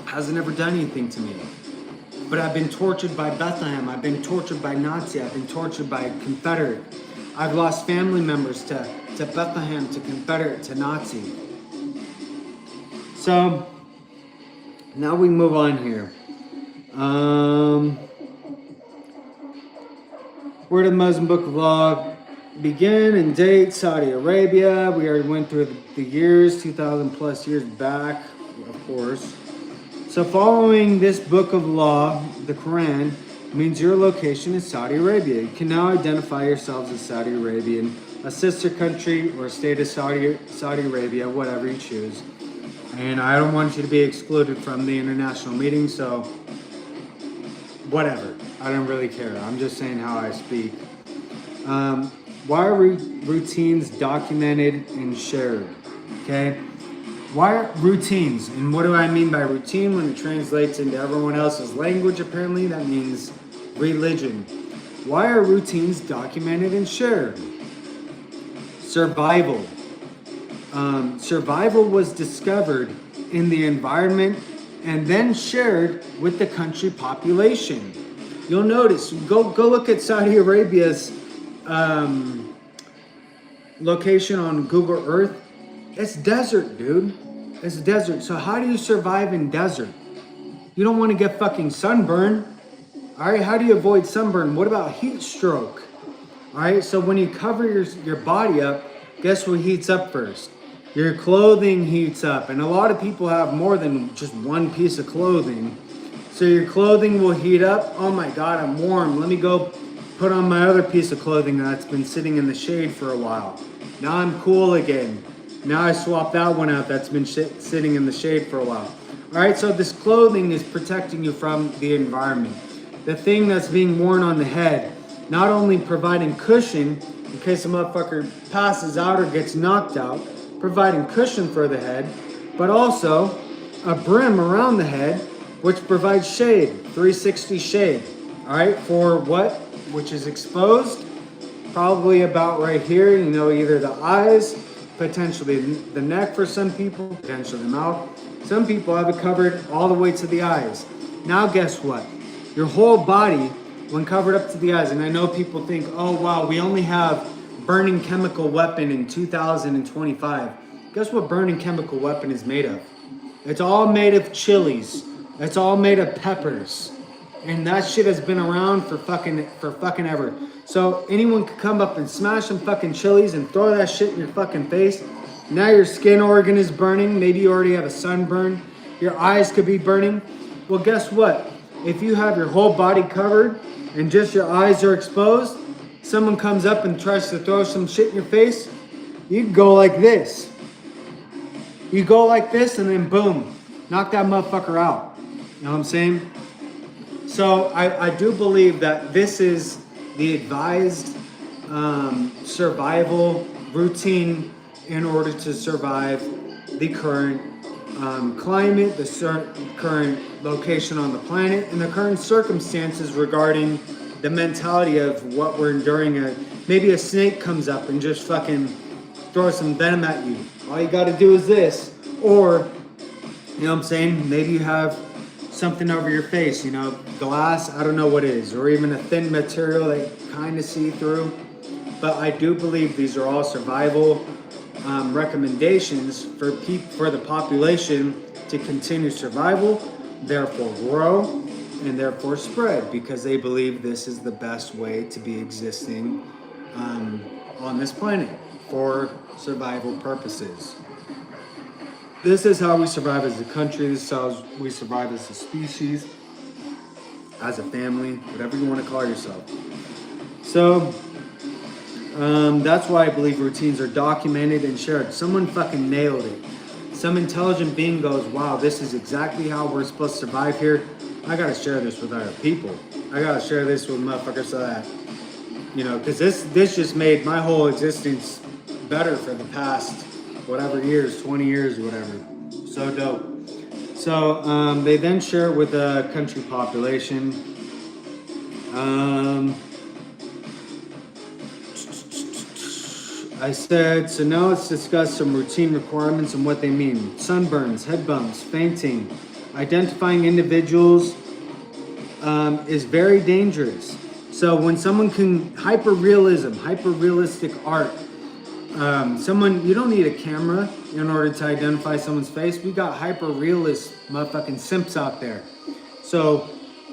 hasn't ever done anything to me. But I've been tortured by Bethlehem, I've been tortured by Nazi, I've been tortured by Confederate. I've lost family members to Bethlehem, to Confederate, to Nazi. So, now we move on here. Where did the Muslim Book of Law begin and date? Saudi Arabia. We already went through the years, 2,000 plus years back, of course. So following this book of law, the Quran, means your location is Saudi Arabia. You can now identify yourselves as Saudi Arabian, a sister country or a state of Saudi Arabia, whatever you choose. And I don't want you to be excluded from the international meeting, so whatever. I don't really care. I'm just saying how I speak. Why are routines documented and shared? Okay? Why are routines? And what do I mean by routine? When it translates into everyone else's language, apparently, that means religion. Why are routines documented and shared? Survival. Survival was discovered in the environment and then shared with the country population. You'll notice, go look at Saudi Arabia's location on Google Earth. It's desert, dude. It's desert. So how do you survive in desert? You don't want to get fucking sunburn. All right, how do you avoid sunburn? What about heat stroke? All right, so when you cover your body up, guess what heats up first? Your clothing heats up. And a lot of people have more than just one piece of clothing. So your clothing will heat up. Oh my God, I'm warm. Let me go put on my other piece of clothing that's been sitting in the shade for a while. Now I'm cool again. Now I swapped that one out that's been sitting in the shade for a while. All right, so this clothing is protecting you from the environment. The thing that's being worn on the head, not only providing cushion in case a motherfucker passes out or gets knocked out, providing cushion for the head, but also a brim around the head, which provides shade, 360 shade. All right, for what? Which is exposed, probably about right here, either the eyes, potentially the neck for some people, potentially the mouth. Some people have it covered all the way to the eyes. Now guess what? Your whole body, when covered up to the eyes, and I know people think, oh wow, we only have burning chemical weapon in 2025. Guess what burning chemical weapon is made of? It's all made of chilies. It's all made of peppers. And that shit has been around for fucking ever. So anyone could come up and smash some fucking chilies and throw that shit in your fucking face. Now your skin organ is burning. Maybe you already have a sunburn. Your eyes could be burning. Well, guess what? If you have your whole body covered and just your eyes are exposed, someone comes up and tries to throw some shit in your face, you go like this. You go like this and then boom, knock that motherfucker out. You know what I'm saying? So I do believe that this is the advised survival routine in order to survive the current climate, the current location on the planet, and the current circumstances regarding the mentality of what we're enduring. Maybe a snake comes up and just fucking throws some venom at you. All you gotta do is this. Or, you know what I'm saying? Maybe you have something over your face, you know, glass, I don't know what it is, or even a thin material that you kind of see through. But I do believe these are all survival recommendations for the population to continue survival, therefore grow, and therefore spread, because they believe this is the best way to be existing on this planet for survival purposes. This is how we survive as a country. This is how we survive as a species, as a family, whatever you want to call yourself. So that's why I believe routines are documented and shared. Someone fucking nailed it. Some intelligent being goes, wow, this is exactly how we're supposed to survive here. I gotta share this with other people. I gotta share this with motherfuckers so that, you know, because this just made my whole existence better for the past whatever years, 20 years or whatever. So dope. So they then share it with the country population. I said, so now let's discuss some routine requirements and what they mean. Sunburns, head bumps, fainting, identifying individuals is very dangerous. So when someone can, hyper-realistic art, you don't need a camera in order to identify someone's face. We got hyper-realist motherfucking simps out there. So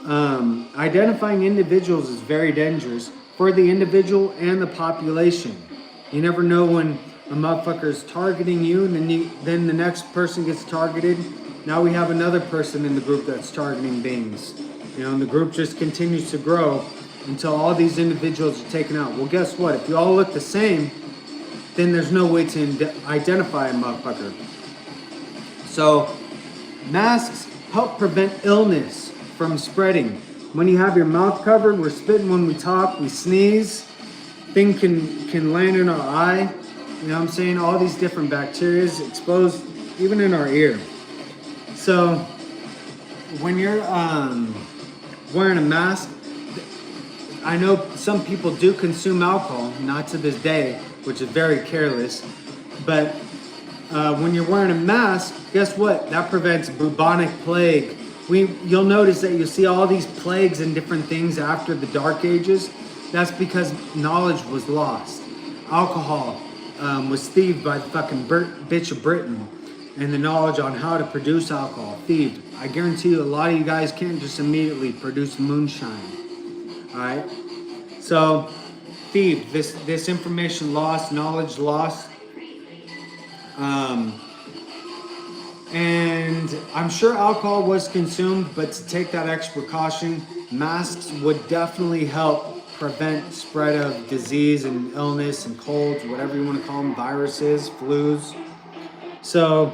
identifying individuals is very dangerous for the individual and the population. You never know when a motherfucker is targeting you, and then the next person gets targeted. Now we have another person in the group that's targeting beings. You know, and the group just continues to grow until all these individuals are taken out. Well, guess what? If you all look the same, then there's no way to identify a motherfucker. So masks help prevent illness from spreading. When you have your mouth covered, we're spitting when we talk, we sneeze. Thing can land in our eye. You know what I'm saying? All these different bacteria exposed even in our ear. So when you're wearing a mask, I know some people do consume alcohol, not to this day, which is very careless. But when you're wearing a mask, guess what? That prevents bubonic plague. You'll notice that you see all these plagues and different things after the Dark Ages. That's because knowledge was lost. Alcohol was thieved by the fucking bitch of Britain. And the knowledge on how to produce alcohol, thieved. I guarantee you a lot of you guys can't just immediately produce moonshine. Alright? So, thieved. This information lost, knowledge lost. And I'm sure alcohol was consumed, but to take that extra precaution, masks would definitely help prevent spread of disease and illness and colds, whatever you want to call them, viruses, flus. So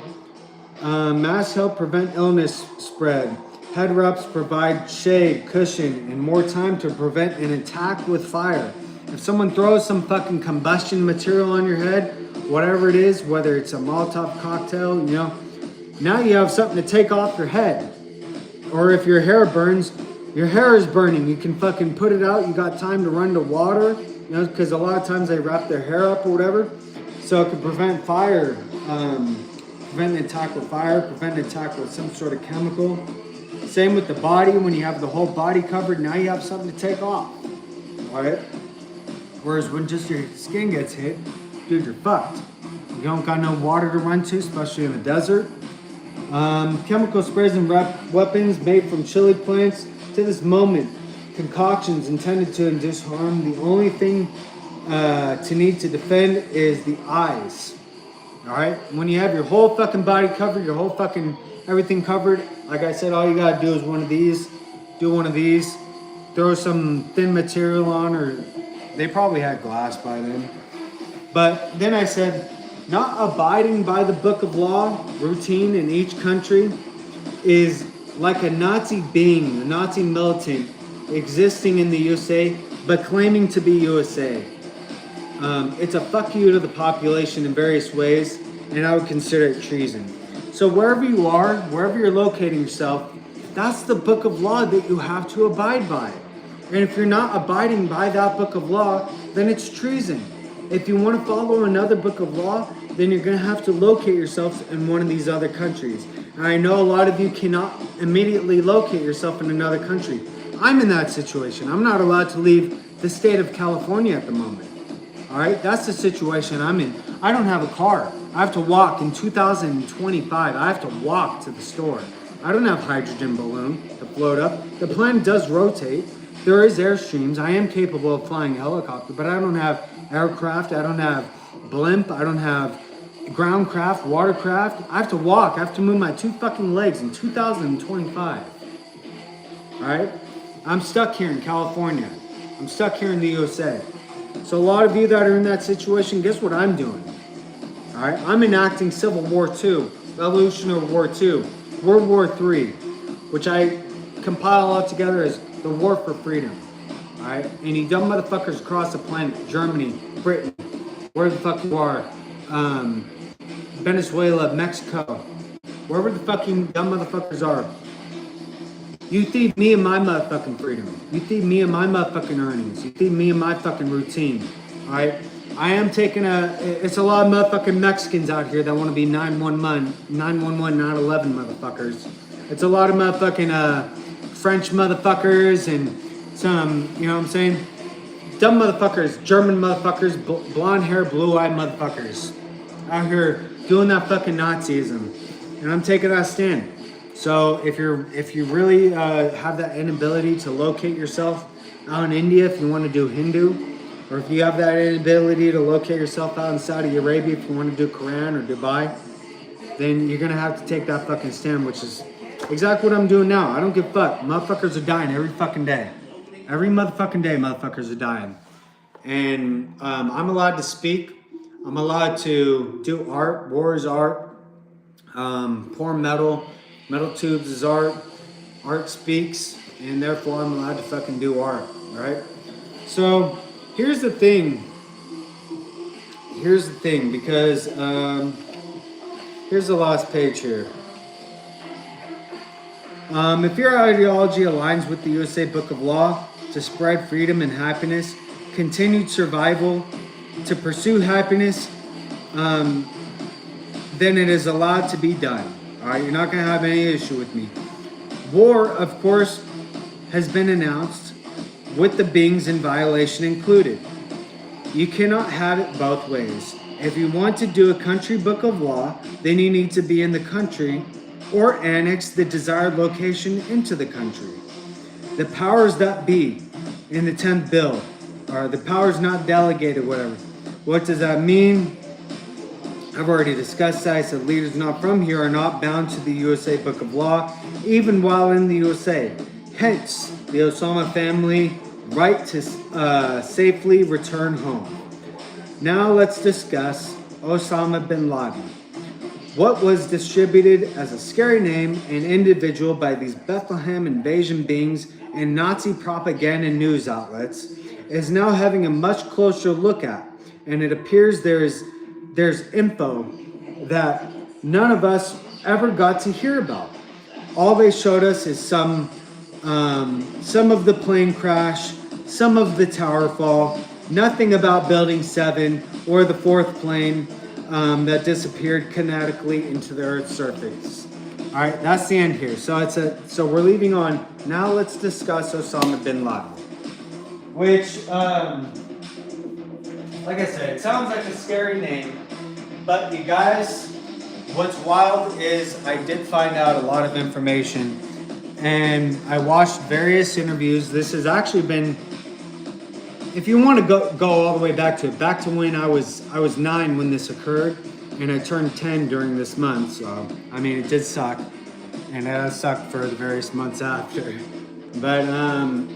masks help prevent illness spread. Head wraps provide shade, cushion, and more time to prevent an attack with fire. If someone throws some fucking combustion material on your head, whatever it is, whether it's a Molotov cocktail, you know, now you have something to take off your head. Or if your hair burns, your hair is burning, you can fucking put it out, you got time to run to water, you know, because a lot of times they wrap their hair up or whatever, so it can prevent fire, prevent an attack with fire, prevent an attack with some sort of chemical. Same with the body, when you have the whole body covered, now you have something to take off, alright? Whereas when just your skin gets hit, dude, you're fucked. You don't got no water to run to, especially in the desert. Chemical sprays and weapons made from chili plants. To this moment, concoctions intended to induce harm. The only thing to need to defend is the eyes. Alright? When you have your whole fucking body covered, your whole fucking everything covered, like I said, all you gotta do is one of these. Do one of these. Throw some thin material on, or they probably had glass by then. But then I said, not abiding by the book of law, routine in each country, is like a Nazi being, a Nazi militant existing in the USA, but claiming to be USA. It's a fuck you to the population in various ways, and I would consider it treason. So wherever you are, wherever you're locating yourself, that's the book of law that you have to abide by. And if you're not abiding by that book of law, then it's treason. If you want to follow another book of law, then you're going to have to locate yourself in one of these other countries. And I know a lot of you cannot immediately locate yourself in another country. I'm in that situation. I'm not allowed to leave the state of California at the moment. All right, that's the situation I'm in. I don't have a car. I have to walk in 2025. I have to walk to the store. I don't have hydrogen balloon to float up. The planet does rotate. There is airstreams. I am capable of flying a helicopter, but I don't have aircraft. I don't have blimp. I don't have ground craft, watercraft. I have to walk. I have to move my 2 fucking legs in 2025. All right? I'm stuck here in California. I'm stuck here in the USA. So a lot of you that are in that situation, guess what I'm doing? All right? I'm enacting Civil War II, Revolutionary War II, World War III, which I compile all together as the War for Freedom. All right? And you dumb motherfuckers across the planet, Germany, Britain, where the fuck you are, Venezuela, Mexico, wherever the fucking dumb motherfuckers are, you thieve me and my motherfucking freedom. You thieve me and my motherfucking earnings. You thieve me and my fucking routine. All right? I am taking it's a lot of motherfucking Mexicans out here that want to be 911, 911 motherfuckers. It's a lot of motherfucking French motherfuckers and some, you know what I'm saying? Dumb motherfuckers, German motherfuckers, blonde hair, blue eyed motherfuckers out here doing that fucking Nazism. And I'm taking that stand. So if you really have that inability to locate yourself out in India, if you want to do Hindu, or if you have that inability to locate yourself out in Saudi Arabia, if you want to do Quran or Dubai, then you're gonna have to take that fucking stand, which is exactly what I'm doing now. I don't give a fuck. Motherfuckers are dying every fucking day. Every motherfucking day, motherfuckers are dying. And I'm allowed to speak. I'm allowed to do art. War is art. Pour metal. Metal tubes is art. Art speaks. And therefore, I'm allowed to fucking do art. Right? So, here's the thing. Because here's the last page here. If your ideology aligns with the USA Book of Law to spread freedom and happiness, continued survival, to pursue happiness, then it is allowed to be done. All right, you're not going to have any issue with me. War, of course, has been announced with the beings in violation included. You cannot have it both ways. If you want to do a country book of law, then you need to be in the country or annex the desired location into the country. The powers that be in the 10th bill are the powers not delegated, whatever. What does that mean? I've already discussed that. I said leaders not from here are not bound to the USA Book of Law, even while in the USA. Hence, the Osama family right to safely return home. Now let's discuss Osama bin Laden. What was distributed as a scary name and individual by these Bethlehem invasion beings and Nazi propaganda news outlets is now having a much closer look at, and it appears there's info that none of us ever got to hear about. All they showed us is some of the plane crash, some of the tower fall, nothing about Building 7 or the 4th plane that disappeared kinetically into the Earth's surface. All right, that's the end here. So we're leaving on. Now let's discuss Osama bin Laden, which, like I said, it sounds like a scary name, but you guys, what's wild is I did find out a lot of information, and I watched various interviews. This has actually been, if you want to go all the way back to when I was 9 when this occurred, and I turned 10 during this month. So I mean, it did suck, and it has sucked for the various months after. But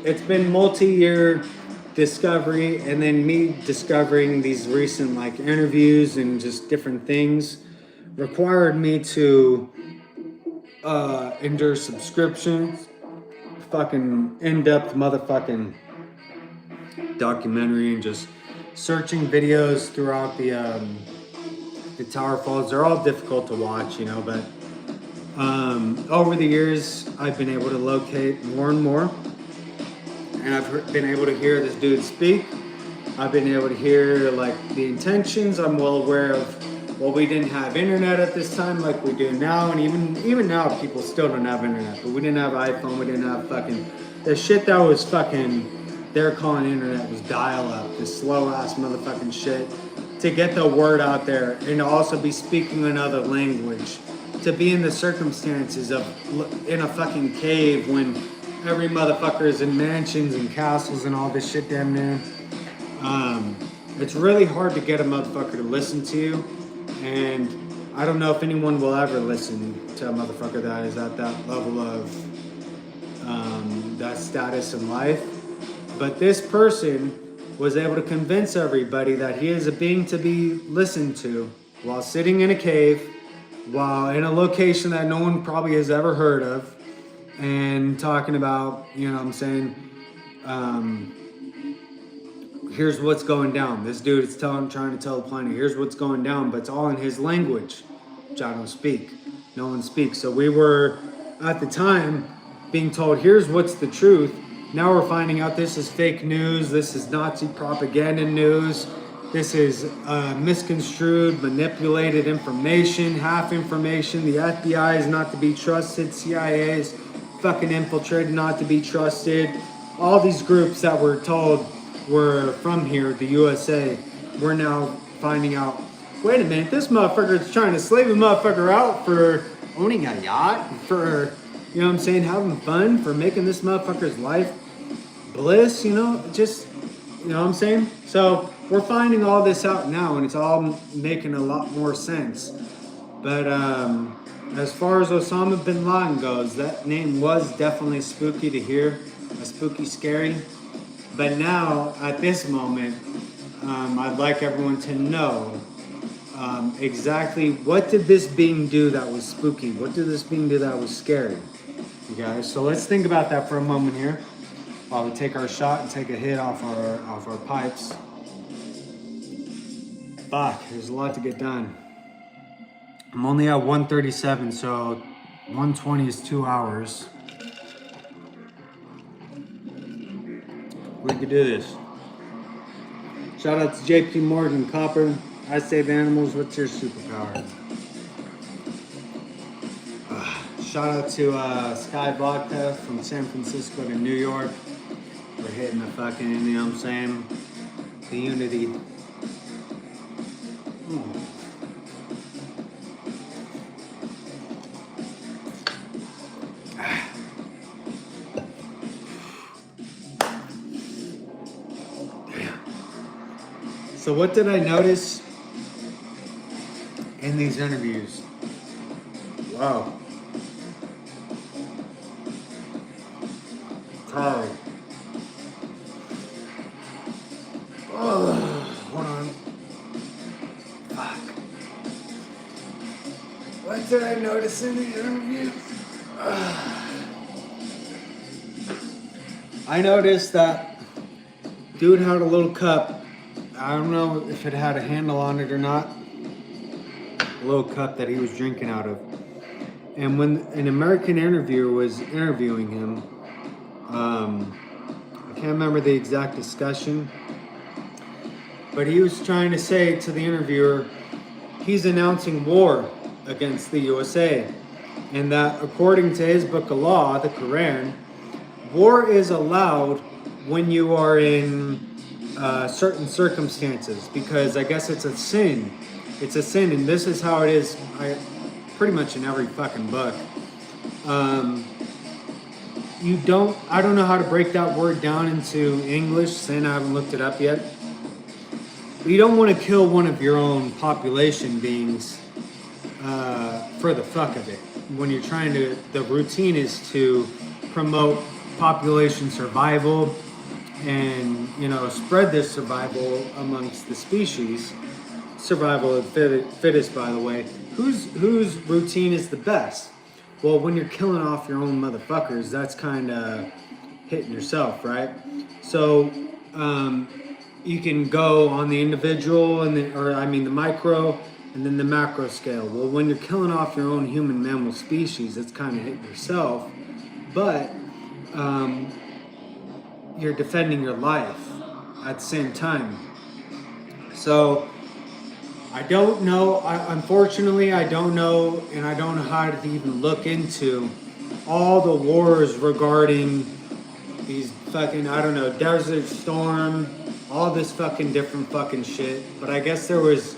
it's been multi-year discovery, and then me discovering these recent like interviews and just different things required me to endure subscriptions, fucking in-depth motherfucking documentary, and just searching videos throughout the Tower Falls. They're all difficult to watch, you know, but over the years, I've been able to locate more and more, and I've been able to hear this dude speak. I've been able to hear like the intentions. I'm well aware of, well, we didn't have internet at this time like we do now, and even now people still don't have internet. But we didn't have iPhone. We didn't have fucking the shit that was fucking they're calling internet was dial up. This slow ass motherfucking shit to get the word out there, and to also be speaking another language, to be in the circumstances of in a fucking cave when every motherfucker is in mansions and castles and all this shit damn near. It's really hard to get a motherfucker to listen to you, and I don't know if anyone will ever listen to a motherfucker that is at that level of that status in life. But this person was able to convince everybody that he is a being to be listened to while sitting in a cave, while in a location that no one probably has ever heard of, and talking about, you know what I'm saying, here's what's going down. This dude is trying to tell the planet, here's what's going down, but it's all in his language, which I don't speak. No one speaks. So we were, at the time, being told, here's what's the truth. Now we're finding out this is fake news. This is Nazi propaganda news. This is misconstrued, manipulated information, half information. The FBI is not to be trusted. CIA is fucking infiltrated, not to be trusted. All these groups that were told were from here, the USA, we're now finding out, wait a minute, this motherfucker is trying to slave a motherfucker out for owning a yacht, for, you know what I'm saying, having fun, for making this motherfucker's life bliss, you know, just, you know what I'm saying? So we're finding all this out now, and it's all making a lot more sense. But as far as Osama bin Laden goes, that name was definitely spooky to hear, spooky, scary. But now, at this moment, I'd like everyone to know exactly what did this being do that was spooky? What did this being do that was scary? You guys, so let's think about that for a moment here while we take our shot and take a hit off our pipes. Fuck, there's a lot to get done. I'm only at 137, so 120 is 2 hours. We could do this. Shout out to JP Morgan, Copper. I save animals. What's your superpower? Shout out to Sky Vodka from San Francisco to New York. We're hitting the fucking, you know what I'm saying? The unity. So what did I notice in these interviews? Wow. Tired. Oh, hold on. Fuck. What did I notice in these interviews? I noticed that dude had a little cup. I don't know if it had a handle on it or not. A little cup that he was drinking out of. And when an American interviewer was interviewing him, I can't remember the exact discussion, but he was trying to say to the interviewer, he's announcing war against the USA, and that according to his book of law, the Quran, war is allowed when you are in certain circumstances, because I guess it's a sin. It's a sin, and this is how it is pretty much in every fucking book. I don't know how to break that word down into English, sin, I haven't looked it up yet. But you don't want to kill one of your own population beings for the fuck of it. When you're trying to, the routine is to promote population survival and, you know, spread this survival amongst the species. Survival of the fittest, by the way. Whose routine is the best? Well, when you're killing off your own motherfuckers, that's kind of hitting yourself, right? So you can go on the individual and the micro and then the macro scale. Well, when you're killing off your own human mammal species, it's kind of hitting yourself, but you're defending your life at the same time. So I don't know. Unfortunately, I don't know, and I don't know how to even look into all the wars regarding these fucking, I don't know, Desert Storm, all this fucking different fucking shit. But I guess there was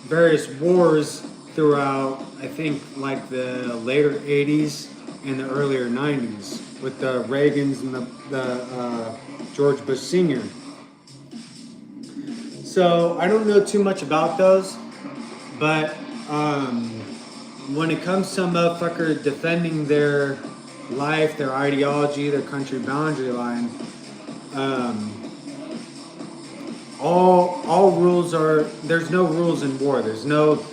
various wars throughout, I think, like the later 80s and the earlier 90s with the Reagans and the George Bush Sr. So I don't know too much about those, but when it comes to a motherfucker defending their life, their ideology, their country boundary line, all rules are, there's no rules in war. There's no,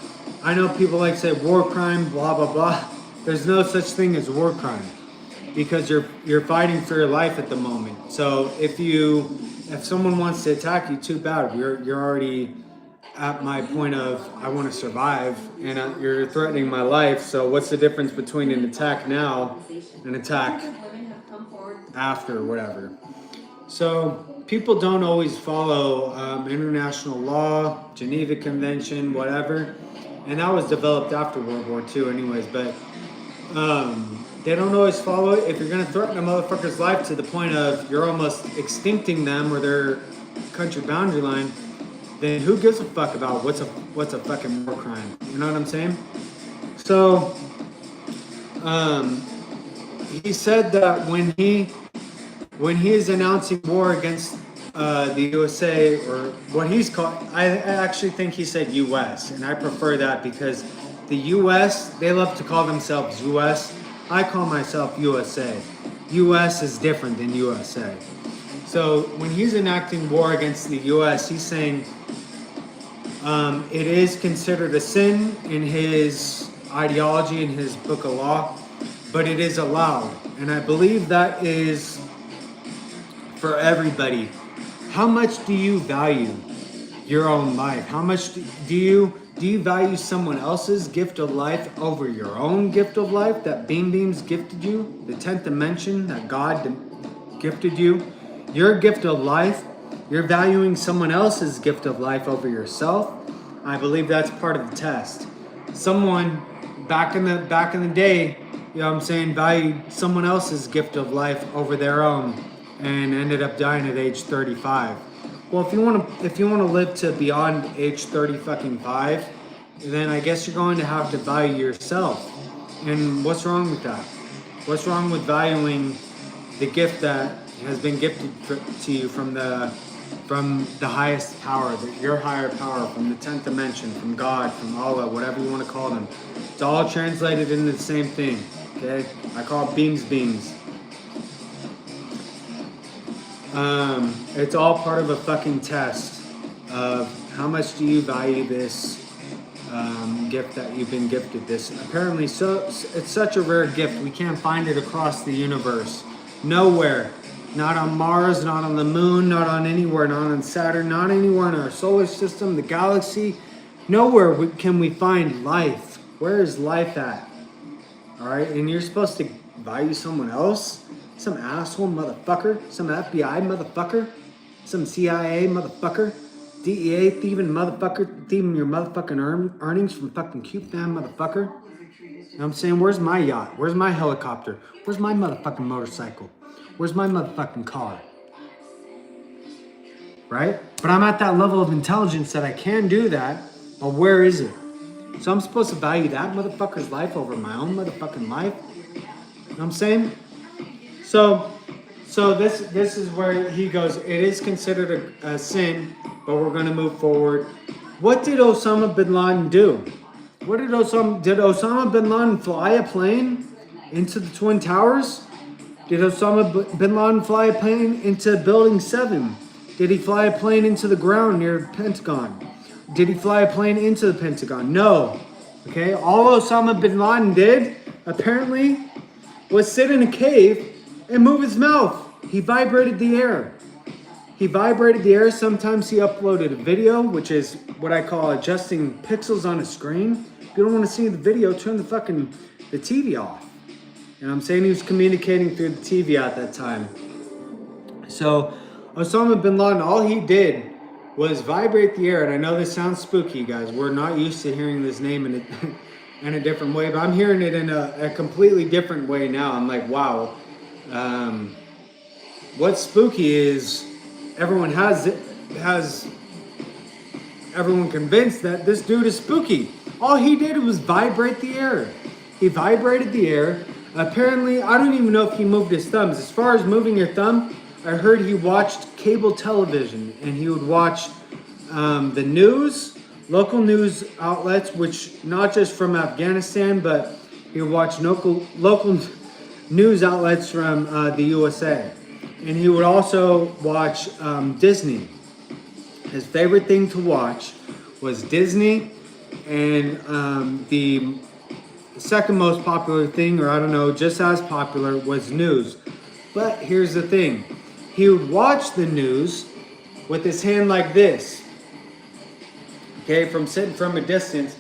I know people like to say war crime, blah, blah, blah. There's no such thing as war crime because you're fighting for your life at the moment. So if someone wants to attack you, too bad. You're already at my point of I want to survive, and you're threatening my life. So what's the difference between an attack now and an attack after, whatever? So people don't always follow international law, Geneva Convention, whatever, and that was developed after World War II, anyways. But they don't always follow it. If you're gonna threaten a motherfucker's life to the point of you're almost extincting them or their country boundary line, then who gives a fuck about what's a fucking war crime? You know what I'm saying? So he said that when he is announcing war against the USA, or what he's called, I actually think he said US, and I prefer that because the US, they love to call themselves US. I call myself USA. US is different than USA. So when he's enacting war against the US, he's saying it is considered a sin in his ideology, in his book of law, but it is allowed. And I believe that is for everybody. How much do you value your own life? How much do you value someone else's gift of life over your own gift of life that Beam's gifted you? The 10th dimension that God gifted you? Your gift of life, you're valuing someone else's gift of life over yourself. I believe that's part of the test. Someone back in the day, you know what I'm saying, valued someone else's gift of life over their own and ended up dying at age 35. Well, if you want to live to beyond age 35, then I guess you're going to have to value yourself. And what's wrong with that? What's wrong with valuing the gift that has been gifted to you from the highest power, your higher power, from the 10th dimension, from God, from Allah, whatever you want to call them? It's all translated into the same thing. Okay, I call it beams. It's all part of a fucking test of how much do you value this gift that you've been gifted. This apparently, so it's such a rare gift, we can't find it across the universe. Nowhere. Not on Mars, not on the moon, not on anywhere, not on Saturn, not anywhere in our solar system, the galaxy. Nowhere can we find life. Where is life at? All right, and you're supposed to value someone else? Some asshole motherfucker? Some FBI motherfucker? Some CIA motherfucker? DEA thieving motherfucker? Thieving your motherfucking earnings from fucking Cube Fam motherfucker? You know what I'm saying? Where's my yacht? Where's my helicopter? Where's my motherfucking motorcycle? Where's my motherfucking car? Right? But I'm at that level of intelligence that I can do that, but where is it? So I'm supposed to value that motherfucker's life over my own motherfucking life? You know what I'm saying? So this is where he goes, it is considered a sin, but we're going to move forward. What did Osama bin Laden do? Did Osama bin Laden fly a plane into the Twin Towers? Did Osama bin Laden fly a plane into Building 7? Did he fly a plane into the ground near the Pentagon? Did he fly a plane into the Pentagon? No. Okay, all Osama bin Laden did, apparently, was sit in a cave and move his mouth. He vibrated the air. He vibrated the air. Sometimes he uploaded a video, which is what I call adjusting pixels on a screen. If you don't want to see the video, turn the TV off. And I'm saying he was communicating through the TV at that time. So Osama bin Laden, all he did was vibrate the air. And I know this sounds spooky, guys. We're not used to hearing this name in a different way, but I'm hearing it in a completely different way now. I'm like, wow. What's spooky is everyone has everyone convinced that this dude is spooky. All he did was vibrate the air. He vibrated the air. Apparently, I don't even know if he moved his thumbs. As far as moving your thumb, I heard he watched cable television and he would watch the news, local news outlets, which not just from Afghanistan, but he would watch local news outlets from the USA. And he would also watch Disney. His favorite thing to watch was Disney, and the second most popular thing, or I don't know, just as popular, was news. But here's the thing. He would watch the news with his hand like this. Okay, from sitting from a distance.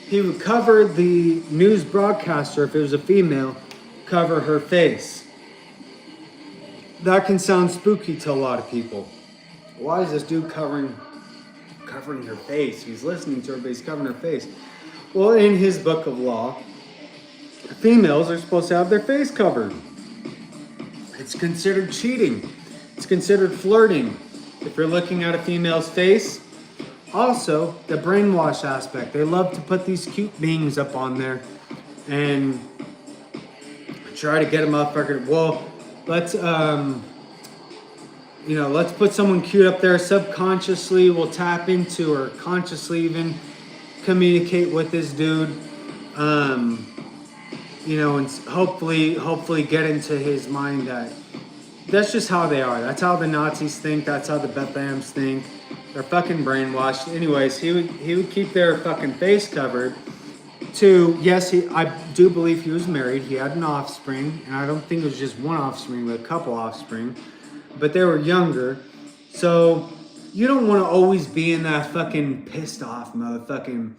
He would cover the news broadcaster, if it was a female, cover her face. That can sound spooky to a lot of people. Why is this dude covering her face? He's listening to her, but he's covering her face. Well, in his book of law, females are supposed to have their face covered. It's considered cheating. It's considered flirting. If you're looking at a female's face. Also, the brainwash aspect. They love to put these cute beings up on there and try to get them up. Well, let's let's put someone cute up there. Subconsciously, we'll tap into, or consciously even communicate with this dude. And hopefully get into his mind that that's just how they are. That's how the Nazis think. That's how the Bethlehems think. They're fucking brainwashed. Anyways, he would keep their fucking face covered. Yes, I do believe he was married. He had an offspring, and I don't think it was just one offspring, but a couple offspring. But they were younger, so you don't want to always be in that fucking pissed off motherfucking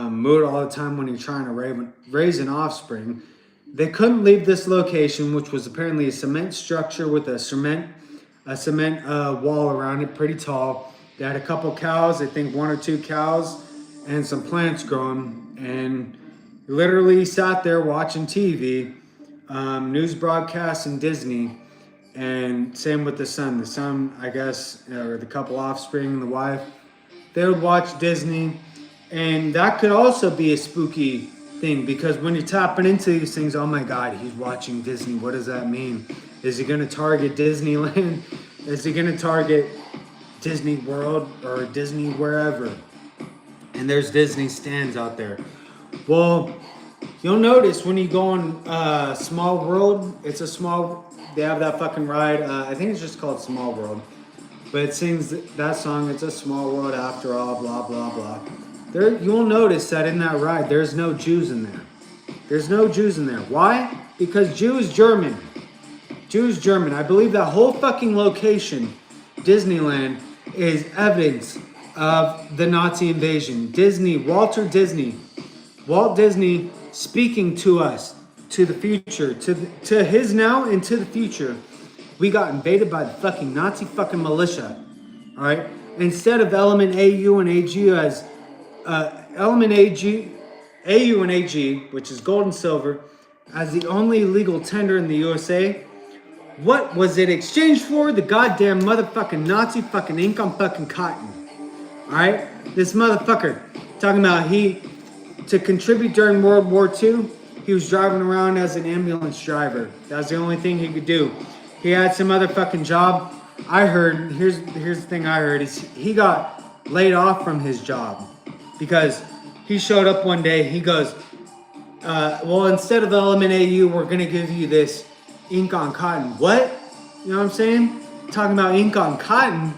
mood all the time when you're trying to raise an offspring. They couldn't leave this location, which was apparently a cement structure with a cement wall around it, pretty tall. They had a couple cows, I think 1 or 2 cows, and some plants growing, and literally sat there watching TV, news broadcasts and Disney, and same with the son. The son, I guess, or the couple offspring and the wife, they would watch Disney, and that could also be a spooky thing, because when you're tapping into these things, oh my God, he's watching Disney. What does that mean? Is he going to target Disneyland? Is he going to target Disney World or Disney wherever? And there's Disney stands out there. Well, you'll notice when you go on Small World, they have that fucking ride. I think it's just called Small World. But it sings that song, it's a small world after all, blah, blah, blah. You'll notice that in that ride, there's no Jews in there. There's no Jews in there. Why? Because Jew is German. Jew is German. I believe that whole fucking location, Disneyland, is evidence of the Nazi invasion. Walt Disney speaking to us, to the future, to his now and to the future. We got invaded by the fucking Nazi fucking militia. All right? Instead of Element AU and AG as Element AU and AG, which is gold and silver, as the only legal tender in the USA, what was it exchanged for? The goddamn motherfucking Nazi fucking ink on fucking cotton. Alright? This motherfucker talking about to contribute during World War II, he was driving around as an ambulance driver. That's the only thing he could do. He had some other fucking job. I heard, here's the thing I heard, is he got laid off from his job because he showed up one day, he goes, well, instead of Element AU, we're going to give you this ink on cotton. What? You know what I'm saying? Talking about ink on cotton.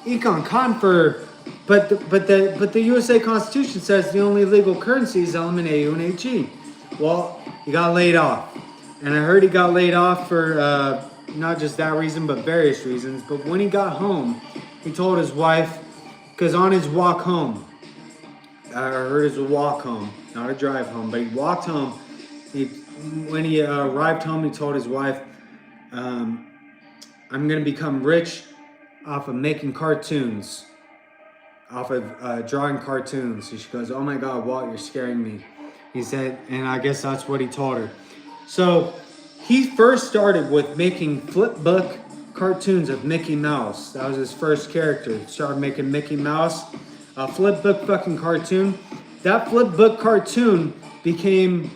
Ink on cotton for But the USA Constitution says the only legal currency is element AU and AG. Well, he got laid off, and I heard he got laid off for not just that reason, but various reasons. But when he got home, he told his wife, because on his walk home, I heard it was a walk home, not a drive home, but he walked home. When he arrived home, he told his wife, "I'm gonna become rich off of making cartoons." Off of drawing cartoons. So she goes, "Oh my God, Walt, you're scaring me." He said, and I guess that's what he told her. So he first started with making flip book cartoons of Mickey Mouse. That was his first character. He started making Mickey Mouse, a flip book fucking cartoon. That flip book cartoon became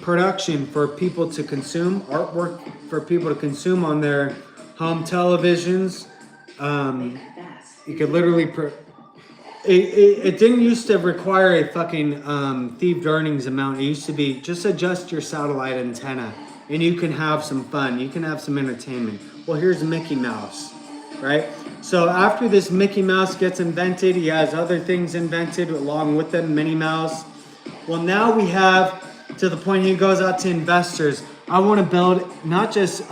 production for people to consume, artwork for people to consume on their home televisions. You could literally, it didn't used to require a fucking thieved earnings amount. It used to be just adjust your satellite antenna and you can have some fun. You can have some entertainment. Well, here's Mickey Mouse, right? So after this Mickey Mouse gets invented, he has other things invented along with them, Minnie Mouse. Well, now we have to the point he goes out to investors. I want to build not just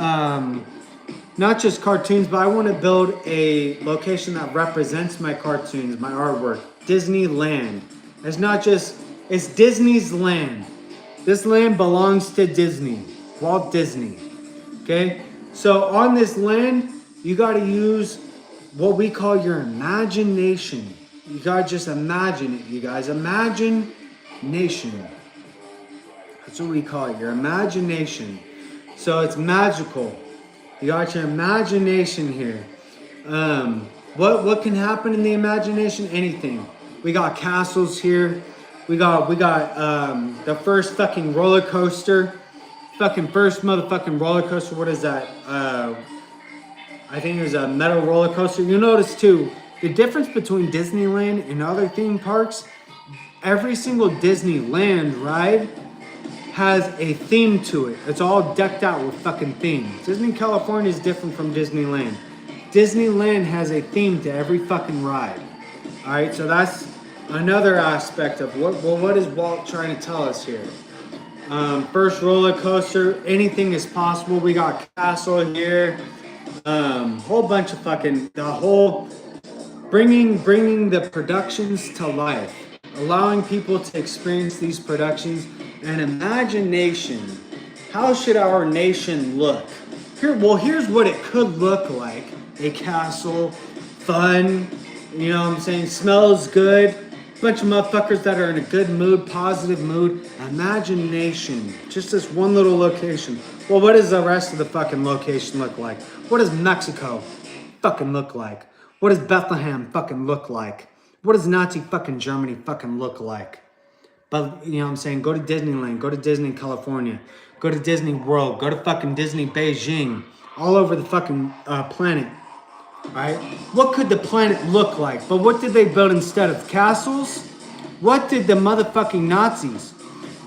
cartoons, but I want to build a location that represents my cartoons, my artwork. Disneyland. It's not just, it's Disney's land. This land belongs to Disney, Walt Disney. Okay? So on this land, you got to use what we call your imagination. You got to just imagine it, you guys. Imagination. That's what we call it, your imagination. So it's magical. You got your imagination here. What can happen in the imagination? Anything. We got castles here. We got the first fucking roller coaster. Fucking first motherfucking roller coaster. What is that? I think it was a metal roller coaster. You notice too, the difference between Disneyland and other theme parks. Every single Disneyland ride has a theme to it. It's all decked out with fucking themes. Disney California is different from Disneyland. Disneyland has a theme to every fucking ride. All right, so that's another aspect of what is Walt trying to tell us here? First roller coaster, anything is possible. We got castle here, whole bunch of fucking, the whole bringing the productions to life, allowing people to experience these productions. And imagination. How should our nation look? Here's what it could look like. A castle, fun, you know what I'm saying, smells good. Bunch of motherfuckers that are in a good mood, positive mood. Imagination. Just this one little location. Well, what does the rest of the fucking location look like? What does Mexico fucking look like? What does Bethlehem fucking look like? What does Nazi fucking Germany fucking look like? But, you know what I'm saying, go to Disneyland, go to Disney California, go to Disney World, go to fucking Disney Beijing, all over the fucking planet, right? What could the planet look like? But what did they build instead of castles? What did the motherfucking Nazis,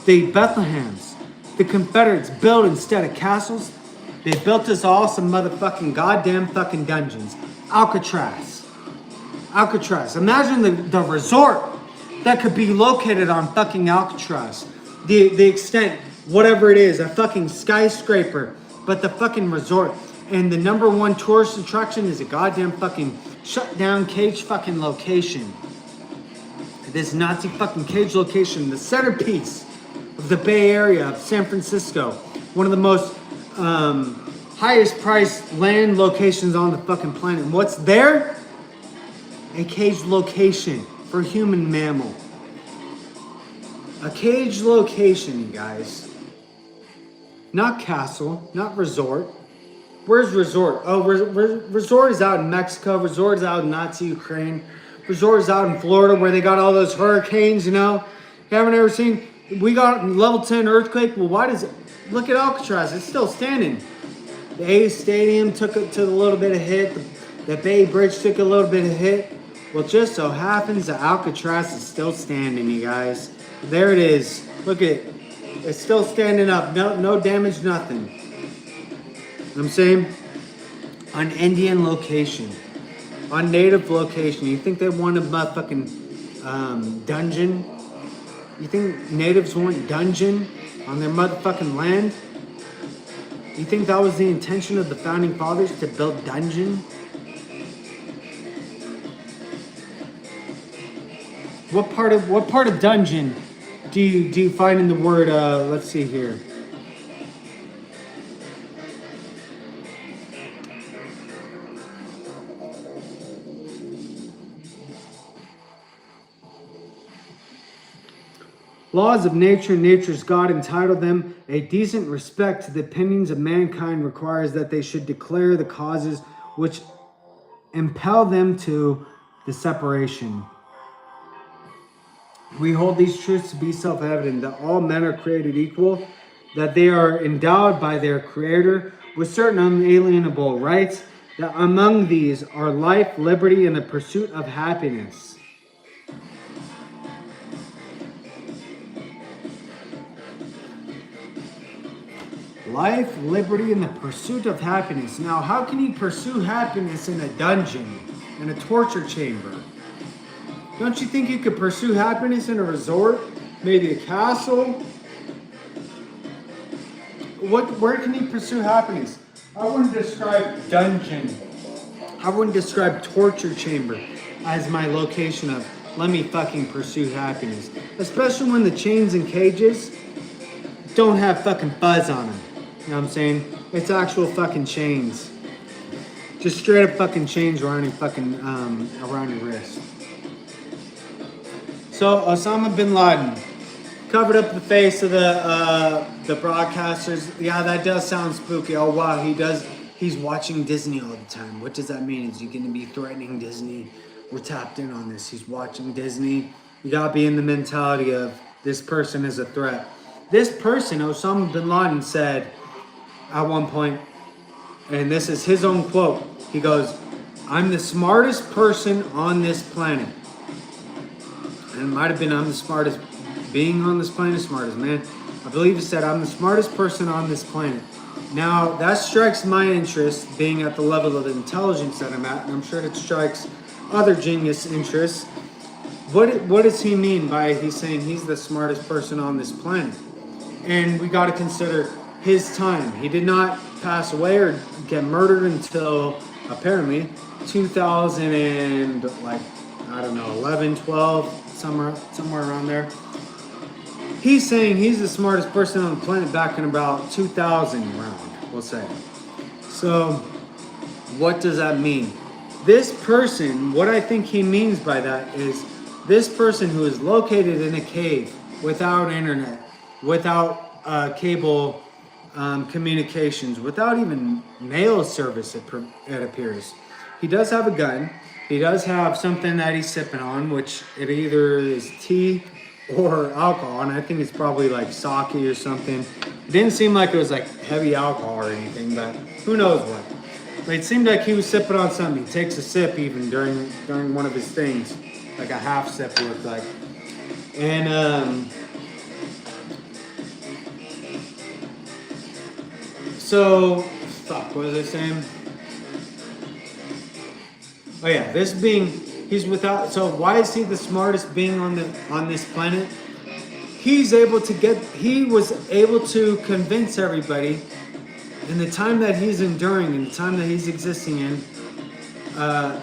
the Bethlehems, the Confederates build instead of castles? They built us all some motherfucking goddamn fucking dungeons. Alcatraz. Imagine the resort that could be located on fucking Alcatraz. The extent, whatever it is, a fucking skyscraper, but the fucking resort. And the number one tourist attraction is a goddamn fucking shut down cage fucking location. This Nazi fucking cage location, the centerpiece of the Bay Area of San Francisco. One of the most highest priced land locations on the fucking planet. And what's there? A cage location. For human mammal. A cage location, you guys. Not castle, not resort. Where's resort? Oh, resort is out in Mexico. Resort is out in Nazi Ukraine. Resort is out in Florida where they got all those hurricanes, you know. You haven't ever seen, we got level 10 earthquake. Well, why does it, look at Alcatraz, it's still standing. The A's Stadium took a little bit of hit. The Bay Bridge took a little bit of hit. Well, just so happens that Alcatraz is still standing, you guys. There it is. Look at it. It's still standing up. No damage, nothing. You know what I'm saying? An Indian location. on native location. You think they want a motherfucking dungeon? You think natives want dungeon on their motherfucking land? You think that was the intention of the founding fathers, to build dungeon? What part of dungeon do you find in the word? Let's see here. Laws of nature and nature's God entitled them. A decent respect to the opinions of mankind requires that they should declare the causes which impel them to the separation. We hold these truths to be self-evident, that all men are created equal, that they are endowed by their Creator with certain unalienable rights, that among these are life, liberty, and the pursuit of happiness. Life, liberty, and the pursuit of happiness. Now, how can you pursue happiness in a dungeon, in a torture chamber? Don't you think you could pursue happiness in a resort? Maybe a castle? Where can you pursue happiness? I wouldn't describe dungeon. I wouldn't describe torture chamber as my location of let me fucking pursue happiness. Especially when the chains and cages don't have fucking fuzz on them. You know what I'm saying? It's actual fucking chains. Just straight up fucking chains around your fucking around your wrist. So Osama bin Laden covered up the face of the broadcasters. Yeah, that does sound spooky. Oh wow, he's watching Disney all the time. What does that mean? Is he gonna be threatening Disney? We're tapped in on this. He's watching Disney. You gotta be in the mentality of this person is a threat. This person, Osama bin Laden, said at one point, and this is his own quote, he goes, "I'm the smartest person on this planet." And it might have been, I'm the smartest being on this planet, smartest man. I believe he said, "I'm the smartest person on this planet." Now, that strikes my interest, being at the level of intelligence that I'm at, and I'm sure it strikes other genius interests. What does he mean by he's saying he's the smartest person on this planet? And we got to consider his time. He did not pass away or get murdered until apparently 2000 and like, I don't know, 11, 12, somewhere around there. He's saying he's the smartest person on the planet back in about 2000 around, we'll say. So what does that mean? This person, what I think he means by that is this person who is located in a cave without internet, without cable communications, without even mail service, it appears. He does have a gun. He does have something that he's sipping on, which it either is tea or alcohol, and I think it's probably like sake or something. It didn't seem like it was like heavy alcohol or anything, but who knows what. But it seemed like he was sipping on something. He takes a sip even during one of his things, like a half sip looked like. And so fuck, what was I saying? Oh yeah, this being, he's without, so why is he the smartest being on this planet? He was able to convince everybody in the time that he's enduring, in the time that he's existing in,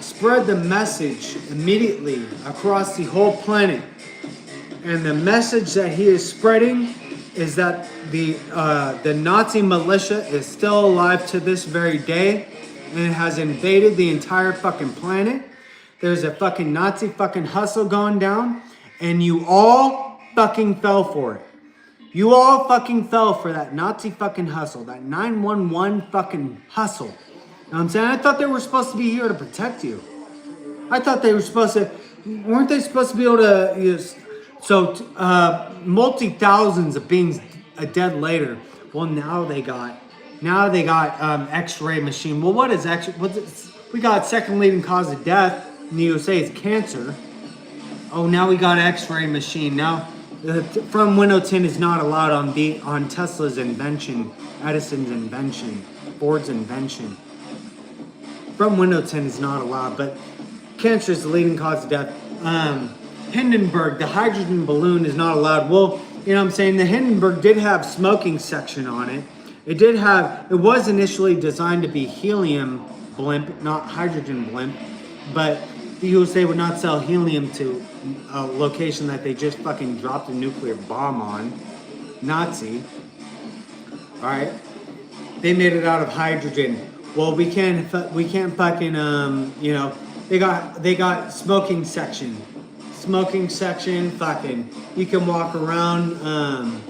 spread the message immediately across the whole planet. And the message that he is spreading is that the Nazi militia is still alive to this very day, and it has invaded the entire fucking planet. There's a fucking Nazi fucking hustle going down, and you all fucking fell for it. You all fucking fell for that Nazi fucking hustle, that 911 fucking hustle. You know what I'm saying? I thought they were supposed to be here to protect you. I thought they were supposed to, weren't they supposed to be able to, multi-thousands of beings dead later. Well, now they got X-ray machine. Well, what is X-ray? We got second leading cause of death in the USA is cancer. Oh, now we got X-ray machine. Now, from window tint is not allowed on Tesla's invention, Edison's invention, Ford's invention. From window tint is not allowed, but cancer is the leading cause of death. Hindenburg, the hydrogen balloon is not allowed. Well, you know what I'm saying? The Hindenburg did have smoking section on it. It was initially designed to be helium blimp, not hydrogen blimp, but the USA would not sell helium to a location that they just fucking dropped a nuclear bomb on. Nazi. All right. They made it out of hydrogen. Well, we can't fucking, you know, they got smoking section. Smoking section, fucking, you can walk around, and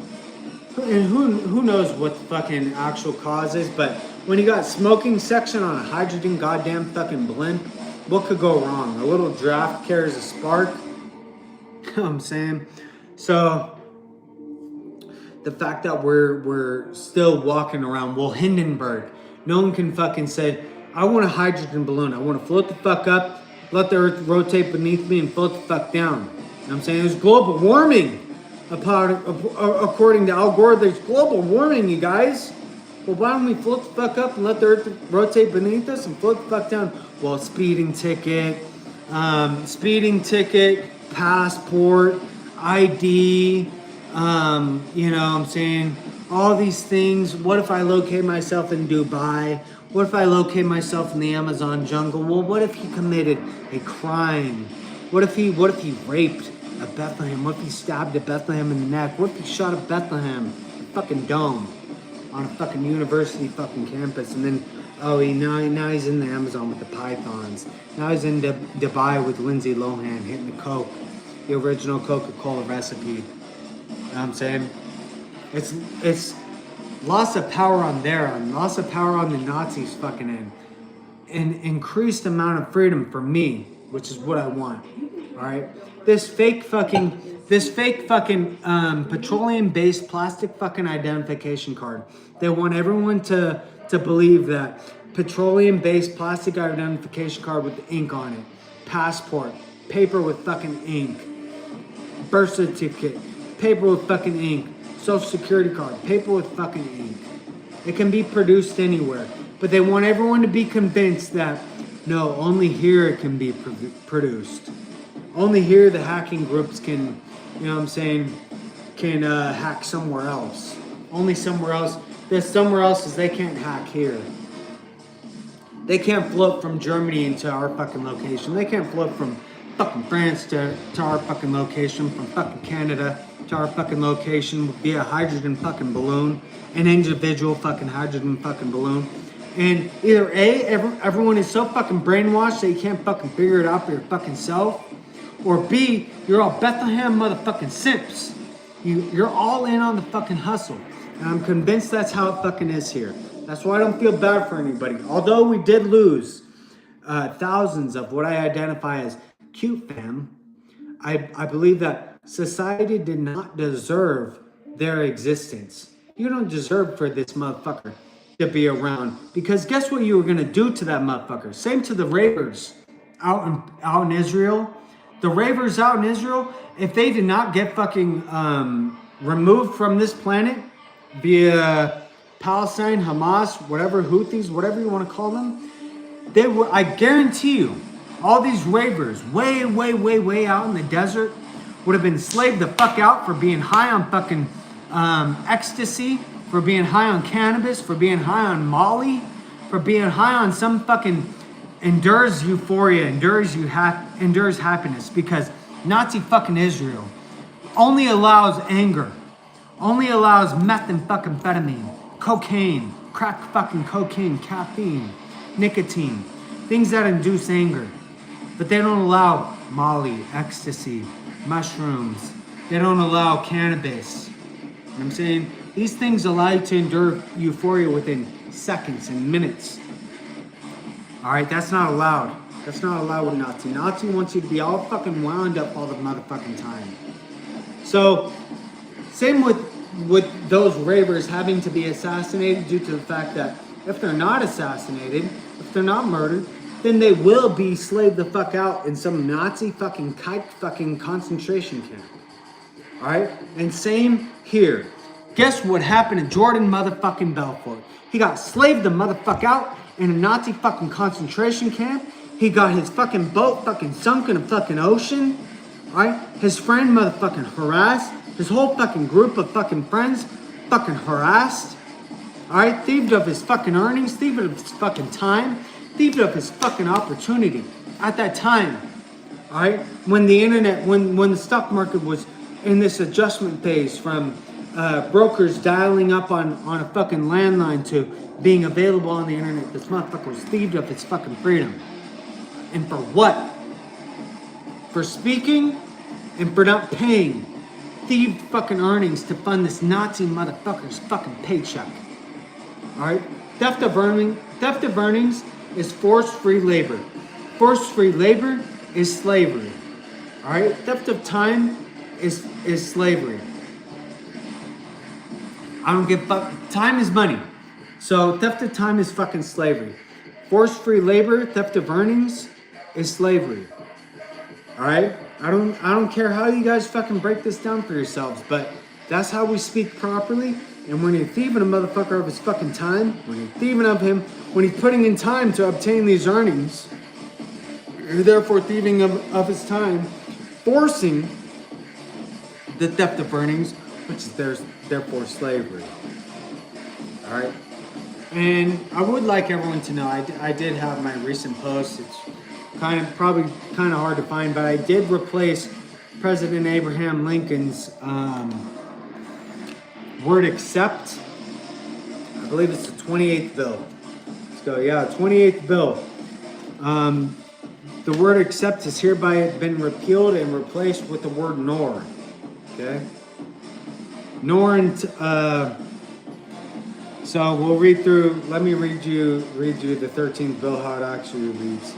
who knows what the fucking actual cause is, but when you got smoking section on a hydrogen goddamn fucking blimp, what could go wrong? A little draft carries a spark. You know what I'm saying? So the fact that we're still walking around, well, Hindenburg, no one can fucking say, I want a hydrogen balloon. I want to float the fuck up, let the earth rotate beneath me and float the fuck down. You know what I'm saying? There's global warming. According to Al Gore, there's global warming, you guys. Well, why don't we float the fuck up and let the earth rotate beneath us and float the fuck down? Well, speeding ticket, passport, ID, you know what I'm saying? All these things. What if I locate myself in Dubai? What if I locate myself in the Amazon jungle? Well, what if he committed a crime? What if he raped a Bethlehem? What if he stabbed a Bethlehem in the neck? What if he shot a Bethlehem, a fucking dome, on a fucking university fucking campus? And then, now he's in the Amazon with the pythons. Now he's in Dubai with Lindsay Lohan hitting the Coke, the original Coca-Cola recipe. You know what I'm saying? It's loss of power on their end, loss of power on the Nazis fucking end, and increased amount of freedom for me, which is what I want. All right, this fake fucking petroleum-based plastic fucking identification card. They want everyone to believe that petroleum-based plastic identification card with ink on it, passport, paper with fucking ink, birth certificate, paper with fucking ink, social security card, paper with fucking ink. It can be produced anywhere, but they want everyone to be convinced that no, only here it can be produced. Only here the hacking groups can, you know what I'm saying, can hack somewhere else. Only somewhere else. There's somewhere else is they can't hack here. They can't float from Germany into our fucking location. They can't float from fucking France to our fucking location, from fucking Canada to our fucking location via hydrogen fucking balloon, an individual fucking hydrogen fucking balloon. And either A, everyone is so fucking brainwashed that you can't fucking figure it out for your fucking self, or B, you're all Bethlehem motherfucking simps. You're all in on the fucking hustle. And I'm convinced that's how it fucking is here. That's why I don't feel bad for anybody. Although we did lose thousands of what I identify as cute fam, I believe that society did not deserve their existence. You don't deserve for this motherfucker to be around, because guess what you were gonna do to that motherfucker? Same to the ravers out in Israel. The ravers out in Israel, if they did not get fucking removed from this planet via Palestine, Hamas, whatever, Houthis, whatever you want to call them, they were, I guarantee you, all these ravers way, way, way, way out in the desert would have been slaved the fuck out for being high on fucking ecstasy, for being high on cannabis, for being high on Molly, for being high on some fucking endures euphoria, endures happiness, because Nazi fucking Israel only allows anger, only allows methamphetamine, cocaine, crack fucking cocaine, caffeine, nicotine, things that induce anger. But they don't allow Molly, ecstasy, mushrooms. They don't allow cannabis. You know what I'm saying? These things allow you to endure euphoria within seconds and minutes. All right, that's not allowed. That's not allowed with Nazi. Nazi wants you to be all fucking wound up all the motherfucking time. So, same with those ravers having to be assassinated due to the fact that if they're not assassinated, if they're not murdered, then they will be slaved the fuck out in some Nazi fucking kike fucking concentration camp. All right, and same here. Guess what happened to Jordan motherfucking Belfort? He got slaved the motherfuck out in a Nazi fucking concentration camp. He got his fucking boat fucking sunk in a fucking ocean. Alright? His friend motherfucking harassed. His whole fucking group of fucking friends fucking harassed. Alright? Thieved of his fucking earnings, thieved of his fucking time, thieved of his fucking opportunity at that time. Alright? When the internet, when the stock market was in this adjustment phase from brokers dialing up on a fucking landline to being available on the internet, this motherfucker was thieved of his fucking freedom. And for what? For speaking and for not paying thieved fucking earnings to fund this Nazi motherfucker's fucking paycheck. Alright? Theft of earnings is force-free labor. Force-free labor is slavery. Alright? Theft of time is slavery. I don't give fuck. Time is money. So theft of time is fucking slavery. Force-free labor, theft of earnings is slavery. Alright? I don't care how you guys fucking break this down for yourselves, but that's how we speak properly. And when you're thieving a motherfucker of his fucking time, when you're thieving of him, when he's putting in time to obtain these earnings, you're therefore thieving of his time, forcing the theft of earnings, which is therefore slavery. Alright? And I would like everyone to know, I did have my recent post. It's probably kind of hard to find, but I did replace President Abraham Lincoln's word accept. I believe it's the 28th bill. Let's go, yeah, 28th bill. The word accept has hereby been repealed and replaced with the word nor. Okay? Nor and so we'll read through. Let me read you the 13th bill, how it actually reads.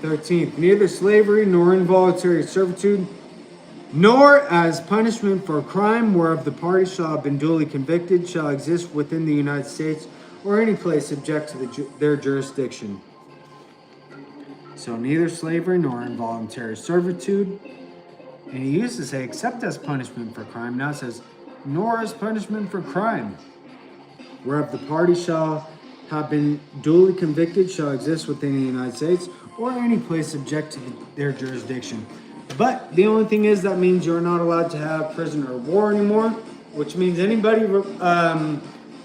13th, neither slavery nor involuntary servitude, nor as punishment for a crime whereof the party shall have been duly convicted, shall exist within the United States or any place subject to their jurisdiction. So neither slavery nor involuntary servitude. And he used to say except as punishment for crime. Now it says nor as punishment for crime. Whereof the party shall have been duly convicted shall exist within the United States or any place subject to their jurisdiction. But the only thing is that means you're not allowed to have prisoner of war anymore, which means anybody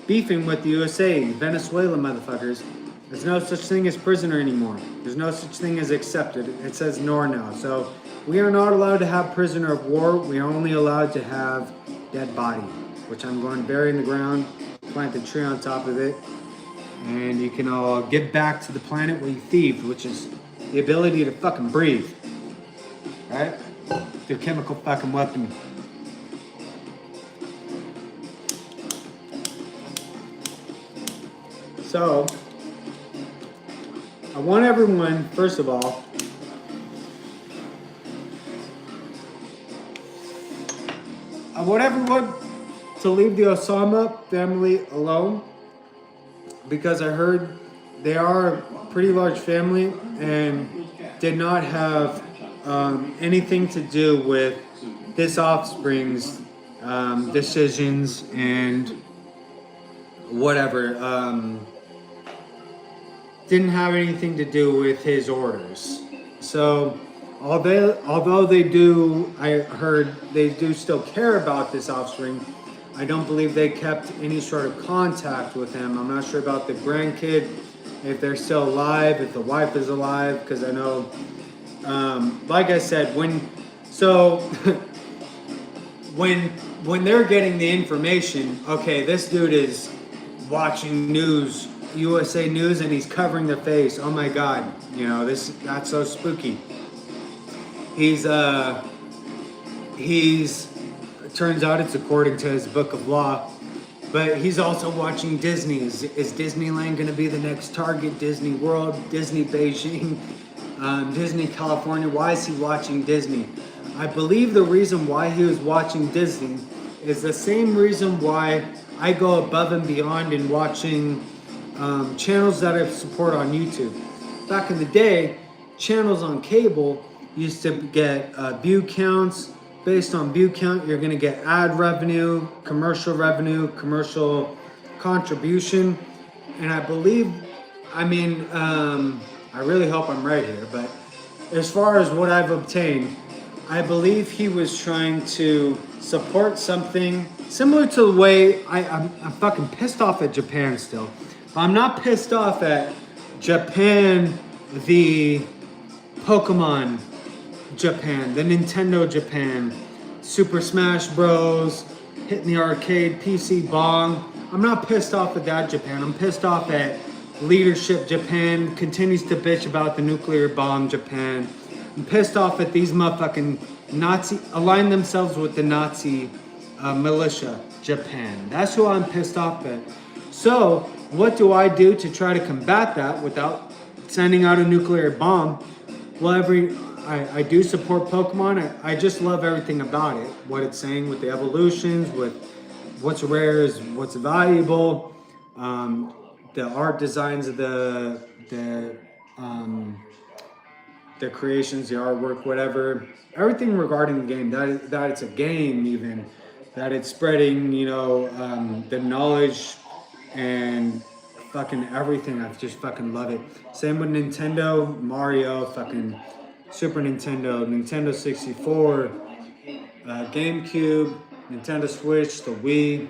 beefing with the USA, Venezuela motherfuckers, there's no such thing as prisoner anymore. There's no such thing as accepted. It says nor now. So we are not allowed to have prisoner of war. We are only allowed to have dead body, which I'm going to bury in the ground, plant a tree on top of it, and you can all get back to the planet where you thieved, which is the ability to fucking breathe. Right? Through chemical fucking weapon. So, I want everyone, first of all, I want everyone to leave the Osama family alone, because I heard they are a pretty large family and did not have anything to do with this offspring's decisions and whatever. Didn't have anything to do with his orders. So, although they do, I heard they do still care about this offspring, I don't believe they kept any sort of contact with him. I'm not sure about the grandkid, if they're still alive, if the wife is alive, because I know, like I said, when they're getting the information, okay, this dude is watching news, USA News, and he's covering the face. Oh my God, you know, that's so spooky. He's turns out it's according to his book of law, but he's also watching Disney. Is Disneyland going to be the next target? Disney World, Disney Beijing, Disney California. Why is he watching Disney? I believe the reason why he was watching Disney is the same reason why I go above and beyond in watching channels that I support on YouTube. Back in the day, channels on cable used to get view counts, based on view count. You're gonna get ad revenue, commercial contribution, and I believe, I really hope I'm right here, but as far as what I've obtained, I believe he was trying to support something similar to the way I'm fucking pissed off at Japan still. But I'm not pissed off at Japan, the Pokemon Japan, the Nintendo Japan, Super Smash Bros, hitting the arcade, PC Bong. I'm not pissed off at that Japan. I'm pissed off at leadership Japan, continues to bitch about the nuclear bomb Japan. I'm pissed off at these motherfucking Nazi, align themselves with the Nazi militia Japan. That's who I'm pissed off at. So what do I do to try to combat that without sending out a nuclear bomb? Well, I do support Pokemon. I just love everything about it. What it's saying with the evolutions, with what's rare is what's valuable. The art designs of the creations, the artwork, whatever. Everything regarding the game, that it's a game even, that it's spreading, the knowledge and fucking everything. I just fucking love it. Same with Nintendo, Mario, fucking Super Nintendo, Nintendo 64, GameCube, Nintendo Switch, the Wii.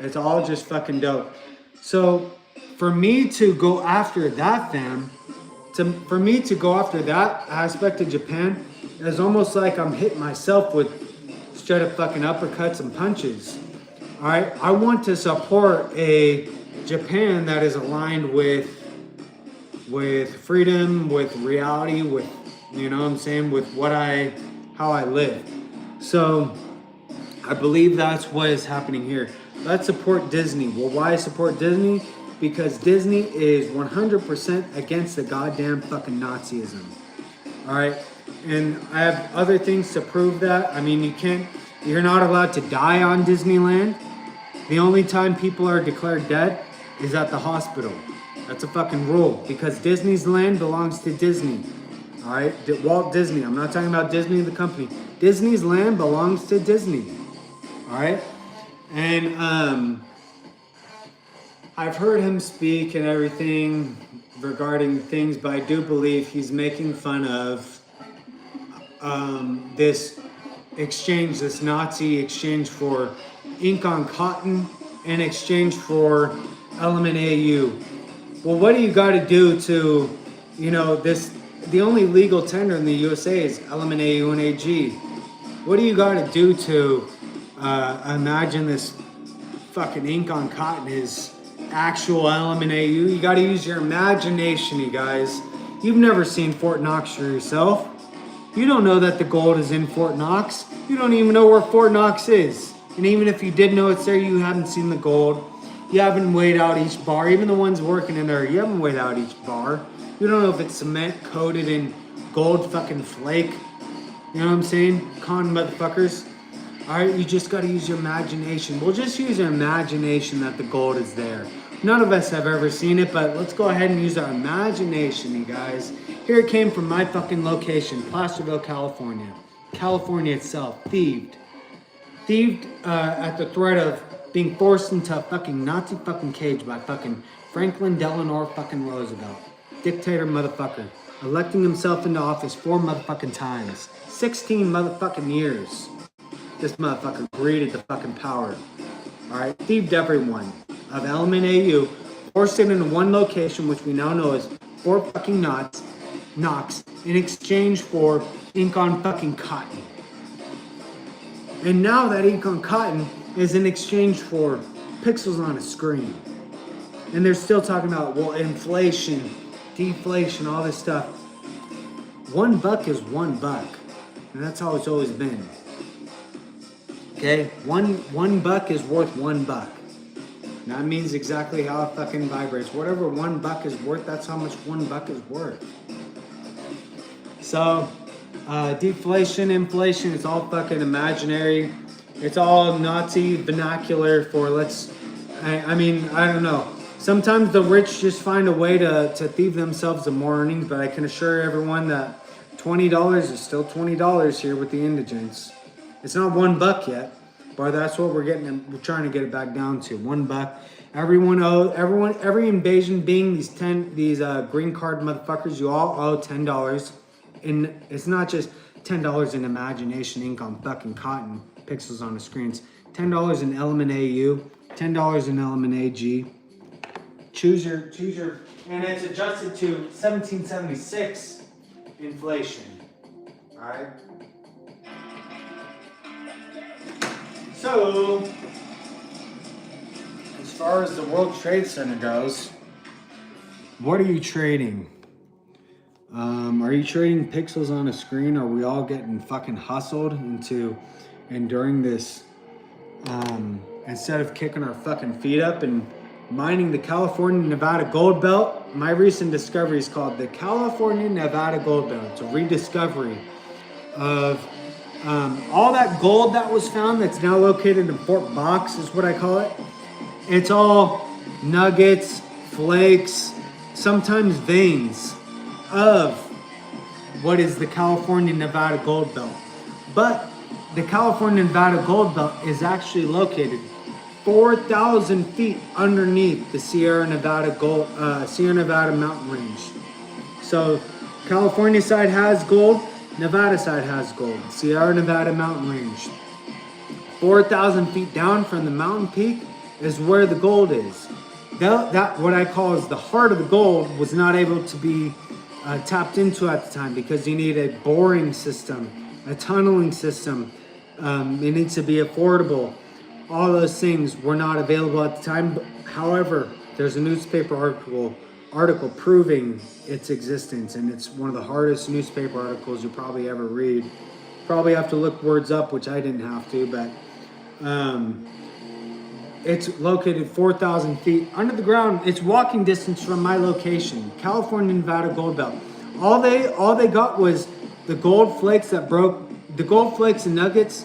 It's all just fucking dope. So for me to go after that for me to go after that aspect of Japan is almost like I'm hitting myself with straight up fucking uppercuts and punches. All right, I want to support a Japan that is aligned with freedom, with reality, with with how I live. So I believe that's what is happening here. Let's support Disney. Well, why support Disney? Because Disney is 100% against the goddamn fucking Nazism. All right, and I have other things to prove that. I mean, you're not allowed to die on Disneyland. The only time people are declared dead is at the hospital. That's a fucking rule, because Disney's land belongs to Disney. All right, Walt Disney. I'm not talking about Disney the company. Disney's land belongs to Disney. All right, and I've heard him speak and everything regarding things, but I do believe he's making fun of this exchange, this Nazi exchange for ink on cotton in exchange for Element AU. Well, what do you got to do to, the only legal tender in the USA is Element AU and AG. What do you got to do to imagine this fucking ink on cotton is actual Element AU? You got to use your imagination, you guys. You've never seen Fort Knox for yourself. You don't know that the gold is in Fort Knox. You don't even know where Fort Knox is. And even if you did know it's there, you haven't seen the gold. You haven't weighed out each bar. Even the ones working in there, you haven't weighed out each bar. You don't know if it's cement coated in gold fucking flake. You know what I'm saying? Con motherfuckers. Alright, you just gotta use your imagination. We'll just use our imagination that the gold is there. None of us have ever seen it, but let's go ahead and use our imagination, you guys. Here it came from my fucking location, Placerville, California. California itself, thieved. Thieved at the threat of being forced into a fucking Nazi fucking cage by fucking Franklin Delano fucking Roosevelt. Dictator motherfucker. Electing himself into office 4 motherfucking times. 16 motherfucking years. This motherfucker greeted the fucking power. Alright, thieved everyone of Element AU, forced it into one location, which we now know is Fort fucking Knox, in exchange for ink on fucking cotton. And now that ink on cotton is in exchange for pixels on a screen. And they're still talking about, well, inflation, deflation, all this stuff. $1 is $1. And that's how it's always been. Okay? One buck is worth $1. And that means exactly how it fucking vibrates. Whatever $1 is worth, that's how much $1 is worth. So, deflation, inflation, it's all fucking imaginary. It's all Nazi vernacular for I don't know. Sometimes the rich just find a way to thieve themselves some more earnings, but I can assure everyone that $20 is still $20 here with the indigents. It's not $1 yet, but that's what we're getting. We're trying to get it back down to $1. Every invasion being these green card motherfuckers, you all owe $10. And it's not just $10 in imagination ink on fucking cotton, pixels on the screens. $10 in Element AU, $10 in Element AG. Choose your, and it's adjusted to 1776 inflation. All right. So, as far as the World Trade Center goes, what are you trading? Are you trading pixels on a screen? Are we all getting fucking hustled into enduring this? Instead of kicking our fucking feet up and mining the California Nevada Gold Belt, my recent discovery is called the California Nevada Gold Belt. It's a rediscovery of all that gold that was found that's now located in Fort Knox, is what I call it. It's all nuggets, flakes, sometimes veins of what is the California Nevada Gold Belt. But the California Nevada Gold Belt is actually located 4,000 feet underneath the Sierra Nevada mountain range. So California side has gold, Nevada side has gold. Sierra Nevada mountain range. 4,000 feet down from the mountain peak is where the gold is. That what I call is the heart of the gold was not able to be tapped into at the time because you need a boring system, a tunneling system. It needs to be affordable. All those things were not available at the time. However, there's a newspaper article proving its existence, and it's one of the hardest newspaper articles you'll probably ever read. Probably have to look words up, which I didn't have to, but it's located 4,000 feet under the ground. It's walking distance from my location, California Nevada Gold Belt. All they got was the gold flakes that broke, the gold flakes and nuggets.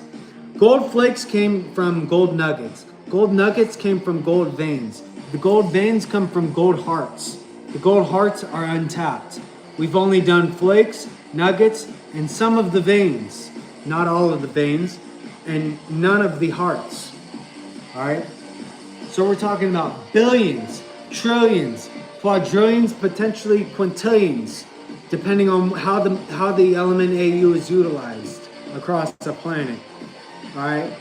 Gold flakes came from gold nuggets. Gold nuggets came from gold veins. The gold veins come from gold hearts. The gold hearts are untapped. We've only done flakes, nuggets, and some of the veins. Not all of the veins, and none of the hearts. All right? So we're talking about billions, trillions, quadrillions, potentially quintillions, depending on how the element AU is utilized across the planet. All right?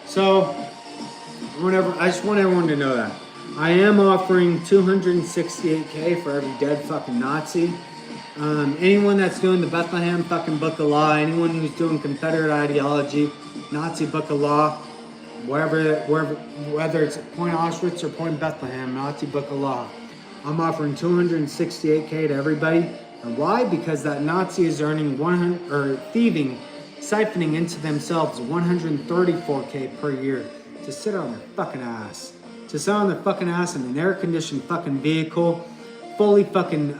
So I just want everyone to know that. I am offering $268K for every dead fucking Nazi. Anyone that's doing the Bethlehem fucking Book of Law, anyone who's doing Confederate ideology, Nazi Book of Law, wherever, whether it's Point Auschwitz or Point Bethlehem, Nazi Book of Law, I'm offering $268K to everybody. And why? Because that Nazi is earning siphoning into themselves $134K per year to sit on their fucking ass. To sit on their fucking ass in an air-conditioned fucking vehicle, fully fucking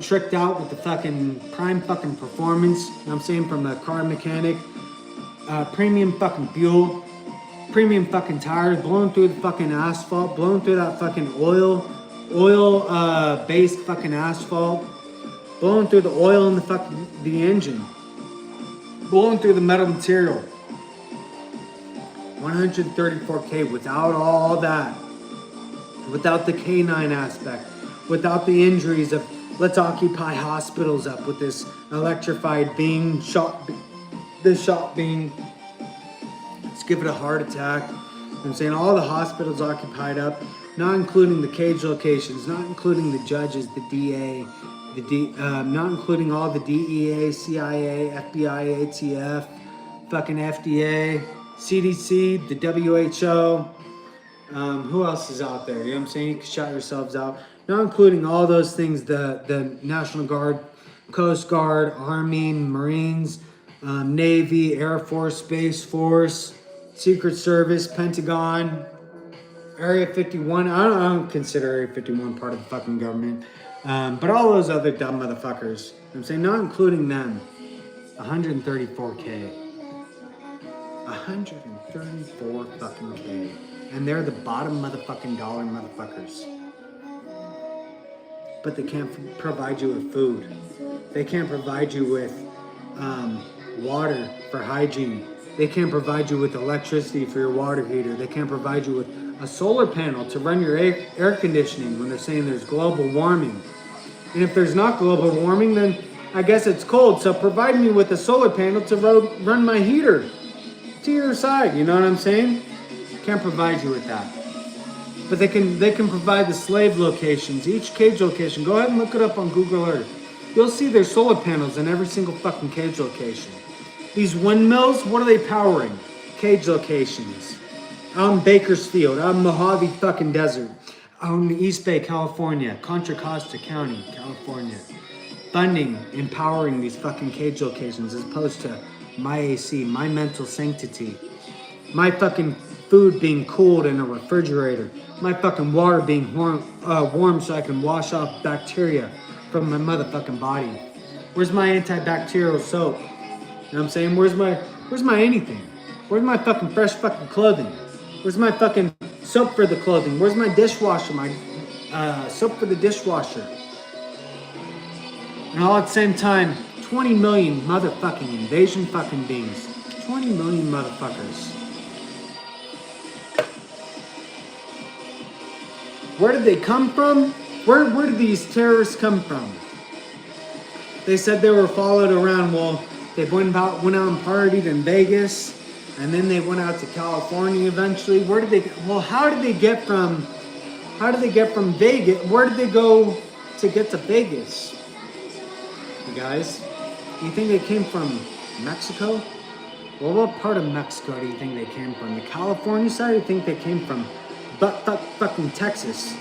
tricked out with the fucking prime fucking performance, you know what I'm saying, from a car mechanic, premium fucking fuel, premium fucking tires, blowing through the fucking asphalt, blowing through that fucking oil based fucking asphalt, blowing through the oil in the engine, blowing through the metal material. 134K without all that, without the canine aspect, without the injuries of let's occupy hospitals up with this electrified being, let's give it a heart attack. I'm saying all the hospitals occupied up, not including the cage locations, not including the judges, the DA, not including all the DEA, CIA, FBI, ATF, fucking FDA, CDC, the WHO, who else is out there? You know what I'm saying? You can shout yourselves out. Not including all those things, the National Guard, Coast Guard, Army, Marines, Navy, Air Force, Space Force, Secret Service, Pentagon, Area 51. I don't consider Area 51 part of the fucking government. But all those other dumb motherfuckers. You know what I'm saying? Not including them. 134K. 134 fucking K. And they're the bottom motherfucking dollar motherfuckers. But they can't provide you with food. They can't provide you with water for hygiene. They can't provide you with electricity for your water heater. They can't provide you with a solar panel to run your air conditioning when they're saying there's global warming. And if there's not global warming, then I guess it's cold. So provide me with a solar panel to run my heater to your side. You know what I'm saying? Can't provide you with that. But they can provide the slave locations, each cage location. Go ahead and look it up on Google Earth. You'll see there's solar panels in every single fucking cage location. These windmills, what are they powering? Cage locations. Out in Bakersfield, out in Mojave fucking Desert. Out in East Bay, California. Contra Costa County, California. Funding, empowering these fucking cage locations as opposed to my AC, my mental sanctity. My fucking food being cooled in a refrigerator. My fucking water being warm so I can wash off bacteria from my motherfucking body. Where's my antibacterial soap? You know what I'm saying? Where's my anything? Where's my fucking fresh fucking clothing? Where's my fucking soap for the clothing? Where's my dishwasher? My soap for the dishwasher. And all at the same time, 20 million motherfucking invasion fucking beings. 20 million motherfuckers. Where did they come from? Where did these terrorists come from? They said they were followed around. Well, they went out and partied in Vegas, and then they went out to California eventually. Where did they? Well, how did they get from Vegas? Where did they go to get to Vegas? You guys, you think they came from Mexico? Well, what part of Mexico do you think they came from? The California side? Or do you think they came from fucking Texas?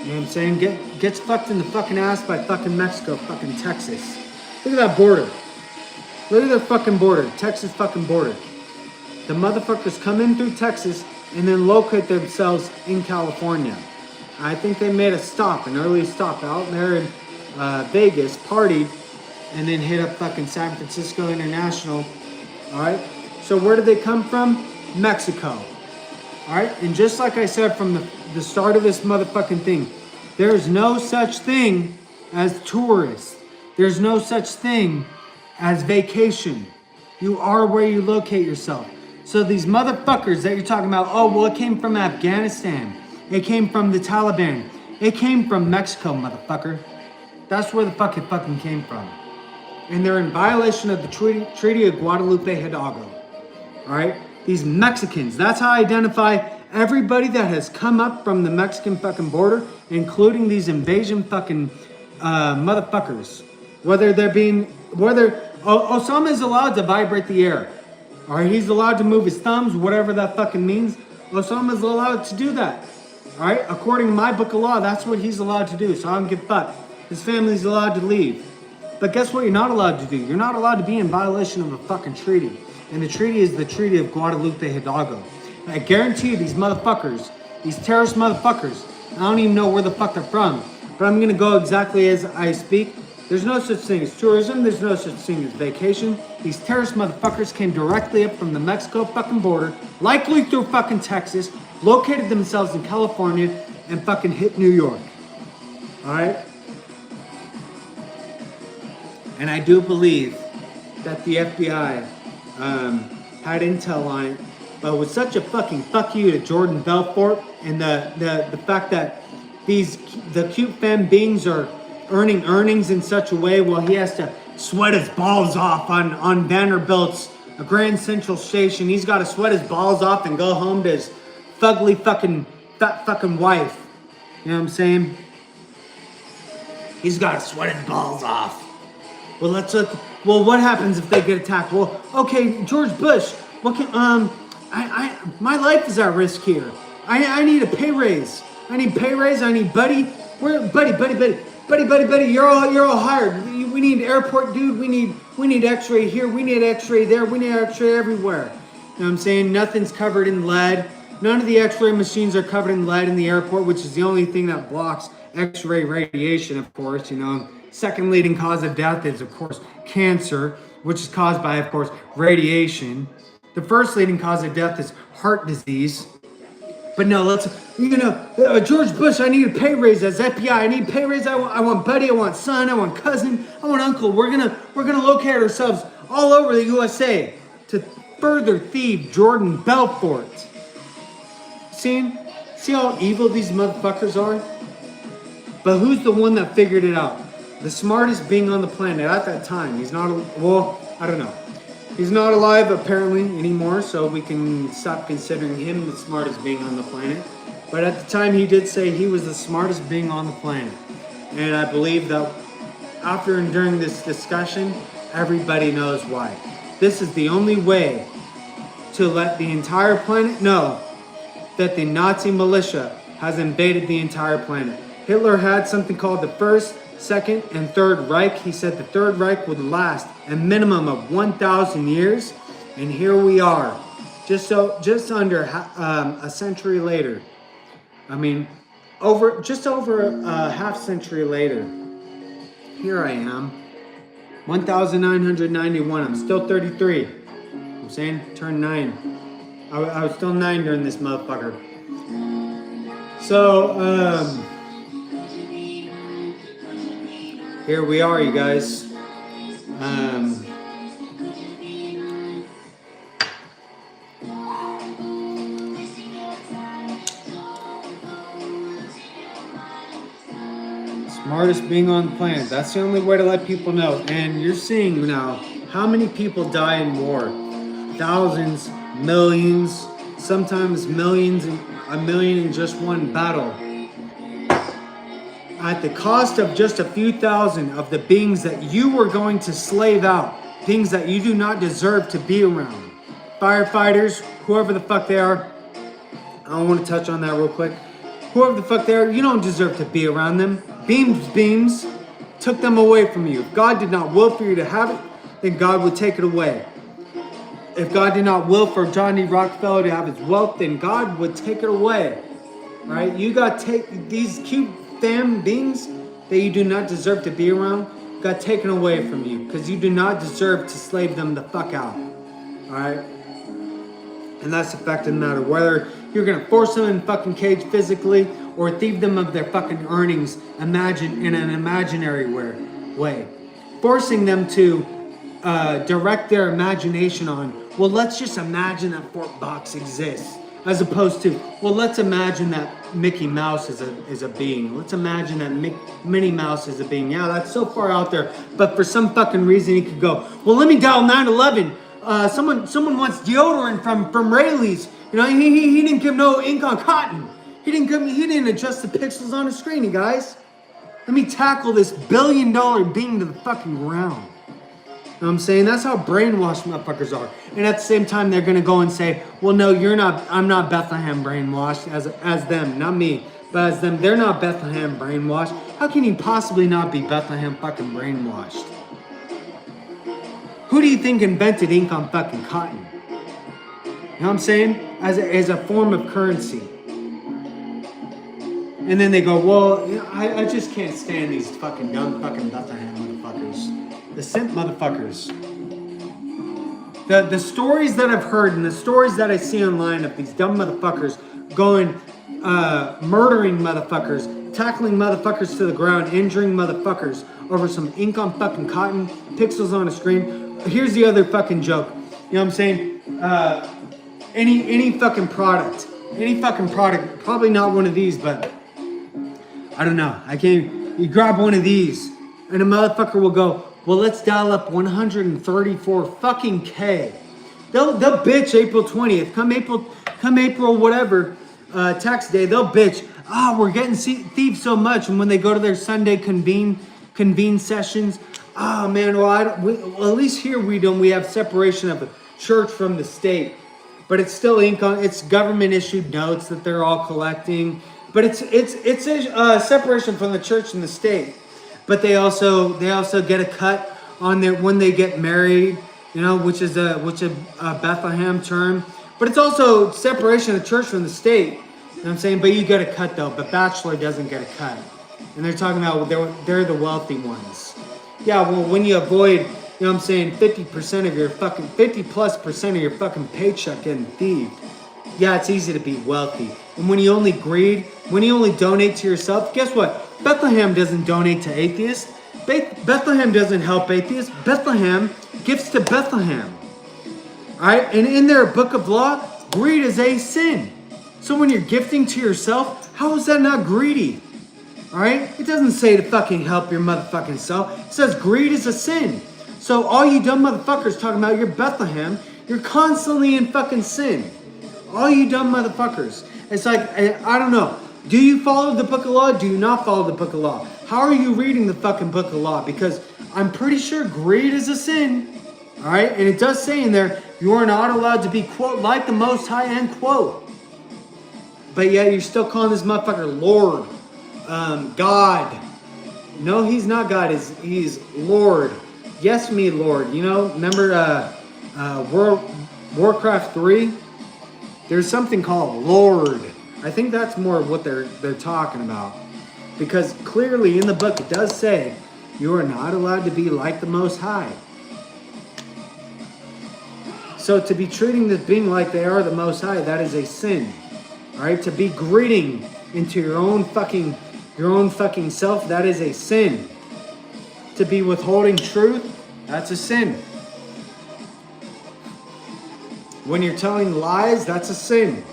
You know what I'm saying? Gets fucked in the fucking ass by fucking Mexico, fucking Texas. Look at that border. Look at their fucking border, Texas fucking border. The motherfuckers come in through Texas and then locate themselves in California. I think they made an early stop out there in Vegas, partied, and then hit up fucking San Francisco International. Alright? So where did they come from? Mexico. Alright? And just like I said from the start of this motherfucking thing, there's no such thing as tourists. There's no such thing as vacation. You are where you locate yourself. So these motherfuckers that you're talking about, oh, well, it came from Afghanistan. It came from the Taliban. It came from Mexico, motherfucker. That's where the fuck it fucking came from. And they're in violation of the Treaty of Guadalupe Hidalgo. All right? These Mexicans, that's how I identify everybody that has come up from the Mexican fucking border, including these invasion fucking motherfuckers. Osama is allowed to vibrate the air. All right, he's allowed to move his thumbs, whatever that fucking means. Osama is allowed to do that. All right, according to my book of law, that's what he's allowed to do. So I don't give a fuck. His family's allowed to leave. But guess what you're not allowed to do? You're not allowed to be in violation of a fucking treaty. And the treaty is the Treaty of Guadalupe Hidalgo. I guarantee you these motherfuckers, these terrorist motherfuckers, I don't even know where the fuck they're from, but I'm gonna go exactly as I speak. There's no such thing as tourism. There's no such thing as vacation. These terrorist motherfuckers came directly up from the Mexico fucking border, likely through fucking Texas, located themselves in California, and fucking hit New York. Alright? And I do believe that the FBI had intel on it, but with such a fucking fuck you to Jordan Belfort and the fact that the cute femme beings are earning earnings in such a way while he has to sweat his balls off on Vanderbilt's Grand Central Station. He's got to sweat his balls off and go home to his fugly fucking fat fucking wife. You know what I'm saying? He's got to sweat his balls off. Well, let's look. Well, what happens if they get attacked? Well, okay, George Bush. What can my life is at risk here. I need a pay raise. I need pay raise. I need Buddy. Where Buddy, you're all hired. We need airport dude. We need X-ray here. We need X-ray there. We need X-ray everywhere. You know what I'm saying? Nothing's covered in lead. None of the X-ray machines are covered in lead in the airport, which is the only thing that blocks X-ray radiation, of course. You know, second leading cause of death is, of course, cancer, which is caused by, of course, radiation. The first leading cause of death is heart disease. But no, George Bush, I need a pay raise as FBI. I need a pay raise. I want Buddy. I want son. I want cousin. I want uncle. We're gonna locate ourselves all over the USA to further thieve Jordan Belfort. See how evil these motherfuckers are? But who's the one that figured it out? The smartest being on the planet at that time. He's not, well, I don't know. He's not alive apparently anymore, so we can stop considering him the smartest being on the planet. But at the time he did say he was the smartest being on the planet. And I believe that after and during this discussion, everybody knows why. This is the only way to let the entire planet know that the Nazi militia has invaded the entire planet. Hitler had something called the First, Second, and Third Reich. He said the Third Reich would last a minimum of 1,000 years, and here we are, just under a century later. I mean, just over a half century later. Here I am, 1,991. I'm still 33. I'm saying, turned 9. I was still 9 during this motherfucker. So, here we are, you guys. Smartest being on the planet. That's the only way to let people know. And you're seeing now how many people die in war. Thousands, millions, sometimes millions, a million in just one battle. At the cost of just a few thousand of the beings that you were going to slave out, things that you do not deserve to be around. Firefighters, whoever the fuck they are, I want to touch on that real quick. Whoever the fuck they are, you don't deserve to be around them. Beams took them away from you. If God did not will for you to have it, then God would take it away. If God did not will for Johnny Rockefeller to have his wealth, then God would take it away. Right? You got to take these cute fam beings that you do not deserve to be around, got taken away from you because you do not deserve to slave them the fuck out. Alright? And that's the fact of the matter. Whether you're gonna force them in a fucking cage physically or thieve them of their fucking earnings, imagine in an imaginary way. Forcing them to direct their imagination on, well, let's just imagine that Fort Box exists. As opposed to, well, let's imagine that Mickey Mouse is a being. Let's imagine that Minnie Mouse is a being. Yeah, that's so far out there. But for some fucking reason, he could go, well, let me dial 911. Someone wants deodorant from Rayleigh's. You know, he didn't give no ink on cotton. He didn't adjust the pixels on the screen, you guys. Let me tackle this billion-dollar being to the fucking ground. You know what I'm saying? That's how brainwashed motherfuckers are. And at the same time, they're going to go and say, well, no, you're not, I'm not Bethlehem brainwashed as them, not me, but as them. They're not Bethlehem brainwashed. How can you possibly not be Bethlehem fucking brainwashed? Who do you think invented ink on fucking cotton? You know what I'm saying? As a form of currency. And then they go, well, you know, I just can't stand these fucking dumb fucking Bethlehem motherfuckers. The simp motherfuckers. The stories that I've heard and the stories that I see online of these dumb motherfuckers going, murdering motherfuckers, tackling motherfuckers to the ground, injuring motherfuckers over some ink on fucking cotton, pixels on a screen. Here's the other fucking joke. You know what I'm saying? Any fucking product, probably not one of these, but I don't know. You grab one of these and a motherfucker will go, well, let's dial up 134 fucking K. They'll bitch April 20th. Come April whatever, tax day, they'll bitch. We're getting thieved so much. And when they go to their Sunday convene sessions, man, well, at least here we have separation of the church from the state. But it's still it's government issued notes that they're all collecting. But it's a separation from the church and the state. But they also get a cut on when they get married, you know, which is a Bethlehem term. But it's also separation of the church from the state. You know what I'm saying? But you get a cut though. But bachelor doesn't get a cut. And they're talking about they're the wealthy ones. Yeah, well, when you avoid, you know what I'm saying, 50% of your fucking 50+% of your fucking paycheck getting thieved. Yeah, it's easy to be wealthy. And when you only donate to yourself, guess what? Bethlehem doesn't donate to atheists. Bethlehem doesn't help atheists. Bethlehem gifts to Bethlehem. All right, and in their book of law, greed is a sin. So when you're gifting to yourself, how is that not greedy? All right, it doesn't say to fucking help your motherfucking self. It says greed is a sin. So all you dumb motherfuckers talking about your Bethlehem, you're constantly in fucking sin. All you dumb motherfuckers. It's like, I don't know. Do you follow the book of law? Do you not follow the book of law? How are you reading the fucking book of law? Because I'm pretty sure greed is a sin. All right, and it does say in there, you are not allowed to be, quote, like the Most High, end quote. But yet you're still calling this motherfucker Lord, God. No, he's not God. He's Lord. Yes, me, Lord. You know, remember Warcraft 3? There's something called Lord. I think that's more of what they're talking about. Because clearly in the book it does say you are not allowed to be like the Most High. So to be treating this being like they are the Most High, that is a sin. All right, to be greeting into your own fucking self, that is a sin. To be withholding truth, that's a sin. When you're telling lies, that's a sin.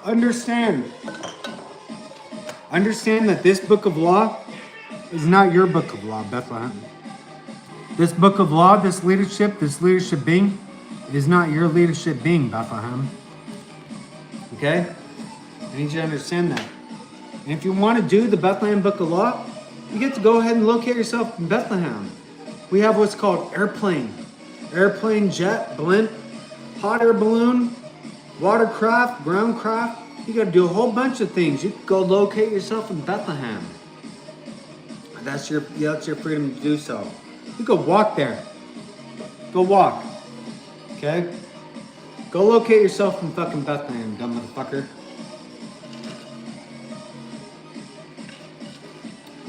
Understand that this book of law is not your book of law, Bethlehem. This book of law, this leadership being, is not your leadership being, Bethlehem. Okay? I need you to understand that. And if you want to do the Bethlehem book of law, you get to go ahead and locate yourself in Bethlehem. We have what's called airplane, jet, blimp, hot air balloon, watercraft, groundcraft. You got to do a whole bunch of things. You can go locate yourself in Bethlehem. That's your freedom to do so. You go walk there. Go walk. Okay? Go locate yourself in fucking Bethlehem, dumb motherfucker.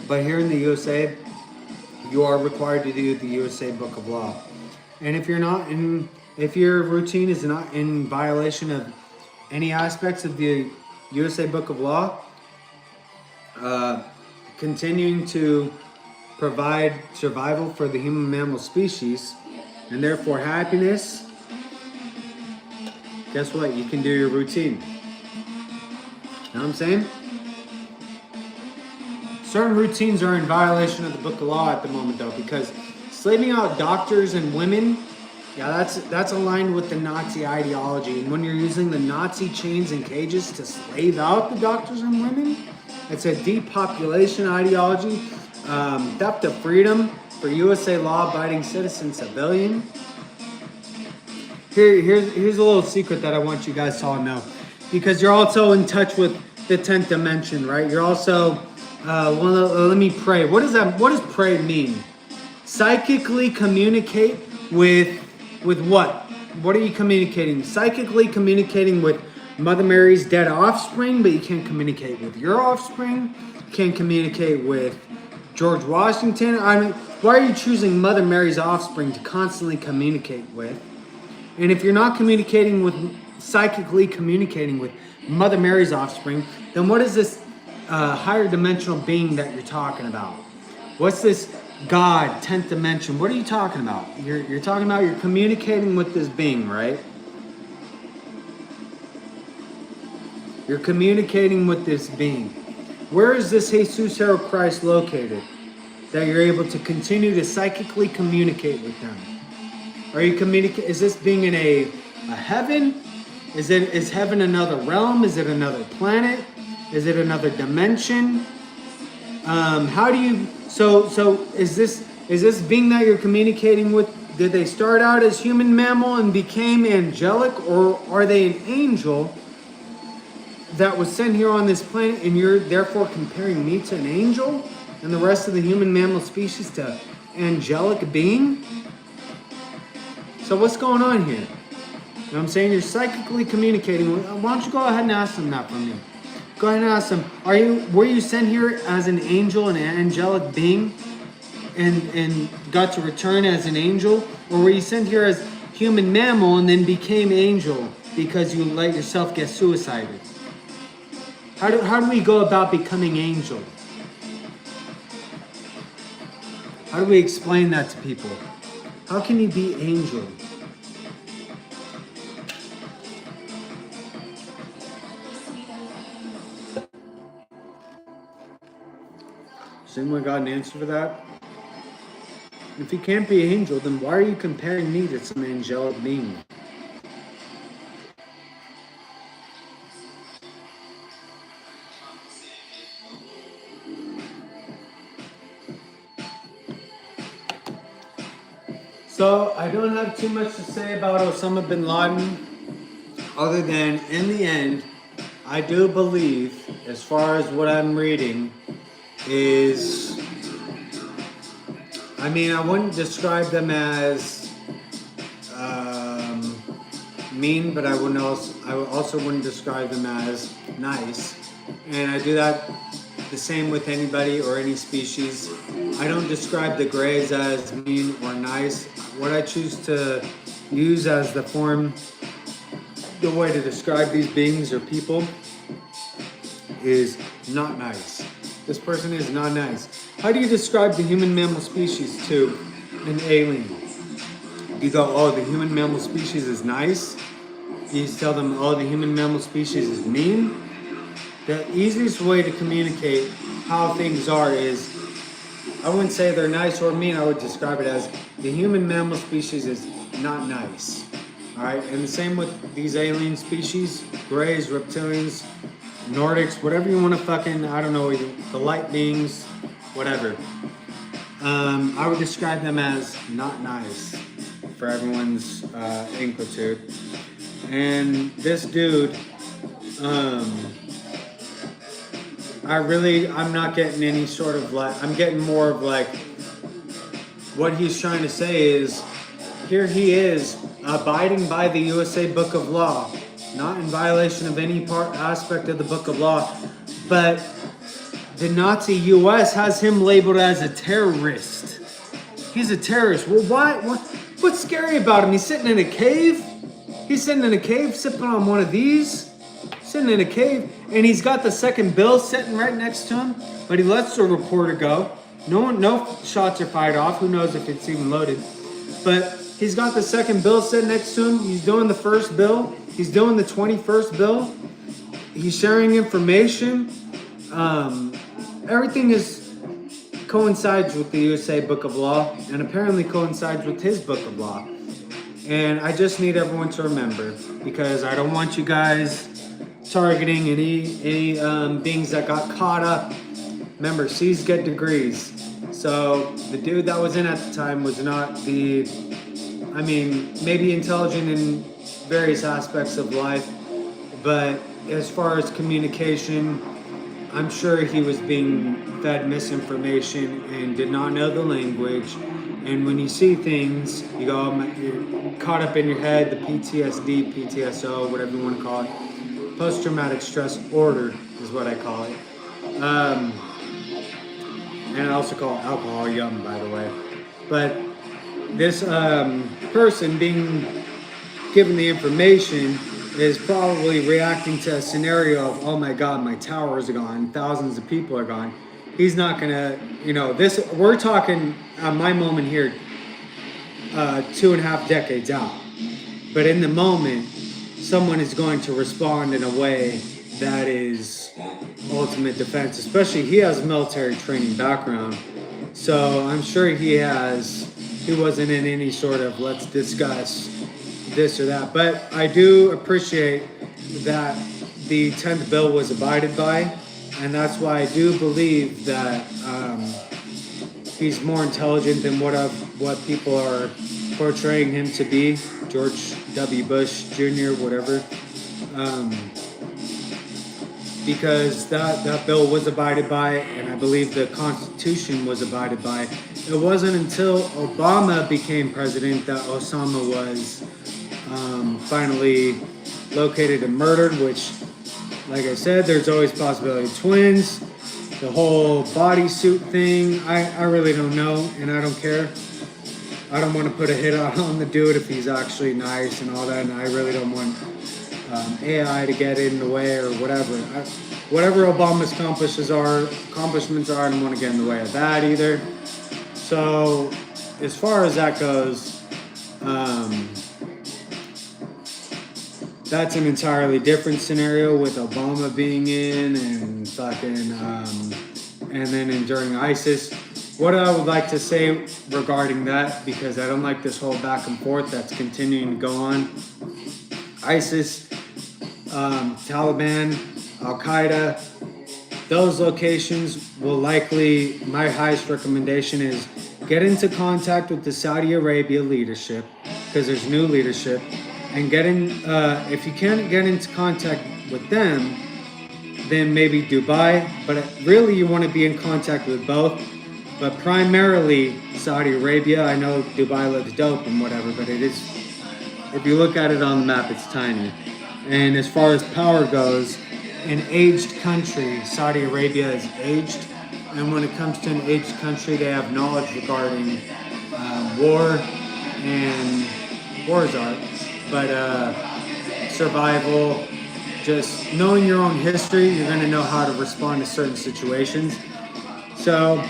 But here in the USA, you are required to do the USA Book of Law. And if you're not in, if your routine is not in violation of any aspects of the USA Book of Law, continuing to provide survival for the human mammal species and therefore happiness, guess what? You can do your routine. Know what I'm saying? Certain routines are in violation of the Book of Law at the moment, though, because slaving out doctors and women, yeah, that's aligned with the Nazi ideology. And when you're using the Nazi chains and cages to slave out the doctors and women, it's a depopulation ideology, theft of freedom for USA law-abiding citizen civilian. Here's a little secret that I want you guys to all know, because you're also in touch with the 10th dimension, right? You're also let me pray. What does that? What does pray mean? Psychically communicate with what? What are you communicating? Psychically communicating with Mother Mary's dead offspring, but you can't communicate with your offspring. You can't communicate with George Washington. I mean, why are you choosing Mother Mary's offspring to constantly communicate with? And if you're not communicating with, psychically communicating with Mother Mary's offspring, then what is this higher dimensional being that you're talking about? What's this God, 10th dimension? What are you talking about? You're talking about you're communicating with this being, right? You're communicating with this being. Where is this Jesus Hero Christ located that you're able to continue to psychically communicate with them? Are you communicating? Is this being in a heaven? Is heaven another realm? Is it another planet? Is it another dimension? How do you? So is this being that you're communicating with? Did they start out as human mammal and became angelic, or are they an angel that was sent here on this planet, and you're therefore comparing me to an angel and the rest of the human mammal species to angelic being? So what's going on here? You know what I'm saying? You're psychically communicating. Why don't you go ahead and ask them that from me? Go ahead and ask them, were you sent here as an angel, an angelic being, and got to return as an angel? Or were you sent here as human mammal and then became angel because you let yourself get suicided? How do we go about becoming angel? How do we explain that to people? How can you be angel? Does anyone got an answer for that? If you can't be angel, then why are you comparing me to some angelic being? So I don't have too much to say about Osama bin Laden, other than in the end, I do believe, as far as what I'm reading, is, I mean, I wouldn't describe them as mean, but I also wouldn't describe them as nice. And I do that the same with anybody or any species. I don't describe the Greys as mean or nice. What I choose to use as the way to describe these beings or people is not nice. This person is not nice. How do you describe the human mammal species to an alien? Do you go, oh, the human mammal species is nice? Do you tell them, oh, the human mammal species is mean? The easiest way to communicate how things are is, I wouldn't say they're nice or mean, I would describe it as the human mammal species is not nice. Alright, and the same with these alien species, Greys, reptilians, Nordics, whatever you want to fucking, I don't know, the light beings, whatever. I would describe them as not nice for everyone's inquietude. And this dude, I'm not getting any sort of like, I'm getting more of like, what he's trying to say is, here he is, abiding by the USA Book of Law, not in violation of any aspect of the Book of Law, but the Nazi US has him labeled as a terrorist. He's a terrorist. Well, what's scary about him? He's sitting in a cave. He's sitting in a cave sipping on one of these. Sitting in a cave. And he's got the second bill sitting right next to him. But he lets the reporter go. No shots are fired off. Who knows if it's even loaded. But he's got the second bill sitting next to him. He's doing the first bill. He's doing the 21st bill. He's sharing information. Everything coincides with the USA Book of Law, and apparently coincides with his Book of Law. And I just need everyone to remember, because I don't want you guys targeting any beings that got caught up. Remember, C's get degrees. So the dude that was in at the time was not maybe intelligent in various aspects of life, but as far as communication, I'm sure he was being fed misinformation and did not know the language. And when you see things, you go, you're caught up in your head, the PTSD, PTSO, whatever you want to call it. Post-traumatic stress order is what I call it. And I also call alcohol yum, by the way. But this person being given the information is probably reacting to a scenario of, oh my God, my tower is gone, thousands of people are gone. He's not gonna, we're talking my moment here, 2.5 decades out. But in the moment, someone is going to respond in a way that is ultimate defense, especially he has a military training background. So I'm sure he wasn't in any sort of let's discuss this or that. But I do appreciate that the 10th bill was abided by, and that's why I do believe that he's more intelligent than what people are portraying him to be. George W. Bush Jr., whatever. Because that bill was abided by, and I believe the Constitution was abided by. It wasn't until Obama became president that Osama was finally located and murdered, which, like I said, there's always possibility of twins. The whole bodysuit thing, I really don't know, and I don't care. I don't want to put a hit on the dude if he's actually nice and all that, and I really don't want AI to get in the way or whatever. whatever Obama's accomplishments are, I don't want to get in the way of that either. So as far as that goes, that's an entirely different scenario with Obama being in and fucking, and then during ISIS. What I would like to say regarding that, because I don't like this whole back and forth that's continuing to go on. ISIS, Taliban, Al Qaeda, those locations will likely, my highest recommendation is get into contact with the Saudi Arabia leadership, because there's new leadership, and if you can't get into contact with them, then maybe Dubai, but really you want to be in contact with both, but primarily Saudi Arabia. I know Dubai looks dope and whatever, but it is, if you look at it on the map, it's tiny. And as far as power goes, an aged country, Saudi Arabia is aged, and when it comes to an aged country, they have knowledge regarding war and war's art, but survival, just knowing your own history, you're going to know how to respond to certain situations. So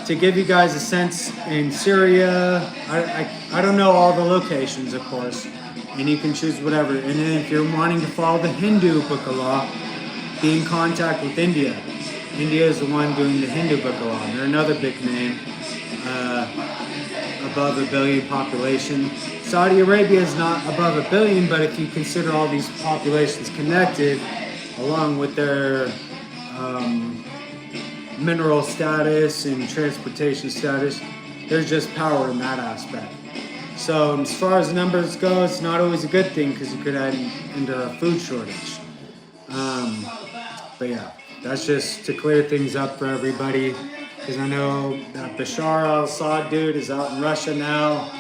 to give you guys a sense, in Syria, I don't know all the locations, of course, and you can choose whatever. And then if you're wanting to follow the Hindu Book of Law, be in contact with India. India is the one doing the Hindu Book of Law. They're another big name, above 1 billion population. Saudi Arabia is not above 1 billion, but if you consider all these populations connected, along with their mineral status and transportation status, there's just power in that aspect. So as far as numbers go, it's not always a good thing because you could end into a food shortage. But yeah, that's just to clear things up for everybody, because I know that Bashar al-Assad dude is out in Russia now.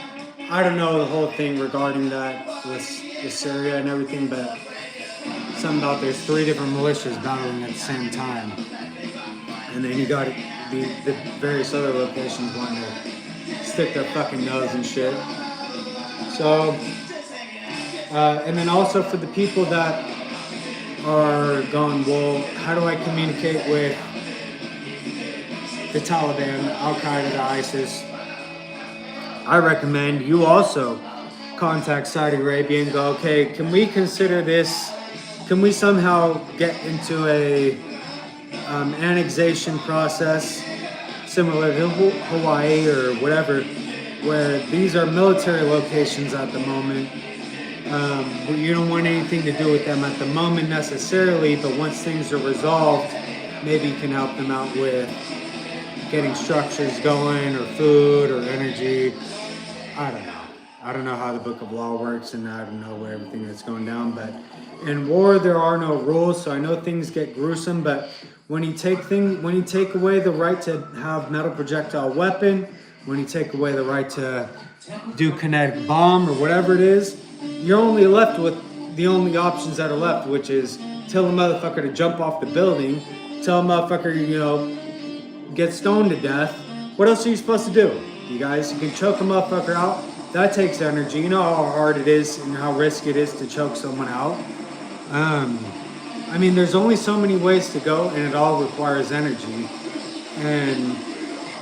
I don't know the whole thing regarding that with Syria and everything, but something about there's 3 different militias battling at the same time. And then you got the various other locations wanting to stick their fucking nose and shit. So, and then also for the people that are going, well, how do I communicate with the Taliban, Al Qaeda, the ISIS? I recommend you also contact Saudi Arabia and go, okay, can we consider this? Can we somehow get into a annexation process similar to Hawaii or whatever, where these are military locations at the moment? You don't want anything to do with them at the moment necessarily, but once things are resolved, maybe you can help them out with getting structures going or food or energy. I don't know. I don't know how the Book of Law works, and I don't know where everything that's going down, but in war there are no rules, so I know things get gruesome, but when you take away the right to have metal projectile weapon, when you take away the right to do kinetic bomb or whatever it is, you're only left with the only options that are left, which is tell a motherfucker to jump off the building, tell a motherfucker, get stoned to death. What else are you supposed to do? You guys, you can choke a motherfucker out. That takes energy. You know how hard it is and how risky it is to choke someone out. I mean, there's only so many ways to go, and it all requires energy. And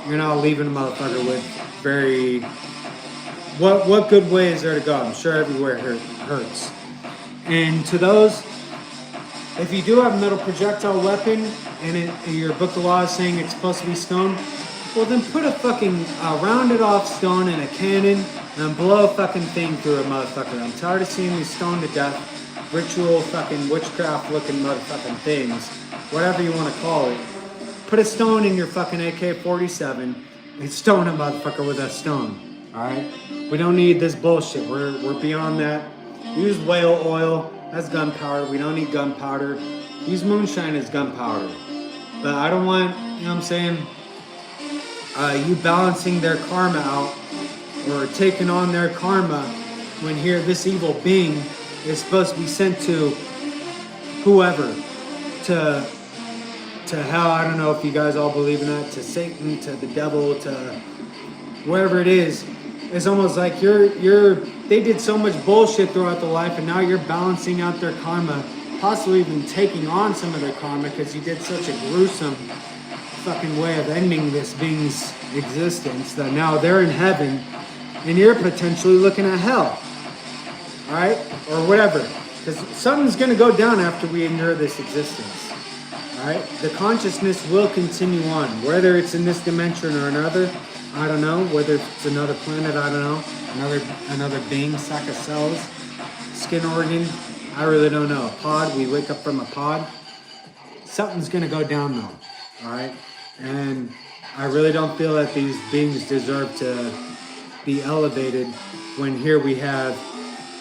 you're not leaving a motherfucker with very... What good way is there to go? I'm sure everywhere hurts. And to those, if you do have a metal projectile weapon, and your Book of Law is saying it's supposed to be stone, well then put a fucking rounded off stone in a cannon and blow a fucking thing through a motherfucker. I'm tired of seeing these stoned to death, ritual fucking witchcraft looking motherfucking things, whatever you want to call it. Put a stone in your fucking AK-47 and stone a motherfucker with a stone. Alright? We don't need this bullshit. We're beyond that. Use whale oil. That's gunpowder. We don't need gunpowder. Use moonshine as gunpowder. But I don't want, you know what I'm saying, you balancing their karma out or taking on their karma when here this evil being is supposed to be sent to whoever, to hell. I don't know if you guys all believe in that, to Satan, to the devil, to wherever it is. It's almost like they did so much bullshit throughout their life, and now you're balancing out their karma possibly even taking on some of their karma because you did such a gruesome fucking way of ending this being's existence that now they're in heaven and you're potentially looking at hell. All right? Or whatever. Because something's going to go down after we endure this existence. All right? The consciousness will continue on. Whether it's in this dimension or another, I don't know. Whether it's another planet, I don't know. Another being, sack of cells, skin organ, I really don't know. A pod, we wake up from a pod. Something's going to go down though. All right? And I really don't feel that these beings deserve to be elevated when here we have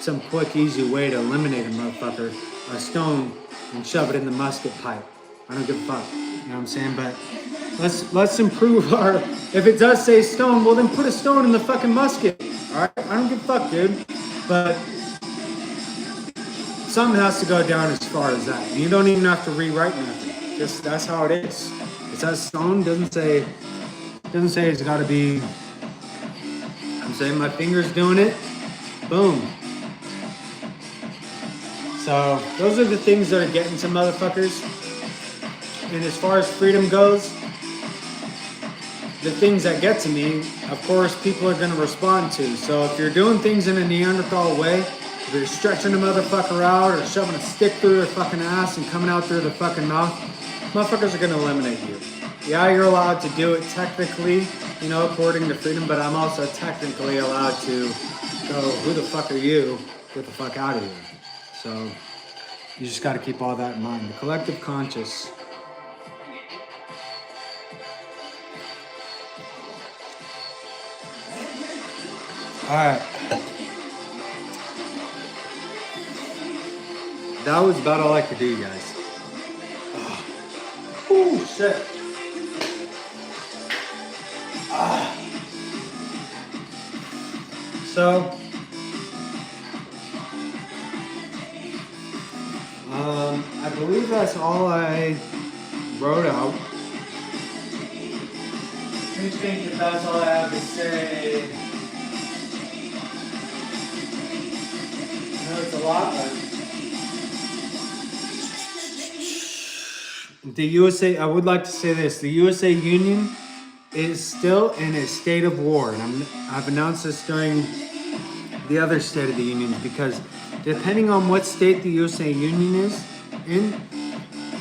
some quick, easy way to eliminate a motherfucker, a stone, and shove it in the musket pipe. I don't give a fuck. You know what I'm saying? But let's improve our. If it does say stone, well then put a stone in the fucking musket. All right? I don't give a fuck, dude. But something has to go down as far as that. You don't even have to rewrite nothing. Just that's how it is. It says stone. Doesn't say it's got to be. I'm saying my finger's doing it. Boom. So those are the things that are getting to motherfuckers. And as far as freedom goes, the things that get to me, of course, people are going to respond to. So if you're doing things in a Neanderthal way, if you're stretching a motherfucker out or shoving a stick through their fucking ass and coming out through the fucking mouth, motherfuckers are going to eliminate you. Yeah, you're allowed to do it technically, you know, according to freedom, but I'm also technically allowed to go, who the fuck are you? Get the fuck out of here. So you just got to keep all that in mind. The collective conscious. All right. That was about all I could do, guys. Oh, shit. So, I believe that's all I wrote out. I think that's all I have to say. I know it's a lot, but the USA, I would like to say this, the USA Union is still in a state of war. And I've announced this during the other State of the Union because depending on what state the USA Union is in,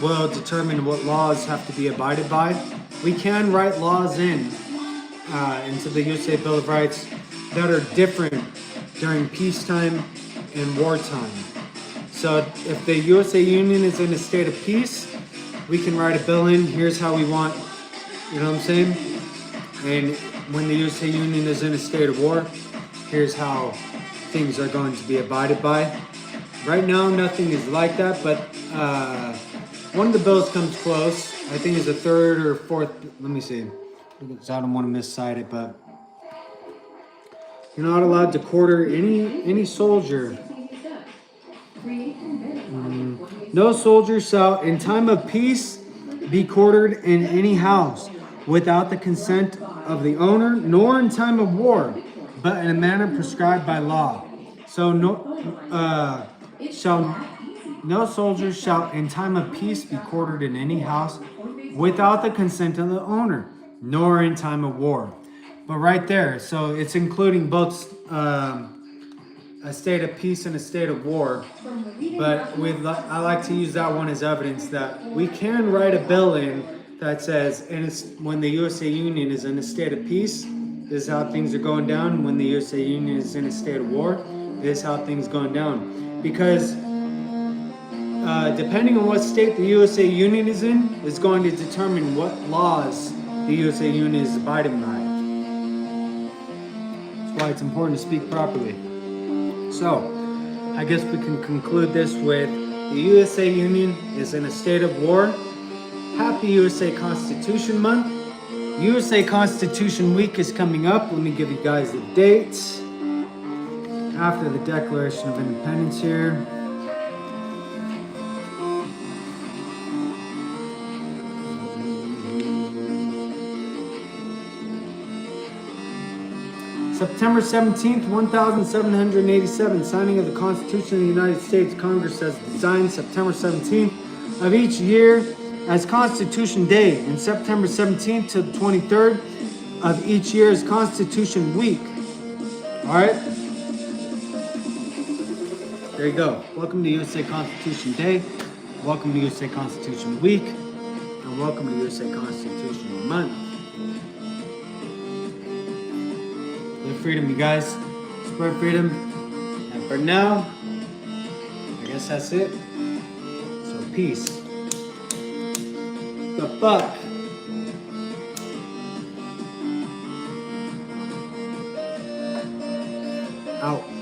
will determine what laws have to be abided by. We can write laws into the USA Bill of Rights that are different during peacetime and wartime. So if the USA Union is in a state of peace, we can write a bill in, here's how we want, you know what I'm saying? And when the USA Union is in a state of war, here's how things are going to be abided by. Right now, nothing is like that, but one of the bills comes close. I think it's the third or fourth, let me see, because I don't want to miscite it, but you're not allowed to quarter any soldier. No soldier shall, in time of peace, be quartered in any house without the consent of the owner, nor in time of war, but in a manner prescribed by law. So no soldier shall, in time of peace, be quartered in any house without the consent of the owner, nor in time of war. But right there, so it's including both a state of peace and a state of war. But I like to use that one as evidence that we can write a bill in that says, and it's when the USA Union is in a state of peace, this is how things are going down. When the USA Union is in a state of war, this is how things are going down. Because depending on what state the USA Union is in, is going to determine what laws the USA Union is abiding by. That's why it's important to speak properly. So, I guess we can conclude this with the USA Union is in a state of war. Happy USA Constitution Month. USA Constitution Week is coming up. Let me give you guys the dates. After the Declaration of Independence here. September 17th, 1787, signing of the Constitution of the United States. Congress has designed September 17th of each year as Constitution Day, and September 17th to the 23rd of each year is Constitution Week. All right? There you go. Welcome to USA Constitution Day. Welcome to USA Constitution Week. And welcome to USA Constitution Month. Live freedom, you guys. Spread freedom. And for now, I guess that's it. So peace. The fuck? Out.